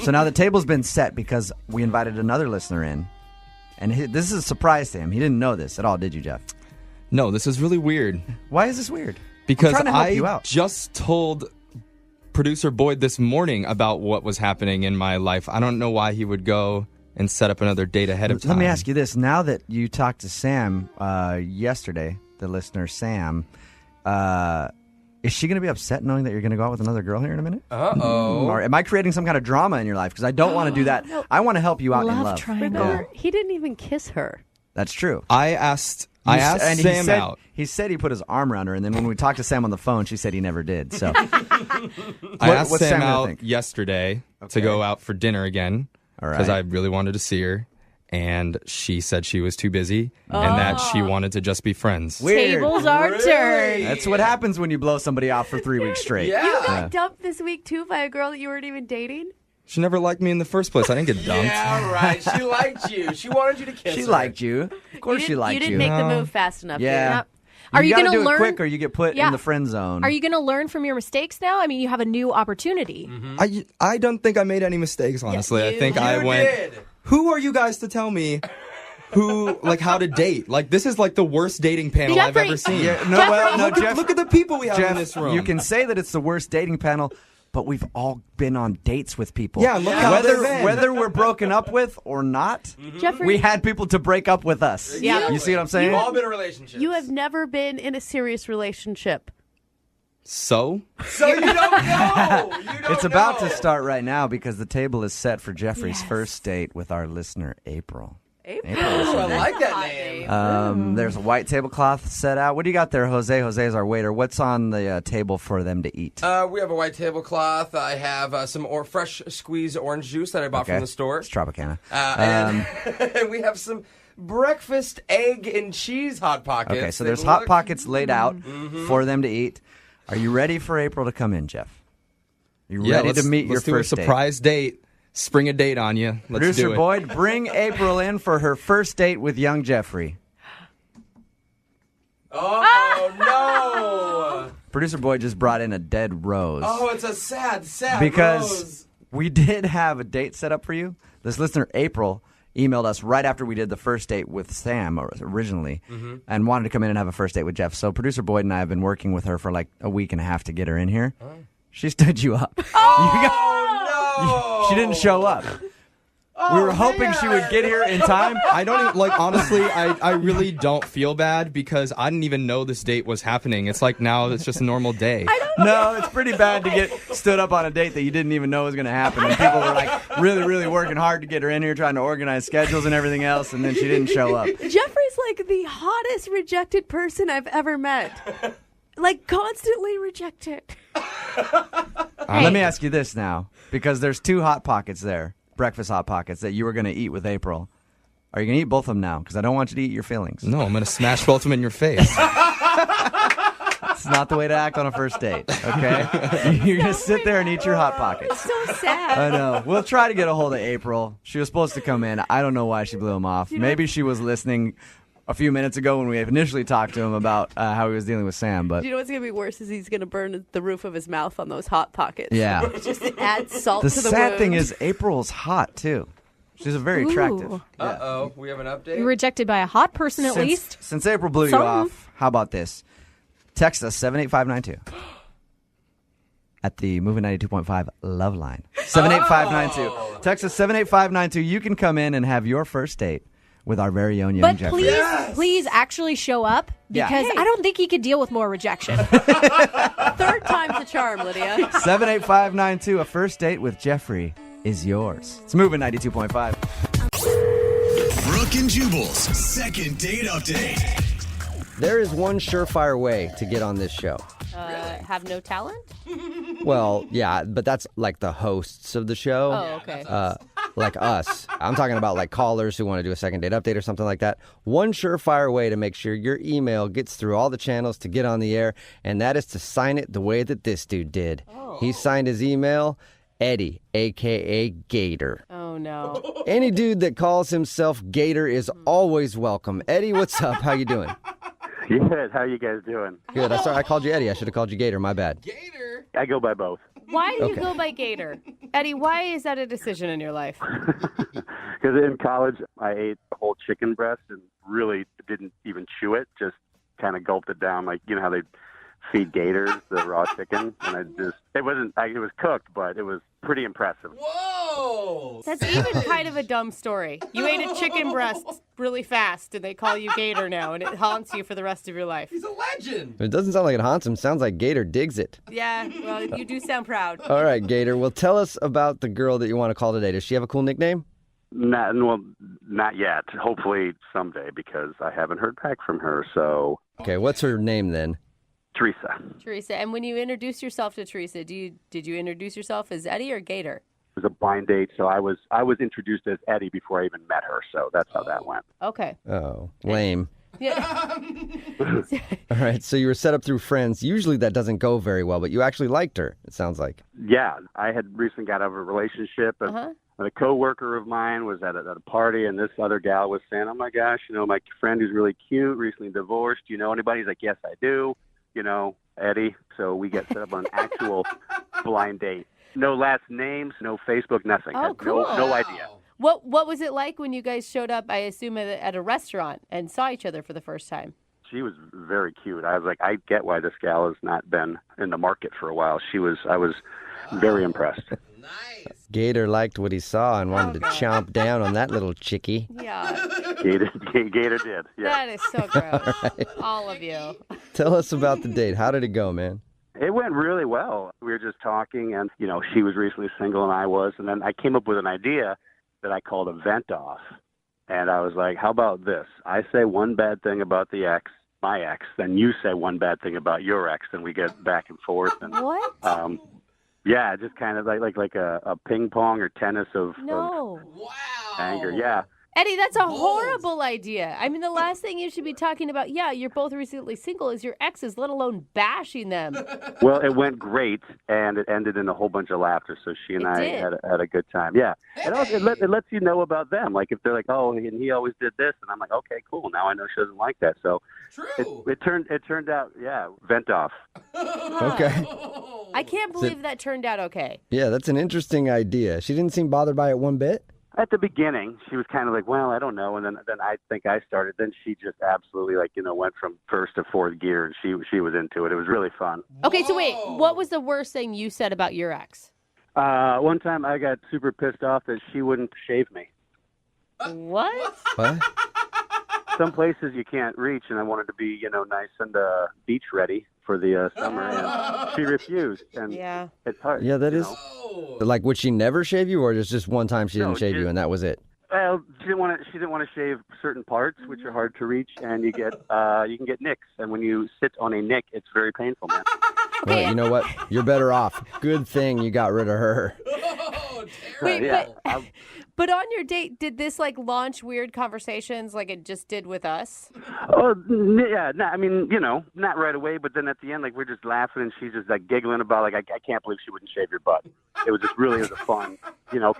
So now the table's been set because we invited another listener in. And this is a surprise to him. He didn't know this at all, did you, Jeff? No, this is really weird. Why is this weird? Because I'm trying to help you I out. just told producer Boyd this morning about what was happening in my life. I don't know why he would go and set up another date ahead of time. Let me ask you this. Now that you talked to Sam yesterday, the listener Sam, is she going to be upset knowing that you're going to go out with another girl here in a minute? Uh-oh. Or am I creating some kind of drama in your life? Because I don't want to do that. I want to help you out in Love love. triangle. Remember, he didn't even kiss her. That's true. I asked And Sam out. He said he put his arm around her, and then when we talked to Sam on the phone, she said he never did. So I asked what's Sam Sam gonna out think? yesterday to go out for dinner again All because right. I really wanted to see her. And she said she was too busy and that she wanted to just be friends. Weird. Tables are turned. That's what happens when you blow somebody off for 3 weeks straight. You got dumped this week too by a girl that you weren't even dating. She never liked me in the first place. I didn't get dumped. Yeah, right. She liked you. She wanted you to kiss her. She liked you. Of course she liked you. You didn't make the move fast enough. Yeah. Yep. Are you gotta going to do learn? it quick or you get put Yeah. in the friend zone. Are you going to learn from your mistakes now? I mean, you have a new opportunity. I don't think I made any mistakes, honestly. I think I went. Who are you guys to tell me how to date? Like, this is like the worst dating panel I've ever seen. Jeff, look at the people we have Jeff, in this room. You can say that it's the worst dating panel, but we've all been on dates with people. Yeah, look how they've been. whether we're broken up with or not, Jeffrey- we had people to break up with us. Yeah. You see what I'm saying? We've all been in relationships. You have never been in a serious relationship. So So you don't know. It's about to start right now because the table is set for Jeffrey's first date with our listener, April. Ooh, I like that name. There's a white tablecloth set out. What do you got there, Jose? Jose is our waiter. What's on the table for them to eat? We have a white tablecloth. I have some fresh squeezed orange juice that I bought from the store. It's Tropicana. And we have some breakfast egg and cheese Hot Pockets. Okay, so They there's Hot look- Pockets laid out for them to eat. Are you ready for April to come in, Jeff? You ready to meet your let's do first a surprise date. Spring a date on you. Let's Producer do it. Boyd, bring April in for her first date with young Jeffrey. Oh, no. Producer Boyd just brought in a dead rose. Oh, it's a sad because rose. we did have a date set up for you. This listener, April, emailed us right after we did the first date with Sam originally and wanted to come in and have a first date with Jeff. So producer Boyd and I have been working with her for like a week and a half to get her in here. She stood you up. She didn't show up. We were hoping she would get here in time. I don't even, honestly, I really don't feel bad because I didn't even know this date was happening. It's like now it's just a normal day. No, it's pretty bad to get stood up on a date that you didn't even know was going to happen. And people were like really, really working hard to get her in here, trying to organize schedules and everything else, and then she didn't show up. Jeffrey's like the hottest rejected person I've ever met. Like, constantly rejected. Let me ask you this now, because there's 2 Hot Pockets there, breakfast Hot Pockets, that you were going to eat with April. Are you going to eat both of them now? Because I don't want you to eat your feelings. No, I'm going to smash both of them in your face. It's not the way to act on a first date, okay? You're going to sit there and eat your Hot Pockets. So sad. I know. We'll try to get a hold of April. She was supposed to come in. I don't know why she blew him off. Maybe she was listening a few minutes ago when we initially talked to him about how he was dealing with Sam. But You know what's going to be worse is he's going to burn the roof of his mouth on those Hot Pockets. Yeah. Just to add salt the to the sad wound. thing is April's hot, too. She's very attractive. Uh-oh, we have an update. You're rejected by a hot person at least. Since April blew you Something. off, how about this? Text us 78592 at the Moving 92.5 Love Line. 78592. Text us 78592. You can come in and have your first date with our very own young But Jeffrey. please actually show up Yeah. because I don't think he could deal with more rejection. Third time's the charm, Lydia. 78592. A first date with Jeffrey is yours. It's Moving 92.5. Brooke and Jubal's second date update. There is one surefire way to get on this show. Have no talent? Well, yeah, but that's like the hosts of the show. Oh, okay. Like us. I'm talking about like callers who want to do a second date update or something like that. One surefire way to make sure your email gets through all the channels to get on the air, and that is to sign it the way that this dude did. He signed his email, Eddie, a.k.a. Gator. Oh, no. Any dude that calls himself Gator is always welcome. Eddie, what's up? How you doing? Good. How you guys doing? Good. I called you Eddie. I should have called you Gator. My bad. I go by both. Why do you Okay. go by Gator? Eddie, why is that a decision in your life? Because in college, I ate a whole chicken breast and really didn't even chew it. Just kind of gulped it down, like you know how they feed gators the raw chicken, and it was cooked, but it was pretty impressive. Whoa! That's even kind of a dumb story. You ate a chicken breast really fast, and they call you Gator now, and it haunts you for the rest of your life. He's a legend. It doesn't sound like it haunts him. Sounds like Gator digs it. Yeah, well, you do sound proud. All right, Gator. Well, tell us about the girl that you want to call today. Does she have a cool nickname? Not yet. Hopefully someday, because I haven't heard back from her. So. Okay, what's her name then? Teresa. Teresa, and when you introduce yourself to Teresa, did you introduce yourself as Eddie or Gator? It was a blind date, so I was introduced as Eddie before I even met her. So that's how that went. Okay. Oh, lame. Yeah. All right, so you were set up through friends. Usually that doesn't go very well, but you actually liked her, it sounds like. Yeah, I had recently got out of a relationship, and a coworker of mine was at a party, and this other gal was saying, "Oh my gosh, my friend who's really cute, recently divorced. Do you know anybody?" He's like, "Yes, I do. Eddie." So we get set up on an actual blind date. No last names, no Facebook, nothing. Oh, cool. No idea. What was it like when you guys showed up, I assume, at a restaurant and saw each other for the first time? She was very cute. I was like, I get why this gal has not been in the market for a while. I was very impressed. Gator liked what he saw and wanted to chomp down on that little chickie. Yeah. Gator did. Yeah. That is so gross. right. All of you. Tell us about the date. How did it go, man? It went really well. We were just talking, and, she was recently single and I was, and then I came up with an idea that I called a vent off. And I was like, how about this? I say one bad thing about my ex, then you say one bad thing about your ex, and we get back and forth. And, what? Yeah, just kind of like a ping pong or tennis of anger. Yeah. Eddie, that's a horrible idea. I mean, the last thing you should be talking about, you're both recently single, is your exes, let alone bashing them. Well, it went great, and it ended in a whole bunch of laughter, so she and I had a good time. Yeah. Hey. And also, it lets you know about them. Like, if they're like, oh, and he always did this, and I'm like, okay, cool. Now I know she doesn't like that. So it turned out, vent off. Okay. I can't believe that turned out okay. Yeah, that's an interesting idea. She didn't seem bothered by it one bit. At the beginning, she was kind of like, well, I don't know. And then I think I started. Then she just absolutely, went from first to fourth gear, and she was into it. It was really fun. Okay, so wait, what was the worst thing you said about your ex? One time I got super pissed off that she wouldn't shave me. What? What? Some places you can't reach, and I wanted to be, nice and beach ready for the summer, and she refused. And it's hard. Yeah, that is. Like, would she never shave you, or it's just one time she didn't shave you and that was it? Well, she didn't want to shave certain parts, which are hard to reach, and you can get nicks. And when you sit on a nick, it's very painful, man. Well, you know what? You're better off. Good thing you got rid of her. Wait, but on your date, did this launch weird conversations like it just did with us? Oh, yeah. I mean, not right away, but then at the end, we're just laughing, and she's just giggling about I can't believe she wouldn't shave your butt. It was just really a fun,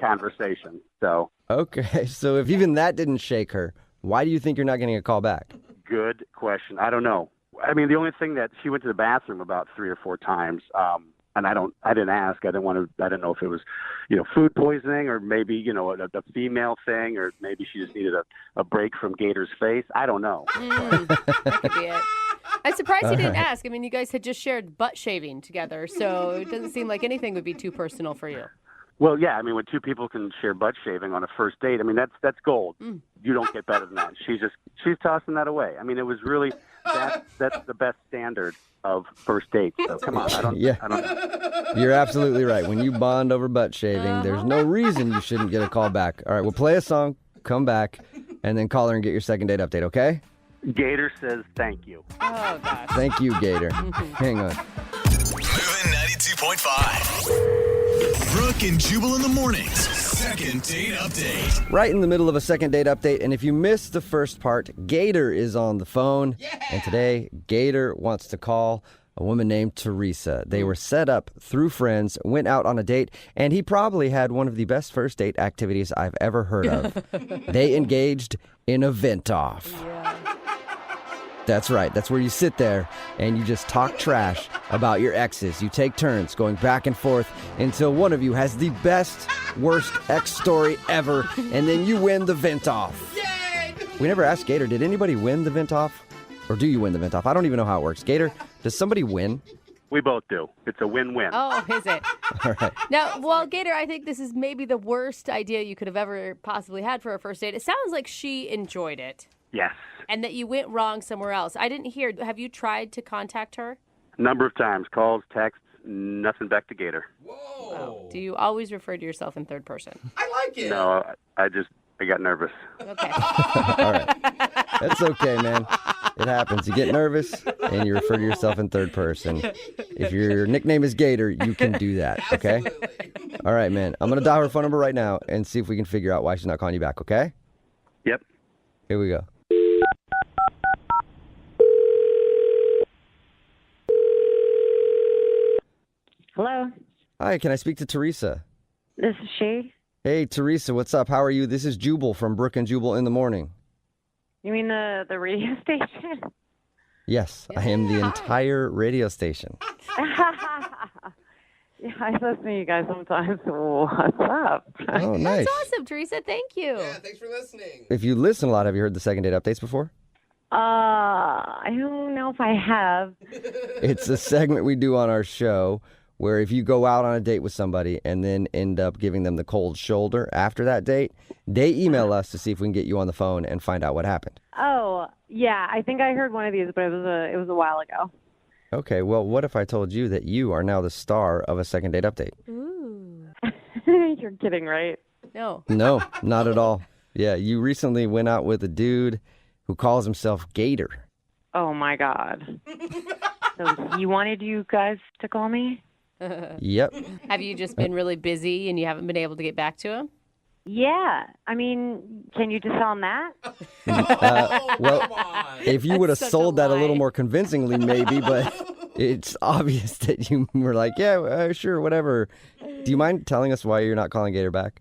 conversation. So. Okay, so if even that didn't shake her, why do you think you're not getting a call back? Good question. I don't know. I mean, the only thing that she went to the bathroom about 3 or 4 times. And I didn't ask. I didn't know if it was, food poisoning, or maybe, a female thing, or maybe she just needed a break from Gator's face. I don't know. That could be it. I'm surprised you didn't right. ask. I mean, you guys had just shared butt shaving together, so it doesn't seem like anything would be too personal for you. Well, yeah. I mean, when 2 people can share butt shaving on a first date, I mean, that's gold. You don't get better than that. She's tossing that away. I mean, it was really that's the best standard of first dates. So come on, I don't know. You're absolutely right. When you bond over butt shaving, there's no reason you shouldn't get a call back. All right, we'll play a song, come back, and then call her and get your second date update, okay? Gator says thank you. Oh, gosh. Thank you, Gator. Hang on. Moving 92.5. Brooke and Jubal in the mornings. Second date update. Right in the middle of a second date update, and if you missed the first part, Gator is on the phone. And today, Gator wants to call a woman named Teresa. They were set up through friends, went out on a date, and he probably had one of the best first date activities I've ever heard of. They engaged in a vent-off. That's right. That's where you sit there and you just talk trash about your exes. You take turns going back and forth until one of you has the best, worst ex story ever, and then you win the vent-off. We never asked Gator, did anybody win the vent-off? Or do you win the vent-off? I don't even know how it works. Gator, does somebody win? We both do. It's a win-win. Oh, is it? All right. Now, well, Gator, I think this is maybe the worst idea you could have ever possibly had for a first date. It sounds like she enjoyed it. Yes. And that you went wrong somewhere else. I didn't hear. Have you tried to contact her? A number of times. Calls, texts, nothing back to Gator. Whoa. Do you always refer to yourself in third person? I like it. No, I just I got nervous. Okay. All right. That's okay, man. It happens. You get nervous and you refer to yourself in third person. If your nickname is Gator, you can do that, okay? All right, man. I'm going to dial her phone number right now and see if we can figure out why she's not calling you back, okay? Yep. Here we go. Hello, Hi, can I speak to Teresa? this is she. Hey, Teresa, what's up? How are you? This is Jubal from Brooke and Jubal in the morning. You mean the radio station? Yes, I am the entire radio station. Yeah, I listen to you guys sometimes. What's up? Oh, nice. That's awesome, Teresa. Thank you. Yeah, thanks for listening. If you listen a lot, have you heard the second date updates before? I don't know if I have. It's a segment we do on our show where if you go out on a date with somebody and then end up giving them the cold shoulder after that date, they email us to see if we can get you on the phone and find out what happened. Oh, yeah, I think I heard one of these, but it was a while ago. Okay, well, what if I told you that you are now the star of a second date update? Ooh. You're kidding, right? No. No, not at all. Yeah, you recently went out with a dude who calls himself Gator. Oh my God. So he wanted you guys to call me? Yep. Have you just been really busy and you haven't been able to get back to him? Yeah. I mean, can you just tell him that? Well, if you would have sold that a little more convincingly, maybe, but it's obvious that you were like, yeah, sure, whatever. Do you mind telling us why you're not calling Gator back?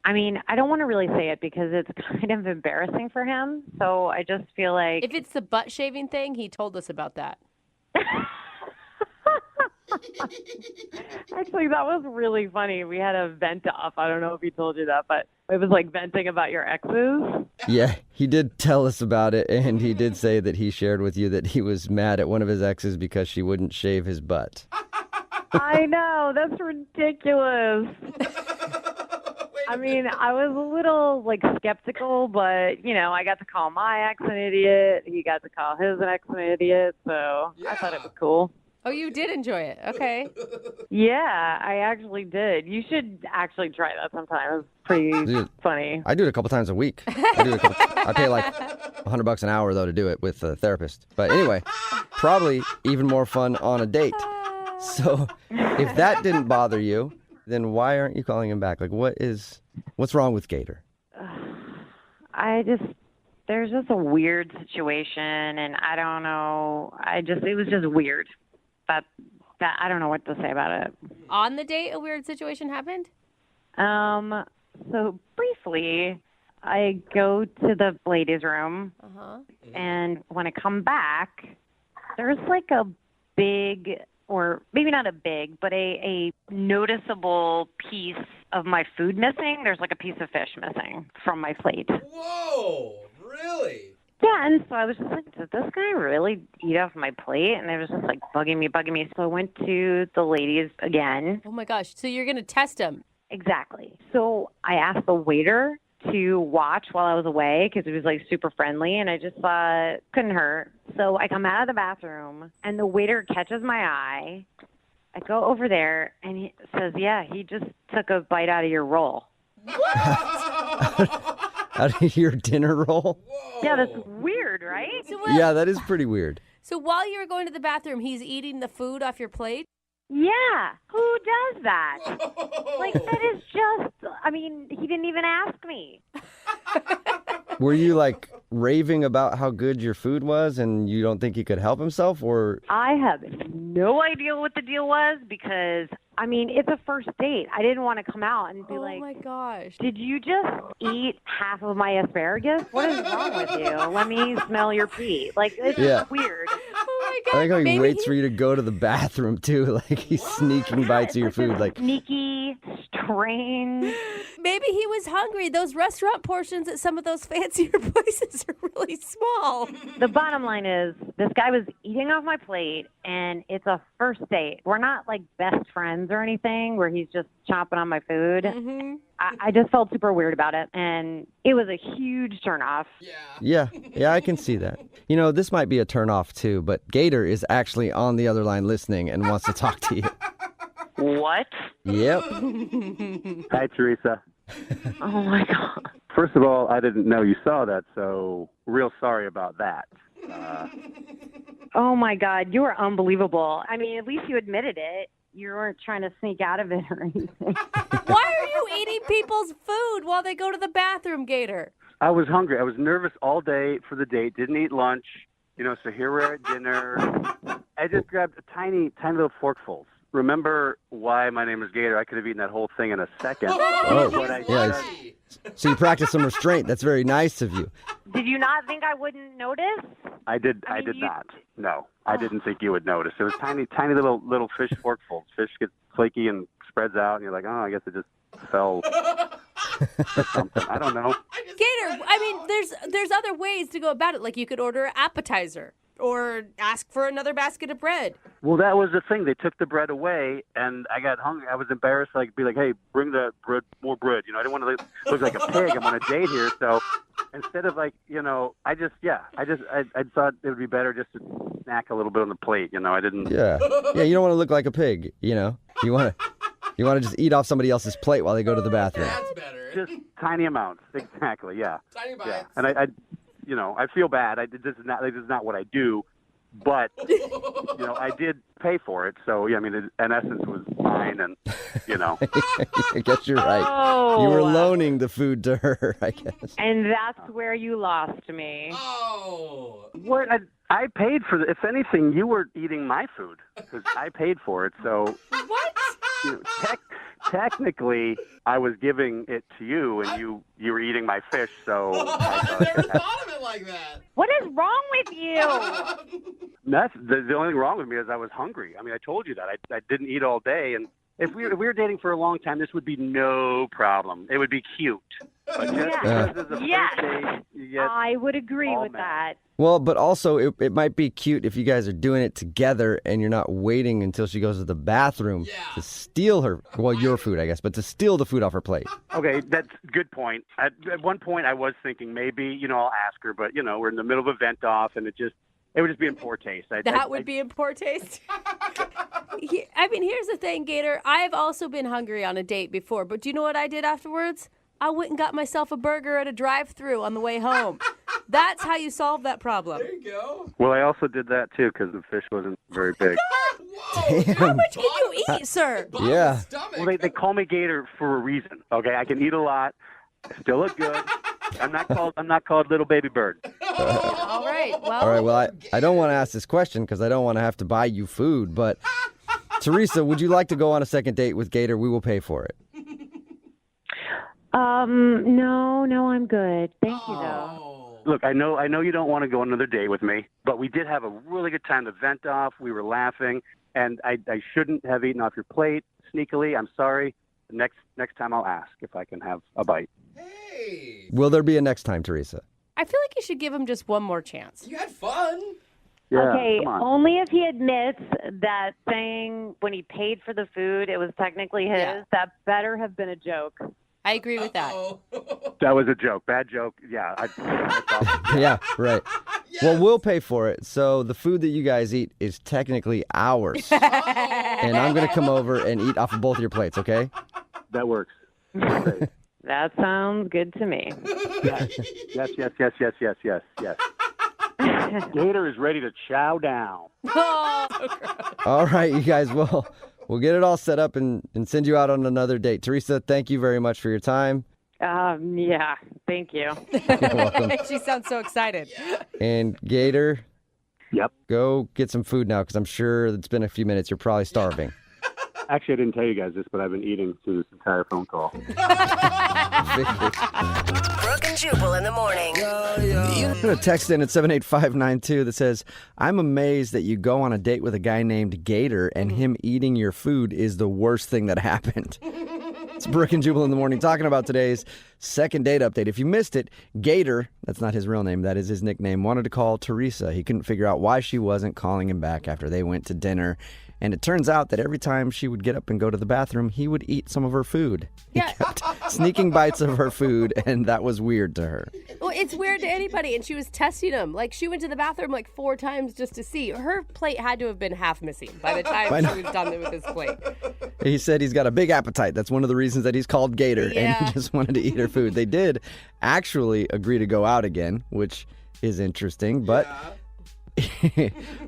I mean, I don't want to really say it because it's kind of embarrassing for him. So I just feel like... If it's the butt shaving thing, he told us about that. Actually, that was really funny. We had a vent off. I don't know if he told you that, but it was like venting about your exes. Yeah, he did tell us about it, and he did say that he shared with you that he was mad at one of his exes because she wouldn't shave his butt. I know. That's ridiculous. I mean, I was a little, skeptical, but, I got to call my ex an idiot. He got to call his ex an idiot, so I thought it was cool. Oh, you did enjoy it. Okay. Yeah, I actually did. You should actually try that sometime. It's pretty funny. I do it a couple times a week. I pay like $100 an hour, though, to do it with a therapist. But anyway, probably even more fun on a date. So if that didn't bother you, then why aren't you calling him back? Like, what's wrong with Gator? There's just a weird situation, and I don't know. It was just weird. That I don't know what to say about it. On the date, a weird situation happened? So briefly, I go to the ladies' room, and when I come back, there's like a big, or maybe not a big, but a noticeable piece of my food missing. There's like a piece of fish missing from my plate. Whoa, really? Yeah, and so I was just like, did this guy really eat off my plate? And it was just like bugging me. So I went to the ladies again. Oh my gosh, so you're going to test him? Exactly. So I asked the waiter to watch while I was away because he was like super friendly, and I just thought couldn't hurt. So I come out of the bathroom, and the waiter catches my eye. I go over there, and he says, yeah, he just took a bite out of your roll. Out of your dinner roll? Yeah, that's weird, right? Yeah, that is pretty weird. So while you were going to the bathroom, he's eating the food off your plate? Yeah, who does that? Like, that is just, I mean, he didn't even ask me. Were you like raving about how good your food was and you don't think he could help himself, or? I have no idea what the deal was because, I mean, it's a first date. I didn't want to come out and be like, oh my gosh. Did you just eat half of my asparagus? What is wrong with you? Let me smell your pee. Like, it's weird. Oh my I like how he waits for you to go to the bathroom too. Like he's sneaking bites of your food. Like sneaky, strange. Maybe he was hungry. Those restaurant portions at some of those fancier places are really small. The bottom line is this guy was eating off my plate, and it's a first date. We're not like best friends or anything where he's just chomping on my food. Mm-hmm. I just felt super weird about it, and it was a huge turnoff. Yeah, I can see that. You know, this might be a turnoff too, but Gator is actually on the other line listening and wants to talk to you. What? Yep. Hi, Teresa. Oh my God. first of all, I didn't know you saw that, so real sorry about that. Oh my God, you are unbelievable. I mean, at least you admitted it. You weren't trying to sneak out of it or anything. Why are you eating people's food while they go to the bathroom, Gator? I was hungry. I was nervous all day for the date. Didn't eat lunch. So here we're at dinner. I just grabbed a tiny little forkfuls. Remember why my name is Gator? I could have eaten that whole thing in a second. But I So you practice some restraint. That's very nice of you. Did you not think I wouldn't notice? I did not. No, I didn't think you would notice. It was tiny little fish forkfuls. Fish gets flaky and spreads out, and you're like, oh, I guess it just fell. Or something. I don't know. Gator, I mean, there's other ways to go about it. Like you could order an appetizer or ask for another basket of bread. Well, that was the thing. They took the bread away, and I got hungry. I was embarrassed. I'd be like, hey, bring the bread, more bread. I didn't want to look like a pig. I'm on a date here. So instead of I thought it would be better just to snack a little bit on the plate. I didn't. Yeah. Yeah, you don't want to look like a pig, You want to just eat off somebody else's plate while they go to the bathroom. That's better. Just tiny amounts. Exactly, yeah. Tiny bites. Yeah. And I feel bad. This is not what I do. But, I did pay for it. So, yeah, I mean, in essence, was mine. And, I guess you're right. Oh. You were loaning the food to her, I guess. And that's where you lost me. Oh. What? I paid for If anything, you were eating my food because I paid for it. So, what? Technically, I was giving it to you, and you were eating my fish. So I never thought of it like that. What is wrong with you? That's the only thing wrong with me is I was hungry. I mean, I told you that I didn't eat all day, and if we were dating for a long time, this would be no problem. It would be cute. But just because it's the first date, you get I would agree all with mad. that. Well, but also it might be cute if you guys are doing it together and you're not waiting until she goes to the bathroom to steal your food, I guess, but to steal the food off her plate. Okay, that's a good point. At one point, I was thinking maybe, I'll ask her, but, we're in the middle of a vent off, and it would just be in poor taste. That would be in poor taste. I mean, here's the thing, Gator. I've also been hungry on a date before, but do you know what I did afterwards? I went and got myself a burger at a drive-thru on the way home. That's how you solve that problem. There you go. Well, I also did that, too, because the fish wasn't very big. How much can you eat, sir? Yeah. Well, they call me Gator for a reason, okay? I can eat a lot, still look good. I'm not called Little Baby Bird. All right. Well, I don't want to ask this question because I don't want to have to buy you food, but Teresa, would you like to go on a second date with Gator? We will pay for it. No, I'm good. Thank you, though. Look, I know you don't want to go on another date with me, but we did have a really good time. The vent off, we were laughing, and I shouldn't have eaten off your plate sneakily. I'm sorry. Next time I'll ask if I can have a bite. Hey. Will there be a next time, Teresa? I feel like you should give him just one more chance. You had fun. Yeah, Okay, come on. only if he admits that saying when he paid for the food, it was technically his. Yeah. That better have been a joke. I agree with that. That was a joke. Bad joke. Yeah. That's awesome. Yeah, right. Well, we'll pay for it. So the food that you guys eat is technically ours. And I'm going to come over and eat off of both of your plates, okay? That works. Great. That sounds good to me. Yes. Gator is ready to chow down. All right, you guys, we'll get it all set up and send you out on another date. Teresa, thank you very much for your time. Yeah, thank you. You're welcome. She sounds so excited. And Gator, Yep. go get some food now because I'm sure it's been a few minutes. You're probably starving. Actually, I didn't tell you guys this, but I've been eating through this entire phone call. Brooke and Jubal in the morning. I'm going to text in at 78592 that says, I'm amazed that you go on a date with a guy named Gator and him eating your food is the worst thing that happened. It's Brooke and Jubal in the morning talking about today's second date update. If you missed it, Gator, that's not his real name, that is his nickname, wanted to call Teresa. He couldn't figure out why she wasn't calling him back after they went to dinner. And it turns out that every time she would get up and go to the bathroom, he would eat some of her food. He kept sneaking bites of her food, and that was weird to her. Well, it's weird to anybody, and she was testing him. Like, she went to the bathroom like 4 times just to see. Her plate had to have been half missing by the time she was done with his plate. He said he's got a big appetite. That's one of the reasons that he's called Gator, and he just wanted to eat her food. They did actually agree to go out again, which is interesting, but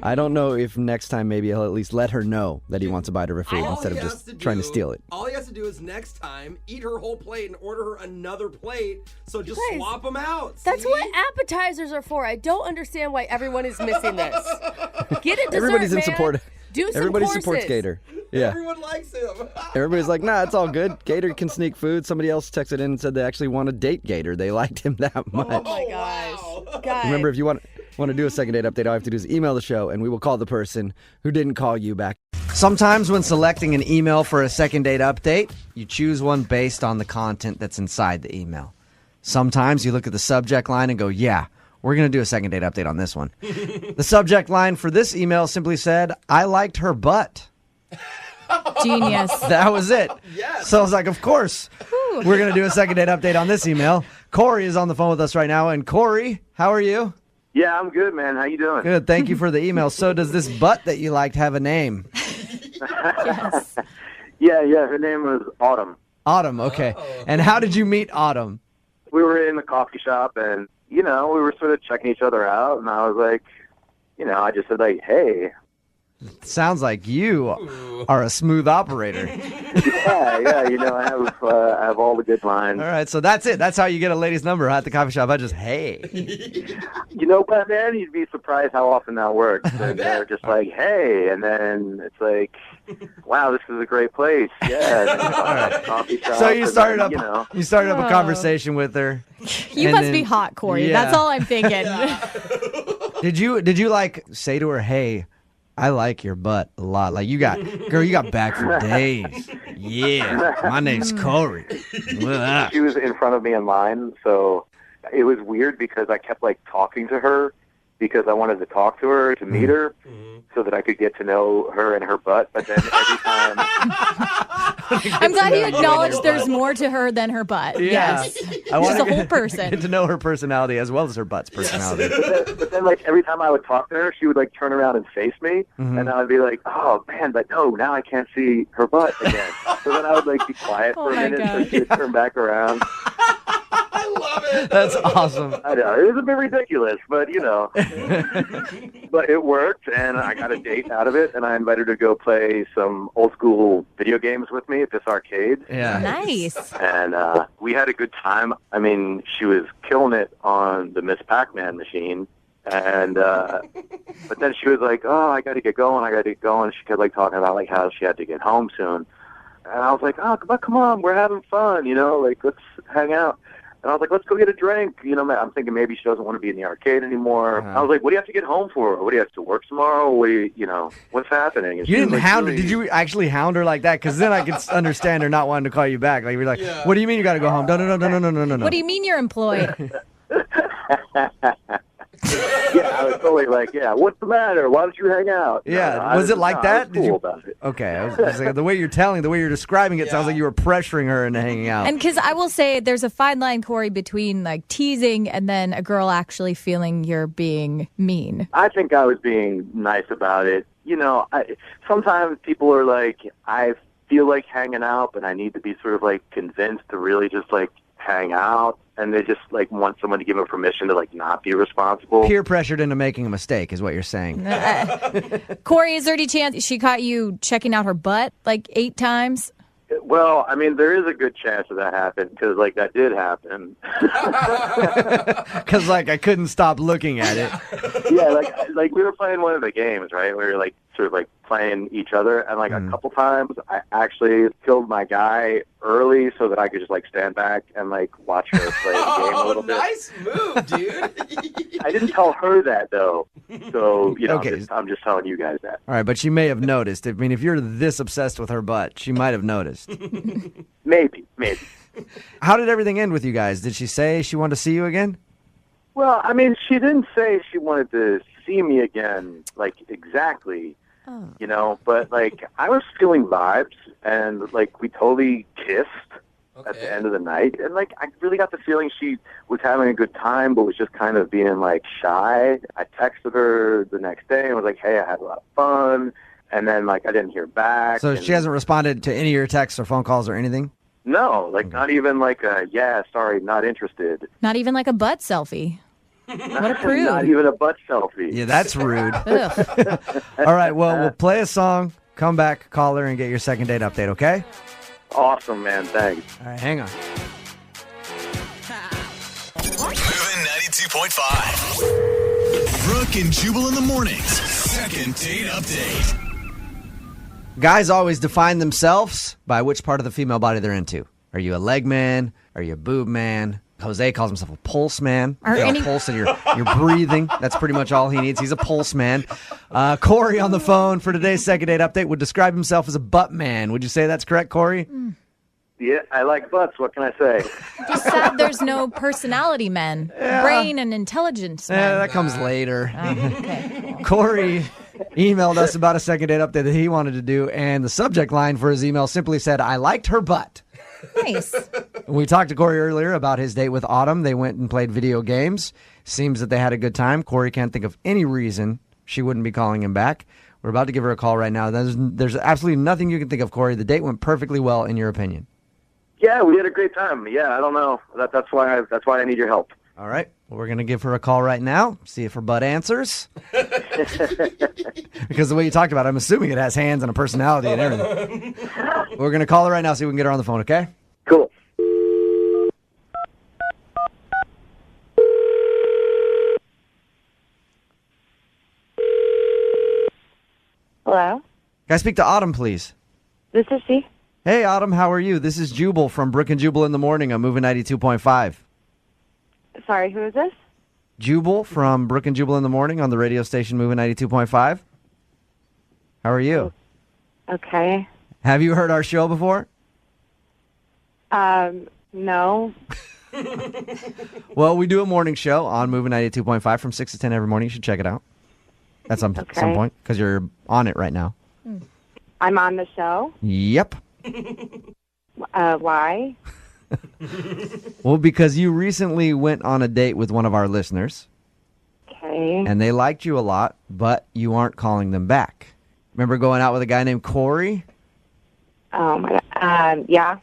I don't know if next time maybe he'll at least let her know that he wants a bite of her food instead of just trying to steal it. All he has to do is next time eat her whole plate and order her another plate. So just swap them out. That's what appetizers are for. I don't understand why everyone is missing this. Get a dessert, Everybody's in man. support. Do some Everybody courses. supports Gator. Yeah. Everyone likes him. Everybody's like, nah, it's all good. Gator can sneak food. Somebody else texted in and said they actually want to date Gator. They liked him that much. Oh my gosh. God. Remember, if you want to do a second date update, all you have to do is email the show, and we will call the person who didn't call you back. Sometimes when selecting an email for a second date update, you choose one based on the content that's inside the email. Sometimes you look at the subject line and go, yeah, we're going to do a second date update on this one. The subject line for this email simply said, I liked her butt. Genius. That was it. Yes. So I was like, of course, we're going to do a second date update on this email. Corey is on the phone with us right now. And Corey, how are you? Yeah, I'm good, man. How you doing? Good. Thank you for the email. So does this butt that you liked have a name? Yes. Yeah. Her name was Autumn. Autumn, okay. And how did you meet Autumn? We were in the coffee shop, and, we were sort of checking each other out, and I was like, I just said, like, hey. Sounds like you are a smooth operator. Yeah, I have all the good lines. All right, so that's it. That's how you get a lady's number at the coffee shop. I just, hey. But man, you'd be surprised how often that works. And they're just like, hey, and then it's like, wow, this is a great place. Yeah. And then coffee shop, So you started and up, then, you started up a conversation with her. You and must then- be hot, Corey. Yeah. That's all I'm thinking. Did you like say to her, hey, I like your butt a lot. Like you got back for days. Yeah, my name's Corey. she was in front of me in line, so it was weird because I kept like talking to her because I wanted to talk to her to meet her so that I could get to know her and her butt. But then every time, I'm glad you acknowledged there's more to her than her butt. Yeah. Yes. I She's wanna a whole person. Get to know her personality as well as her butt's personality. but then like every time I would talk to her, she would like turn around and face me, and I would be like, oh man, but no, now I can't see her butt again. So then I would like be quiet for a minute, so she would turn back around. I love it. That's awesome. I know, it was a bit ridiculous, but but it worked, and I got a date out of it, and I invited her to go play some old school video games with me at this arcade. Yeah. Nice. And we had a good time. I mean, she was killing it on the Miss Pac-Man machine. And but then she was like, oh, I got to get going. She kept like talking about like how she had to get home soon. And I was like, oh, come on, we're having fun, like let's hang out. And I was like, let's go get a drink. I'm thinking maybe she doesn't want to be in the arcade anymore. I was like, what do you have to get home for? What do you have to work tomorrow? What's happening? And You she didn't was, like, hound her. really- Did you actually hound her like that? Because then I could understand her not wanting to call you back. Like you're like, what do you mean you got to go home? No. What do you mean you're employed? Yeah, I was totally like, yeah, what's the matter? Why don't you hang out? Yeah, was it like that? I was cool about it. Okay, I was just like, the way you're describing it sounds like you were pressuring her into hanging out. And because I will say there's a fine line, Corey, between like teasing and then a girl actually feeling you're being mean. I think I was being nice about it. Sometimes people are like, I feel like hanging out, but I need to be sort of like convinced to really just like hang out. And they just like want someone to give them permission to like not be responsible. Peer pressured into making a mistake is what you're saying. Corey, is there any chance she caught you checking out her butt like 8 times? Well, I mean, there is a good chance that happened because like that did happen. Because like I couldn't stop looking at it. Yeah, like we were playing one of the games, right? We were like sort of like playing each other, and like a couple times I actually killed my guy early so that I could just like stand back and like watch her play the game a little bit. Nice move, dude. I didn't tell her that though, so Okay. I'm just telling you guys that. All right, but she may have noticed. I mean, if you're this obsessed with her butt, she might have noticed. Maybe. How did everything end with you guys? Did she say she wanted to see you again? Well, I mean, she didn't say she wanted to see me again, like exactly. you know. But like, I was feeling vibes, and like, we totally kissed at the end of the night, and like, I really got the feeling she was having a good time, but was just kind of being like shy. I texted her the next day and was like, "Hey, I had a lot of fun," and then like, I didn't hear back. So and she hasn't responded to any of your texts or phone calls or anything? no, like, not even like a yeah, sorry, not interested. Not even like a butt selfie. What a prude. Not even a butt selfie. Yeah, that's rude. Ugh. All right, well, we'll play a song, come back, call her, and get your second date update, okay? Awesome, man. Thanks. All right, hang on. Moving 92.5. Brooke and Jubal in the mornings. Second date update. Guys always define themselves by which part of the female body they're into. Are you a leg man? Are you a boob man? Jose calls himself a pulse man. Are You got any- a pulse and you're breathing. That's pretty much all he needs. He's a pulse man. Corey on the phone for today's second date update would describe himself as a butt man. Would you say that's correct, Corey? Yeah, I like butts. What can I say? Just sad there's no personality men. Brain and intelligence men. Yeah, that comes later. Okay. Corey emailed us about a second date update that he wanted to do, and the subject line for his email simply said, "I liked her butt." Nice. We talked to Corey earlier about his date with Autumn. They went and played video games. Seems that they had a good time. Corey can't think of any reason she wouldn't be calling him back. We're about to give her a call right now. There's absolutely nothing you can think of, Corey. The date went perfectly well, in your opinion. Yeah, we had a great time. Yeah, I don't know. That's why I need your help. All right. Well, we're going to give her a call right now, see if her butt answers. Because the way you talked about it, I'm assuming it has hands and a personality and everything. We're going to call her right now, see if we can get her on the phone, okay? Cool. Hello? Can I speak to Autumn, please? This is she. Hey, Autumn, how are you? This is Jubal from Brooke and Jubal in the Morning. I'm moving 92.5. Sorry, who is this? Jubal from Brooke and Jubal in the Morning on the radio station moving 92.5. How are you? Okay. Have you heard our show before? No. Well, we do a morning show on moving 92.5 from 6 to 10 every morning. You should check it out at some point because you're on it right now. I'm on the show. Yep. Why? Well, because you recently went on a date with one of our listeners. Okay. And they liked you a lot, but you aren't calling them back. Remember going out with a guy named Corey? Oh, my God. Yeah.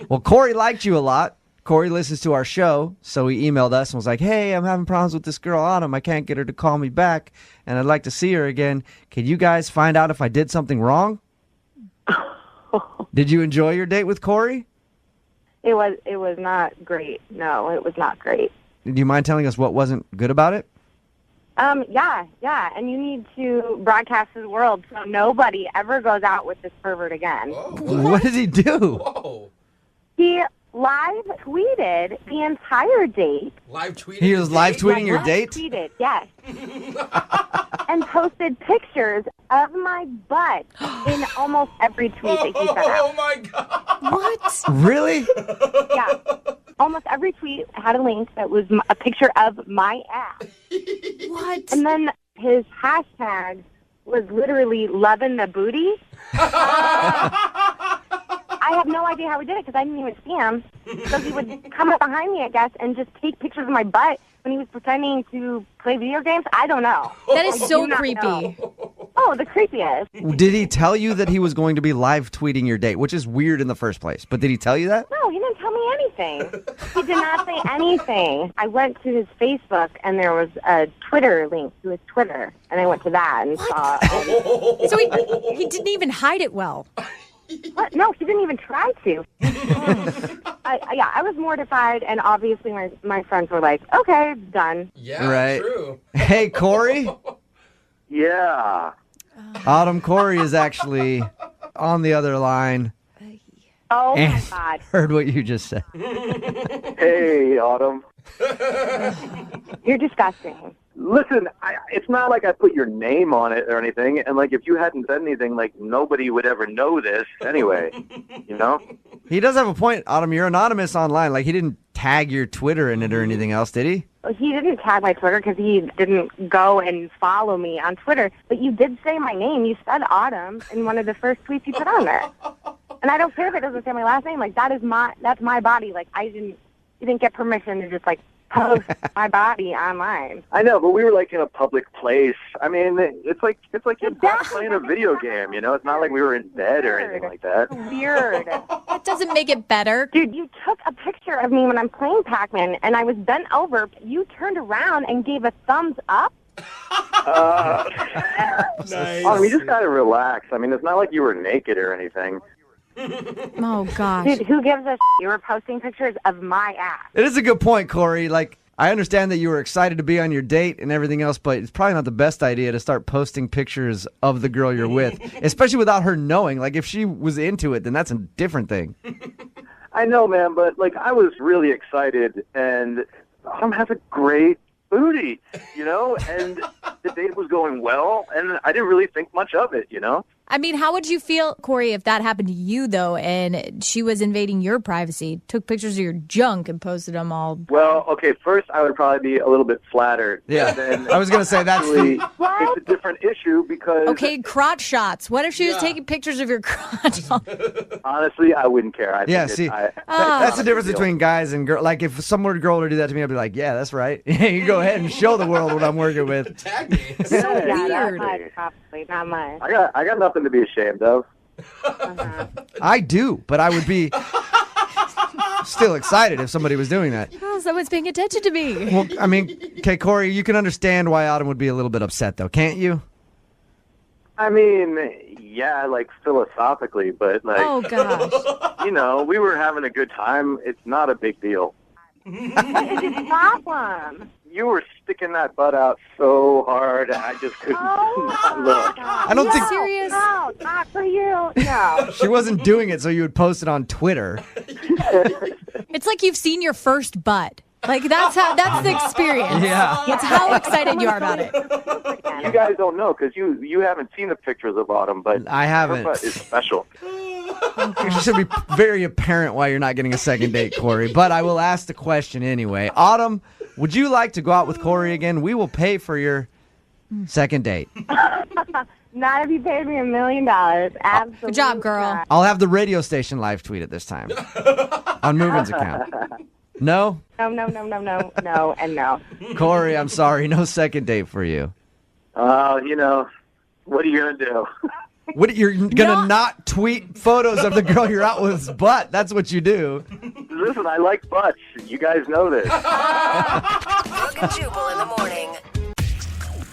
Well, Corey liked you a lot. Corey listens to our show, so he emailed us and was like, "Hey, I'm having problems with this girl, Autumn. I can't get her to call me back, and I'd like to see her again. Can you guys find out if I did something wrong?" Did you enjoy your date with Corey? It was not great. No, it was not great. Do you mind telling us what wasn't good about it? Yeah, and you need to broadcast to the world so nobody ever goes out with this pervert again. What did he do? He live tweeted the entire date. Live tweeted? He was live tweeting your date? Tweeted, yes. And posted pictures of my butt in almost every tweet that he sent out. Oh my God! What? Really? Yeah. Almost every tweet had a link that was a picture of my ass. What? And then his hashtag was literally loving the booty. I have no idea how he did it because I didn't even see him. So he would come up behind me, I guess, and just take pictures of my butt when he was pretending to play video games. I don't know. That is I so do not creepy. know. Oh, the creepiest. Did he tell you that he was going to be live tweeting your date, which is weird in the first place? But did he tell you that? No, he didn't tell me anything. He did not say anything. I went to his Facebook, and there was a Twitter link to his Twitter, and I went to that and saw. So he didn't even hide it well. What? No, he didn't even try to. I was mortified, and obviously my friends were like, okay, done. Yeah, Right. true. Hey, Corey? Yeah. Autumn, Corey is actually on the other line. Oh, my And God. heard what you just said. Hey, Autumn. You're disgusting. Listen, it's not like I put your name on it or anything, and like if you hadn't said anything, like nobody would ever know this anyway. You know? He does have a point, Autumn. You're anonymous online. Like he didn't tag your Twitter in it or anything else, did he? He didn't tag my Twitter because he didn't go and follow me on Twitter. But you did say my name. You said Autumn in one of the first tweets you put on there. And I don't care if it doesn't say my last name. Like that's my body. Like you didn't get permission to just like post my body online. I know, but we were like in a public place. I mean, it's like you're playing a video game. You know, it's not like we were in bed or anything like that. Weird. That doesn't make it better. Dude, you took a picture of me when I'm playing Pac-Man, and I was bent over. You turned around and gave a thumbs up. Nice. You just gotta relax. I mean, it's not like you were naked or anything. Oh, gosh. Dude, who gives a You were posting pictures of my ass. It is a good point, Corey. Like, I understand that you were excited to be on your date and everything else, but it's probably not the best idea to start posting pictures of the girl you're with, especially without her knowing. Like, if she was into it, then that's a different thing. I know, man, but like I was really excited, and Autumn has a great booty, you know, and the date was going well, and I didn't really think much of it, you know. I mean, how would you feel, Corey, if that happened to you, though, and she was invading your privacy, took pictures of your junk and posted them all? Well, okay, first I would probably be a little bit flattered. Yeah, then I was going to say that's it's a different issue because... Okay, crotch shots. What if she was taking pictures of your crotch? Honestly, I wouldn't care. That's the difference between guys and girls. Like, if some girl were to do that to me, I'd be like, yeah, that's right. You go ahead and show the world what I'm working with. Tag me. So weird. Probably not mine. I got nothing to be ashamed of. I do, but I would be still excited if somebody was doing that. Oh, someone's paying attention to me. Well, I mean, okay, Corey, you can understand why Autumn would be a little bit upset, though, can't you? I mean, yeah, like philosophically, but like, oh gosh, you know, we were having a good time. It's not a big deal. What is your problem? You were sticking that butt out so hard, I just couldn't not look. I don't think serious. No, not for you. No. She wasn't doing it so you would post it on Twitter. It's like you've seen your first butt. Like that's the experience. Yeah. It's how excited you are about it. You guys don't know because you haven't seen the pictures of Autumn, but I haven't. Her butt is special. It should be very apparent why you're not getting a second date, Corey. But I will ask the question anyway. Autumn, would you like to go out with Corey again? We will pay for your second date. Not if you paid me $1 million. Absolutely. Good job, girl. Not. I'll have the radio station live tweet it this time on Movin's account. No? No, and no. Corey, I'm sorry. No second date for you. You know, what are you going to do? What, you're going to not tweet photos of the girl you're out with's butt. That's what you do. Listen, I like butts. You guys know this. Brooke and Jubal in the morning.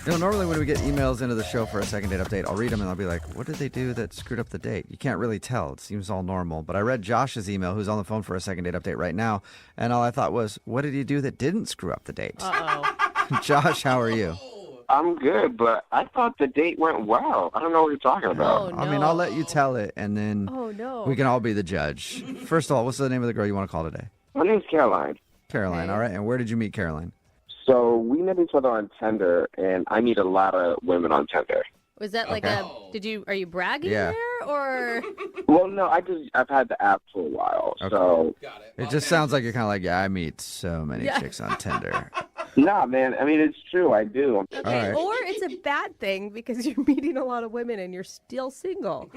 You know, normally when we get emails into the show for a second date update, I'll read them and I'll be like, what did they do that screwed up the date? You can't really tell. It seems all normal. But I read Josh's email, who's on the phone for a second date update right now, and all I thought was, what did he do that didn't screw up the date? Uh-oh. Josh, how are you? I'm good, but I thought the date went well. I don't know what you're talking about. Oh, no. I mean, I'll let you tell it, and then we can all be the judge. First of all, what's the name of the girl you want to call today? My name's Caroline. Caroline, all right. And where did you meet Caroline? So we met each other on Tinder, and I meet a lot of women on Tinder. Was that like are you bragging there or? Well, no, I've had the app for a while, so. Got it. It just sounds like you're kind of like, yeah, I meet so many chicks on Tinder. Nah, man. I mean, it's true. I do. Okay, or it's a bad thing because you're meeting a lot of women and you're still single.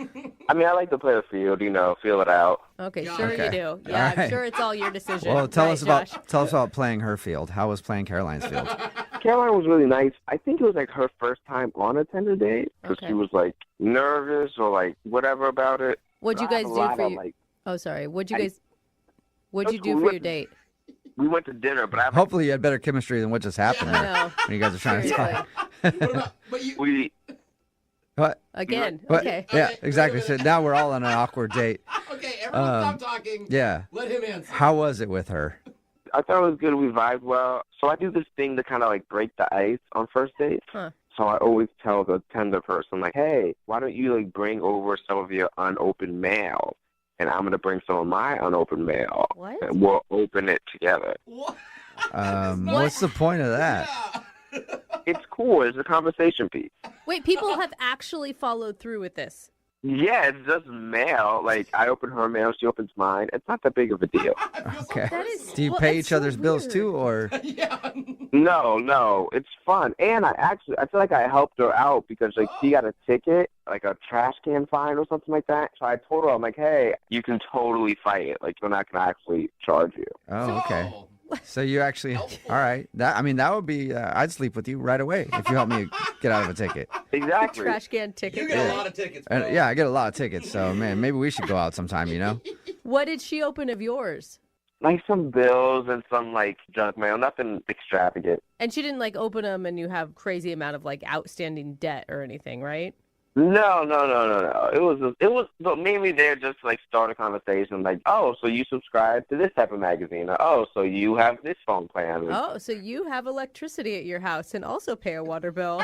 I mean, I like to play the field, feel it out. Okay, sure you do. Yeah, All right. I'm sure it's all your decision. Well, tell us Josh? about playing her field. How was playing Caroline's field? Caroline was really nice. I think it was like her first time on a Tinder date because she was like nervous or like whatever about it. What'd you guys do for your? Oh, sorry. What'd you do for your date? We went to dinner, but hopefully you had better chemistry than what just happened there when you guys are trying to talk. What? Again. What? Okay. Yeah, exactly. So now we're all on an awkward date. Okay, everyone stop talking. Yeah. Let him answer. How was it with her? I thought it was good. We vibed well. So I do this thing to kind of like break the ice on first dates. Huh. So I always tell the Tinder person, like, hey, why don't you like bring over some of your unopened mail? And I'm going to bring some of my unopened mail. What? And we'll open it together. What's the point of that? It's cool. It's a conversation piece. Wait, people have actually followed through with this. Yeah, it's just mail. Like, I open her mail, she opens mine. It's not that big of a deal. Okay. Do you pay each other's bills too, or? No, it's fun. And I feel like I helped her out because, like, she got a ticket, like a trash can fine or something like that. So I told her, I'm like, hey, you can totally fight it. Like, we're not going to actually charge you. Oh, okay. So you actually, all right. That would be, I'd sleep with you right away if you help me get out of a ticket. Exactly. Trash can ticket. You get a lot of tickets, bro. Yeah, I get a lot of tickets. So, man, maybe we should go out sometime, you know? What did she open of yours? Like some bills and some, like, junk mail. Nothing extravagant. And she didn't like open them and you have crazy amount of like outstanding debt or anything, right? No. It was but mainly there just to, like, start a conversation. Like, oh, so you subscribe to this type of magazine. Or, oh, so you have this phone plan. Oh, so you have electricity at your house and also pay a water bill.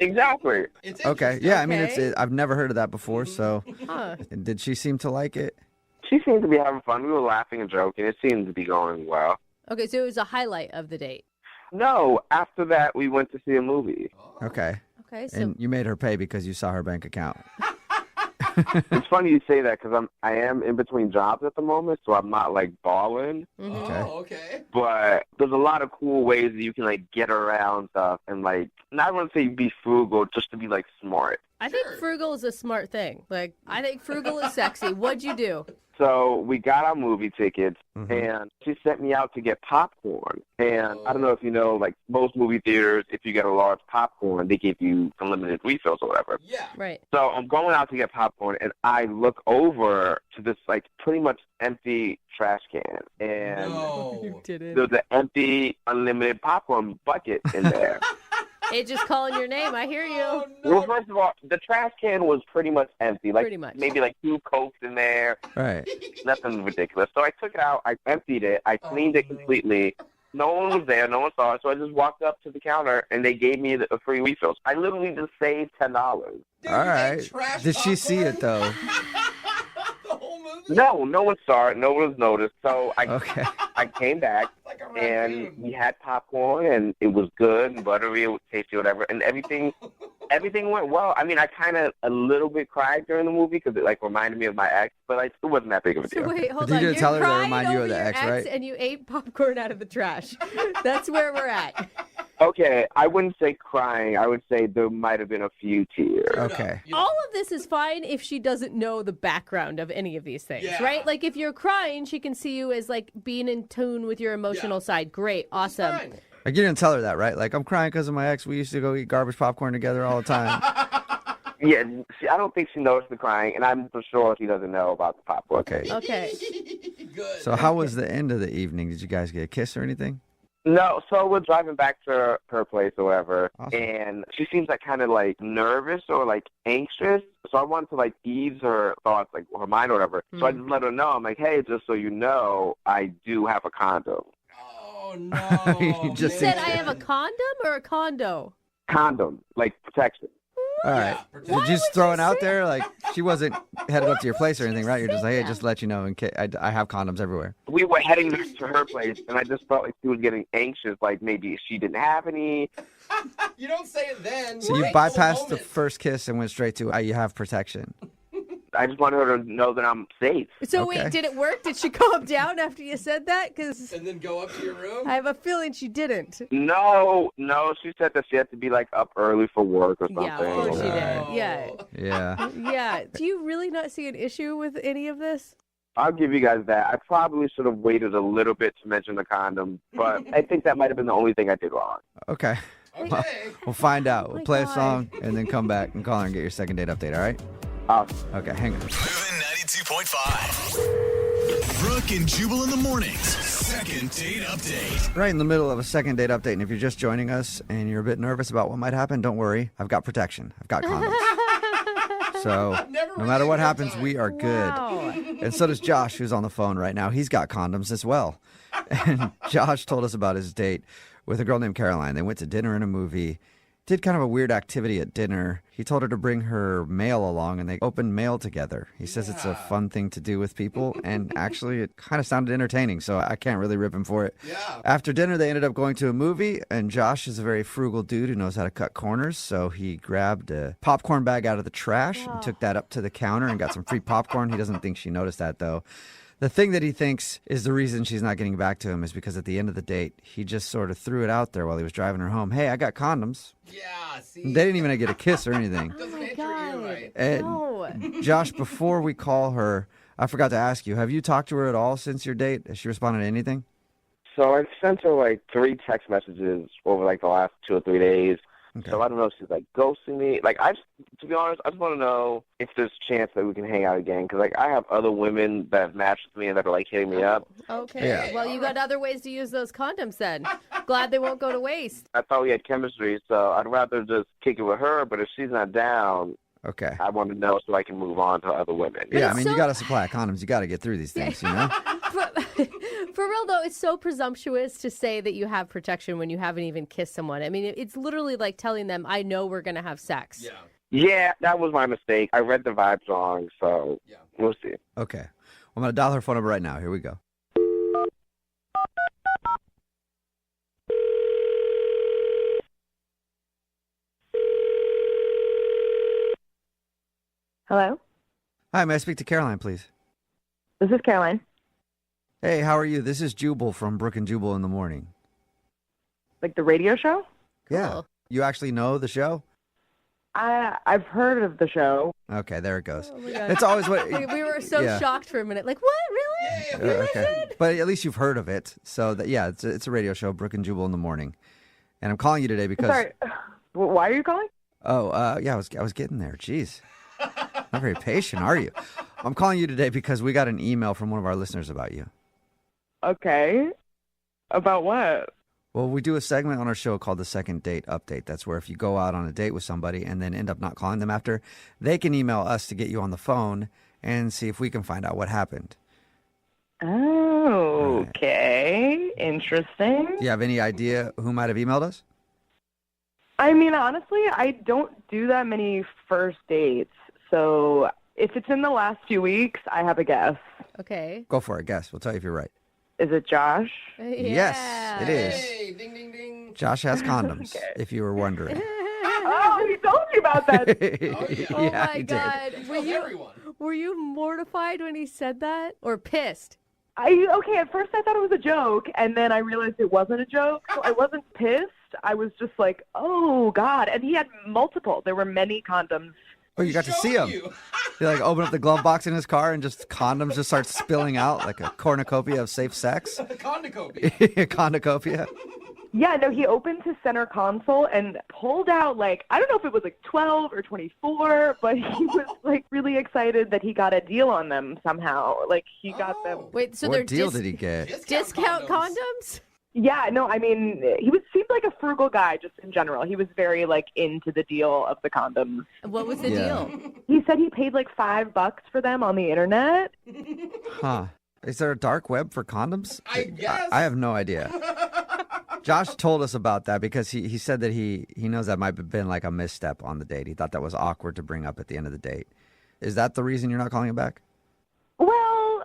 Exactly. Okay. Yeah, I mean, I've never heard of that before, so. Huh. Did she seem to like it? She seemed to be having fun. We were laughing and joking. It seemed to be going well. Okay, so it was a highlight of the date. No, after that, we went to see a movie. Okay. Okay, so And you made her pay because you saw her bank account. It's funny you say that because I am in between jobs at the moment, so I'm not, like, balling. Okay. Okay. But there's a lot of cool ways that you can, like, get around stuff and, like, not want to say be frugal, just to be, like, smart. I think frugal is a smart thing. Like, I think frugal is sexy. What'd you do? So we got our movie tickets, and she sent me out to get popcorn. And I don't know if you know, like, most movie theaters, if you get a large popcorn, they give you unlimited refills or whatever. Yeah. Right. So I'm going out to get popcorn, and I look over to this, like, pretty much empty trash can. And You didn't. there's an empty unlimited popcorn bucket in there. It just calling your name. I hear you. Well, first of all, the trash can was pretty much empty. Like, Pretty much. maybe like 2 Cokes in there. Right. Nothing ridiculous. So I took it out. I emptied it. I cleaned it completely. No one was there. No one saw it. So I just walked up to the counter, and they gave me a free refill. I literally just saved $10. All right. Did she see it, though? No one saw it. No one was noticed. So I came back, and we had popcorn, and it was good and buttery, it was tasty, whatever, and everything went well. I mean, I kind of a little bit cried during the movie because it, like, reminded me of my ex, but, like, it wasn't that big of a deal. So wait, hold You on. didn't You're tell her to crying remind you of over the your ex, right? and you ate popcorn out of the trash. That's where we're at. Okay, I wouldn't say crying. I would say there might have been a few tears. Okay. All of this is fine if she doesn't know the background of any of these things, Yeah. right? Like, if you're crying, she can see you as, like, being in tune with your emotional side. Great. Awesome. Like, you didn't tell her that, right? Like, I'm crying because of my ex. We used to go eat garbage popcorn together all the time. Yeah, I don't think she noticed the crying, and I'm for sure she doesn't know about the popcorn. Okay. Okay. So how was the end of the evening? Did you guys get a kiss or anything? No, so we're driving back to her place or whatever, and she seems like kind of like nervous or like anxious. So I wanted to like ease her thoughts, like her mind or whatever. So I just let her know. I'm like, hey, just so you know, I do have a condom. Oh, no. You said I have a condom or a condo? Condom, like protection. All right. Did you just throw it out there? Like, she wasn't headed up to your place or anything, right? You're just like, hey, just to let you know, in case I have condoms everywhere. We were heading to her place, and I just felt like she was getting anxious, like maybe she didn't have any. You don't say it then. So you bypassed the first kiss and went straight to, you have protection. I just wanted her to know that I'm safe. So wait, did it work? Did she calm down after you said that? Because And then go up to your room? I have a feeling she didn't. No, she said that she had to be like up early for work or something. Yeah, of course she did. Yeah. Yeah. Yeah. Do you really not see an issue with any of this? I'll give you guys that. I probably should have waited a little bit to mention the condom, but I think that might have been the only thing I did wrong. Okay. Well, we'll find out. We'll play a song and then come back and call her and get your second date update, all right? Awesome. Okay, hang on. Moving 92.5. Brooke and Jubal in the mornings. Second date update. Right in the middle of a second date update, and if you're just joining us and you're a bit nervous about what might happen, don't worry. I've got protection. I've got condoms. So no matter what happens, we are good. Wow. And so does Josh, who's on the phone right now. He's got condoms as well. And Josh told us about his date with a girl named Caroline. They went to dinner and a movie, did kind of a weird activity at dinner. He told her to bring her mail along, and they opened mail together. He says it's a fun thing to do with people, and actually it kind of sounded entertaining, so I can't really rip him for it. Yeah. After dinner, they ended up going to a movie, and Josh is a very frugal dude who knows how to cut corners, so he grabbed a popcorn bag out of the trash and took that up to the counter and got some free popcorn. He doesn't think she noticed that, though. The thing that he thinks is the reason she's not getting back to him is because at the end of the date, he just sort of threw it out there while he was driving her home. Hey, I got condoms. Yeah, see? They didn't even get a kiss or anything. Doesn't answer you right. And Josh, before we call her, I forgot to ask you, have you talked to her at all since your date? Has she responded to anything? So I sent her like 3 text messages over like the last 2 or 3 days. Okay. So I don't know if she's like ghosting me. Like to be honest, I just want to know if there's a chance that we can hang out again. Because like I have other women that have matched with me and that are like hitting me up. Okay. Yeah. Well, you got other ways to use those condoms then. Glad they won't go to waste. I thought we had chemistry, so I'd rather just kick it with her. But if she's not down, okay, I want to know so I can move on to other women. Yeah, I mean, you got a supply of condoms. You got to get through these things, you know? For real, though, it's so presumptuous to say that you have protection when you haven't even kissed someone. I mean, it's literally like telling them, I know we're going to have sex. Yeah, that was my mistake. I read the vibe song, so we'll see. Okay. I'm going to dial her phone number right now. Here we go. Hello? Hi, may I speak to Caroline, please? This is Caroline. Hey, how are you? This is Jubal from Brooke and Jubal in the morning. Like the radio show? Yeah. You actually know the show? I've heard of the show. Okay, there it goes. Oh my God. It's always what... We were so Yeah. shocked for a minute. Like, what? Really? Okay. But at least you've heard of it. So, it's a radio show, Brooke and Jubal in the morning. And I'm calling you today because... Sorry. Why are you calling? Oh, I was getting there. Jeez. Not very patient, are you? I'm calling you today because we got an email from one of our listeners about you. Okay. About what? Well, we do a segment on our show called the Second Date Update. That's where if you go out on a date with somebody and then end up not calling them after, they can email us to get you on the phone and see if we can find out what happened. Oh, okay. Interesting. Do you have any idea who might have emailed us? I mean, honestly, I don't do that many first dates. So if it's in the last few weeks, I have a guess. Okay. Go for it. Guess. We'll tell you if you're right. Is it Josh? Yes, it is. Hey, ding, ding, ding. Josh has condoms, if you were wondering. Oh, he told you about that. Oh Yeah, my he did. God. Were you mortified when he said that? Or pissed? Okay, at first I thought it was a joke, and then I realized it wasn't a joke. So I wasn't pissed. I was just like, oh, God. And he had multiple. There were many condoms. Oh, you got to see him. You like open up the glove box in his car and just condoms just start spilling out like a cornucopia of safe sex. Condicopia. Condicopia. Yeah, no, he opened his center console and pulled out I don't know if it was 12 or 24, but he was really excited that he got a deal on them somehow. He got them. Wait, so What they're deal did he get? discount condoms? Yeah, no, I mean, he seemed like a frugal guy just in general. He was very into the deal of the condoms. What was the deal? He said he paid $5 for them on the internet. Huh. Is there a dark web for condoms? I guess. I have no idea. Josh told us about that because he said that he knows that might have been a misstep on the date. He thought that was awkward to bring up at the end of the date. Is that the reason you're not calling him back? Well,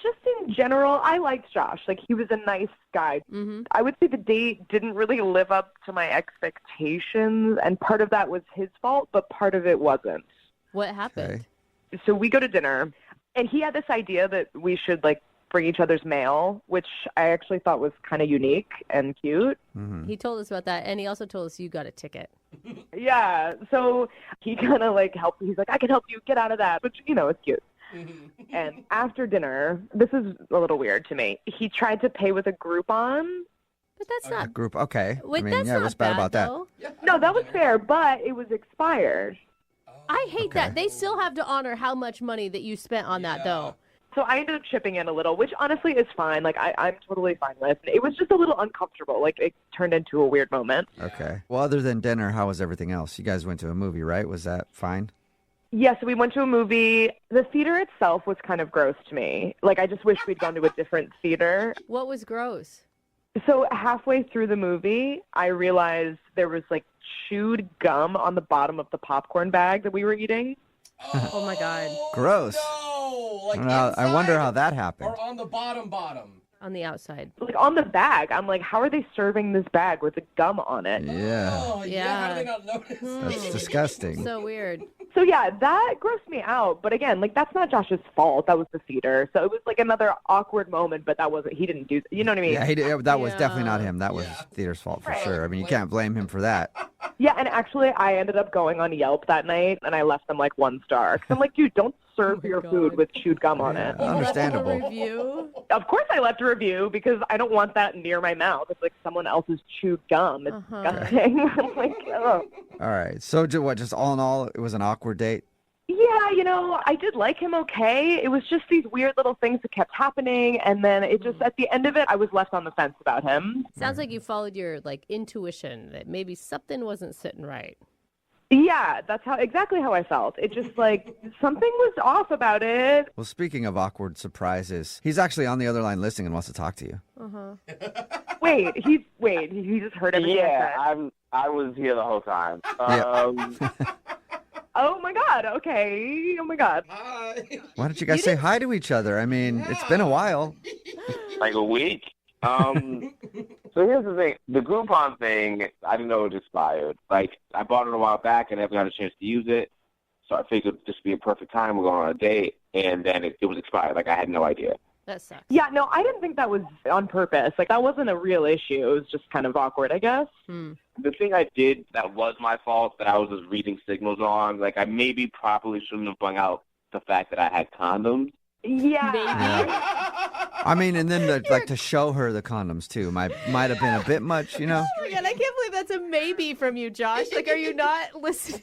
just in general, I liked Josh. He was a nice guy. Mm-hmm. I would say the date didn't really live up to my expectations, and part of that was his fault, but part of it wasn't. What happened? Okay. So we go to dinner, and he had this idea that we should, bring each other's mail, which I actually thought was kind of unique and cute. Mm-hmm. He told us about that, and he also told us you got a ticket. Yeah, so he kind of helped. He's like, I can help you get out of that, which, is cute. And after dinner, this is a little weird to me. He tried to pay with a Groupon. But that's not... Group, okay. Wait, I mean, that's yeah, not what's bad bad, about that? though. No, that was fair, but it was expired. I hate that. They still have to honor how much money that you spent on that, though. So I ended up chipping in a little, which honestly is fine. I'm totally fine with. It was just a little uncomfortable. It turned into a weird moment. Okay. Well, other than dinner, how was everything else? You guys went to a movie, right? Was that fine? Yeah, so we went to a movie. The theater itself was kind of gross to me. I just wish we'd gone to a different theater. What was gross? So halfway through the movie, I realized there was like chewed gum on the bottom of the popcorn bag that we were eating. Oh my God. Gross. No, like I wonder how that happened. or on the bottom. On the outside. Like on the bag. I'm like, how are they serving this bag with the gum on it? Yeah. Oh, yeah. How did they not notice? That's disgusting. So weird. So yeah, that grossed me out. But again, like that's not Josh's fault. That was the theater. So it was like another awkward moment, but he didn't do, you know what I mean? Yeah, that was definitely not him. That was theater's fault for sure. I mean, you can't blame him for that. Yeah, and actually I ended up going on Yelp that night and I left them like 1 star. Cause I'm like, dude, don't serve your food with chewed gum on it. Understandable. Review? Of course I left a review because I don't want that near my mouth. It's like someone else's chewed gum. It's disgusting. I'm like, oh. All right. So just all in all, it was an awkward date? Yeah, you know, I did like him okay. It was just these weird little things that kept happening, and then it just, at the end of it, I was left on the fence about him. Sounds like you followed your intuition that maybe something wasn't sitting right. Yeah, that's exactly how I felt. It just like something was off about it. Well, speaking of awkward surprises, he's actually on the other line listening and wants to talk to you. Wait, he just heard everything I said. I was here the whole time. Oh my God. Okay. Oh my God. Why don't you guys say hi to each other? I mean, it's been a while. Like a week. So here's the thing. The Groupon thing, I didn't know it expired. Like, I bought it a while back and never got a chance to use it. So I figured this would be a perfect time. We're going on a date. And then it was expired. Like, I had no idea. That sucks. Yeah, no, I didn't think that was on purpose. Like, that wasn't a real issue. It was just kind of awkward, I guess. The thing I did that was my fault, that I was just reading signals on, like, I maybe probably shouldn't have brought out the fact that I had condoms. Yeah. I mean, and then to show her the condoms too might have been a bit much, you know. Oh my God, I can't believe that's a maybe from you, Josh. Like, are you not listening?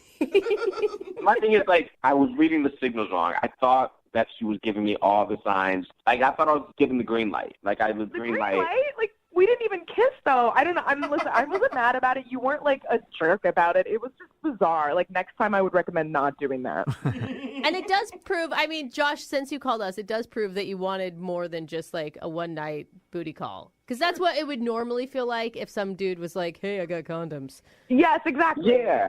My thing is, like, I was reading the signals wrong. I thought that she was giving me all the signs. Like, I thought I was giving the green light. Like, I was green light. Like, we didn't even kiss, though. I don't know. I wasn't mad about it. You weren't, like, a jerk about it. It was just bizarre. Like, next time I would recommend not doing that. And it does prove, I mean, Josh, since you called us, it does prove that you wanted more than just, like, a one-night booty call. Because that's what it would normally feel like if some dude was like, hey, I got condoms. Yes, exactly. Yeah.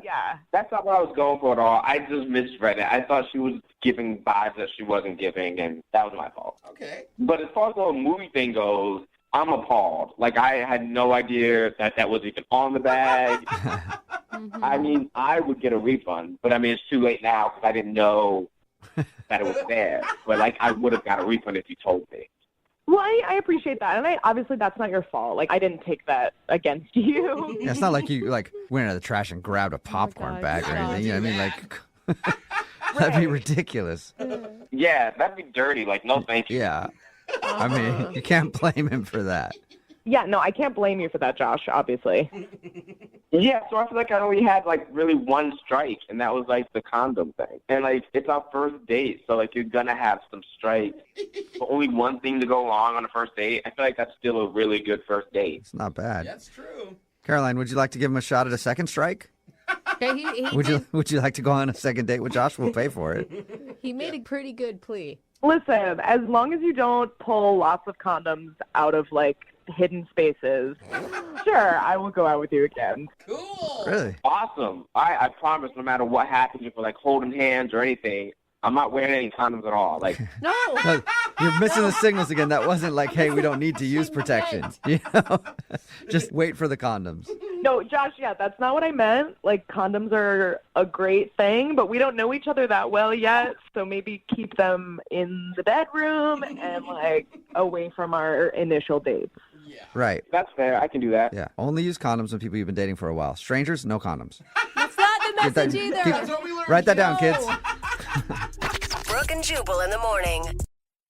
That's not what I was going for at all. I just misread it. I thought she was giving vibes that she wasn't giving, and that was my fault. Okay. But as far as the whole movie thing goes, I'm appalled. Like, I had no idea that was even on the bag. I mean, I would get a refund, but I mean, it's too late now because I didn't know that it was there. But, like, I would have got a refund if you told me. Well, I appreciate that, and obviously that's not your fault. Like, I didn't take that against you. Yeah, it's not like you went into the trash and grabbed a popcorn bag or anything. You know what I mean? Like, that'd be ridiculous. Yeah, that'd be dirty. Like, no thank you. Yeah. I mean, you can't blame him for that. Yeah, no, I can't blame you for that, Josh, obviously. Yeah, so I feel like I only had, like, really one strike, and that was, like, the condom thing. And, like, it's our first date, so, like, you're going to have some strikes. But only one thing to go wrong on a first date, I feel like that's still a really good first date. It's not bad. That's true. Caroline, would you like to give him a shot at a second strike? Okay, Would you like to go on a second date with Josh? We'll pay for it. He made a pretty good plea. Listen, as long as you don't pull lots of condoms out of, like, hidden spaces, sure, I will go out with you again. Cool. Really? Awesome. I promise no matter what happens, if we're, like, holding hands or anything, I'm not wearing any condoms at all. Like, no. You're missing the signals again. That wasn't like, hey, we don't need to use protection. You know? Just wait for the condoms. No, Josh, yeah, that's not what I meant. Like, condoms are a great thing, but we don't know each other that well yet, so maybe keep them in the bedroom and, like, away from our initial dates. Yeah. Right. That's fair. I can do that. Yeah. Only use condoms with people you've been dating for a while. Strangers, no condoms. That's not the message either. Write that down, kids. Brooke and Jubal in the morning.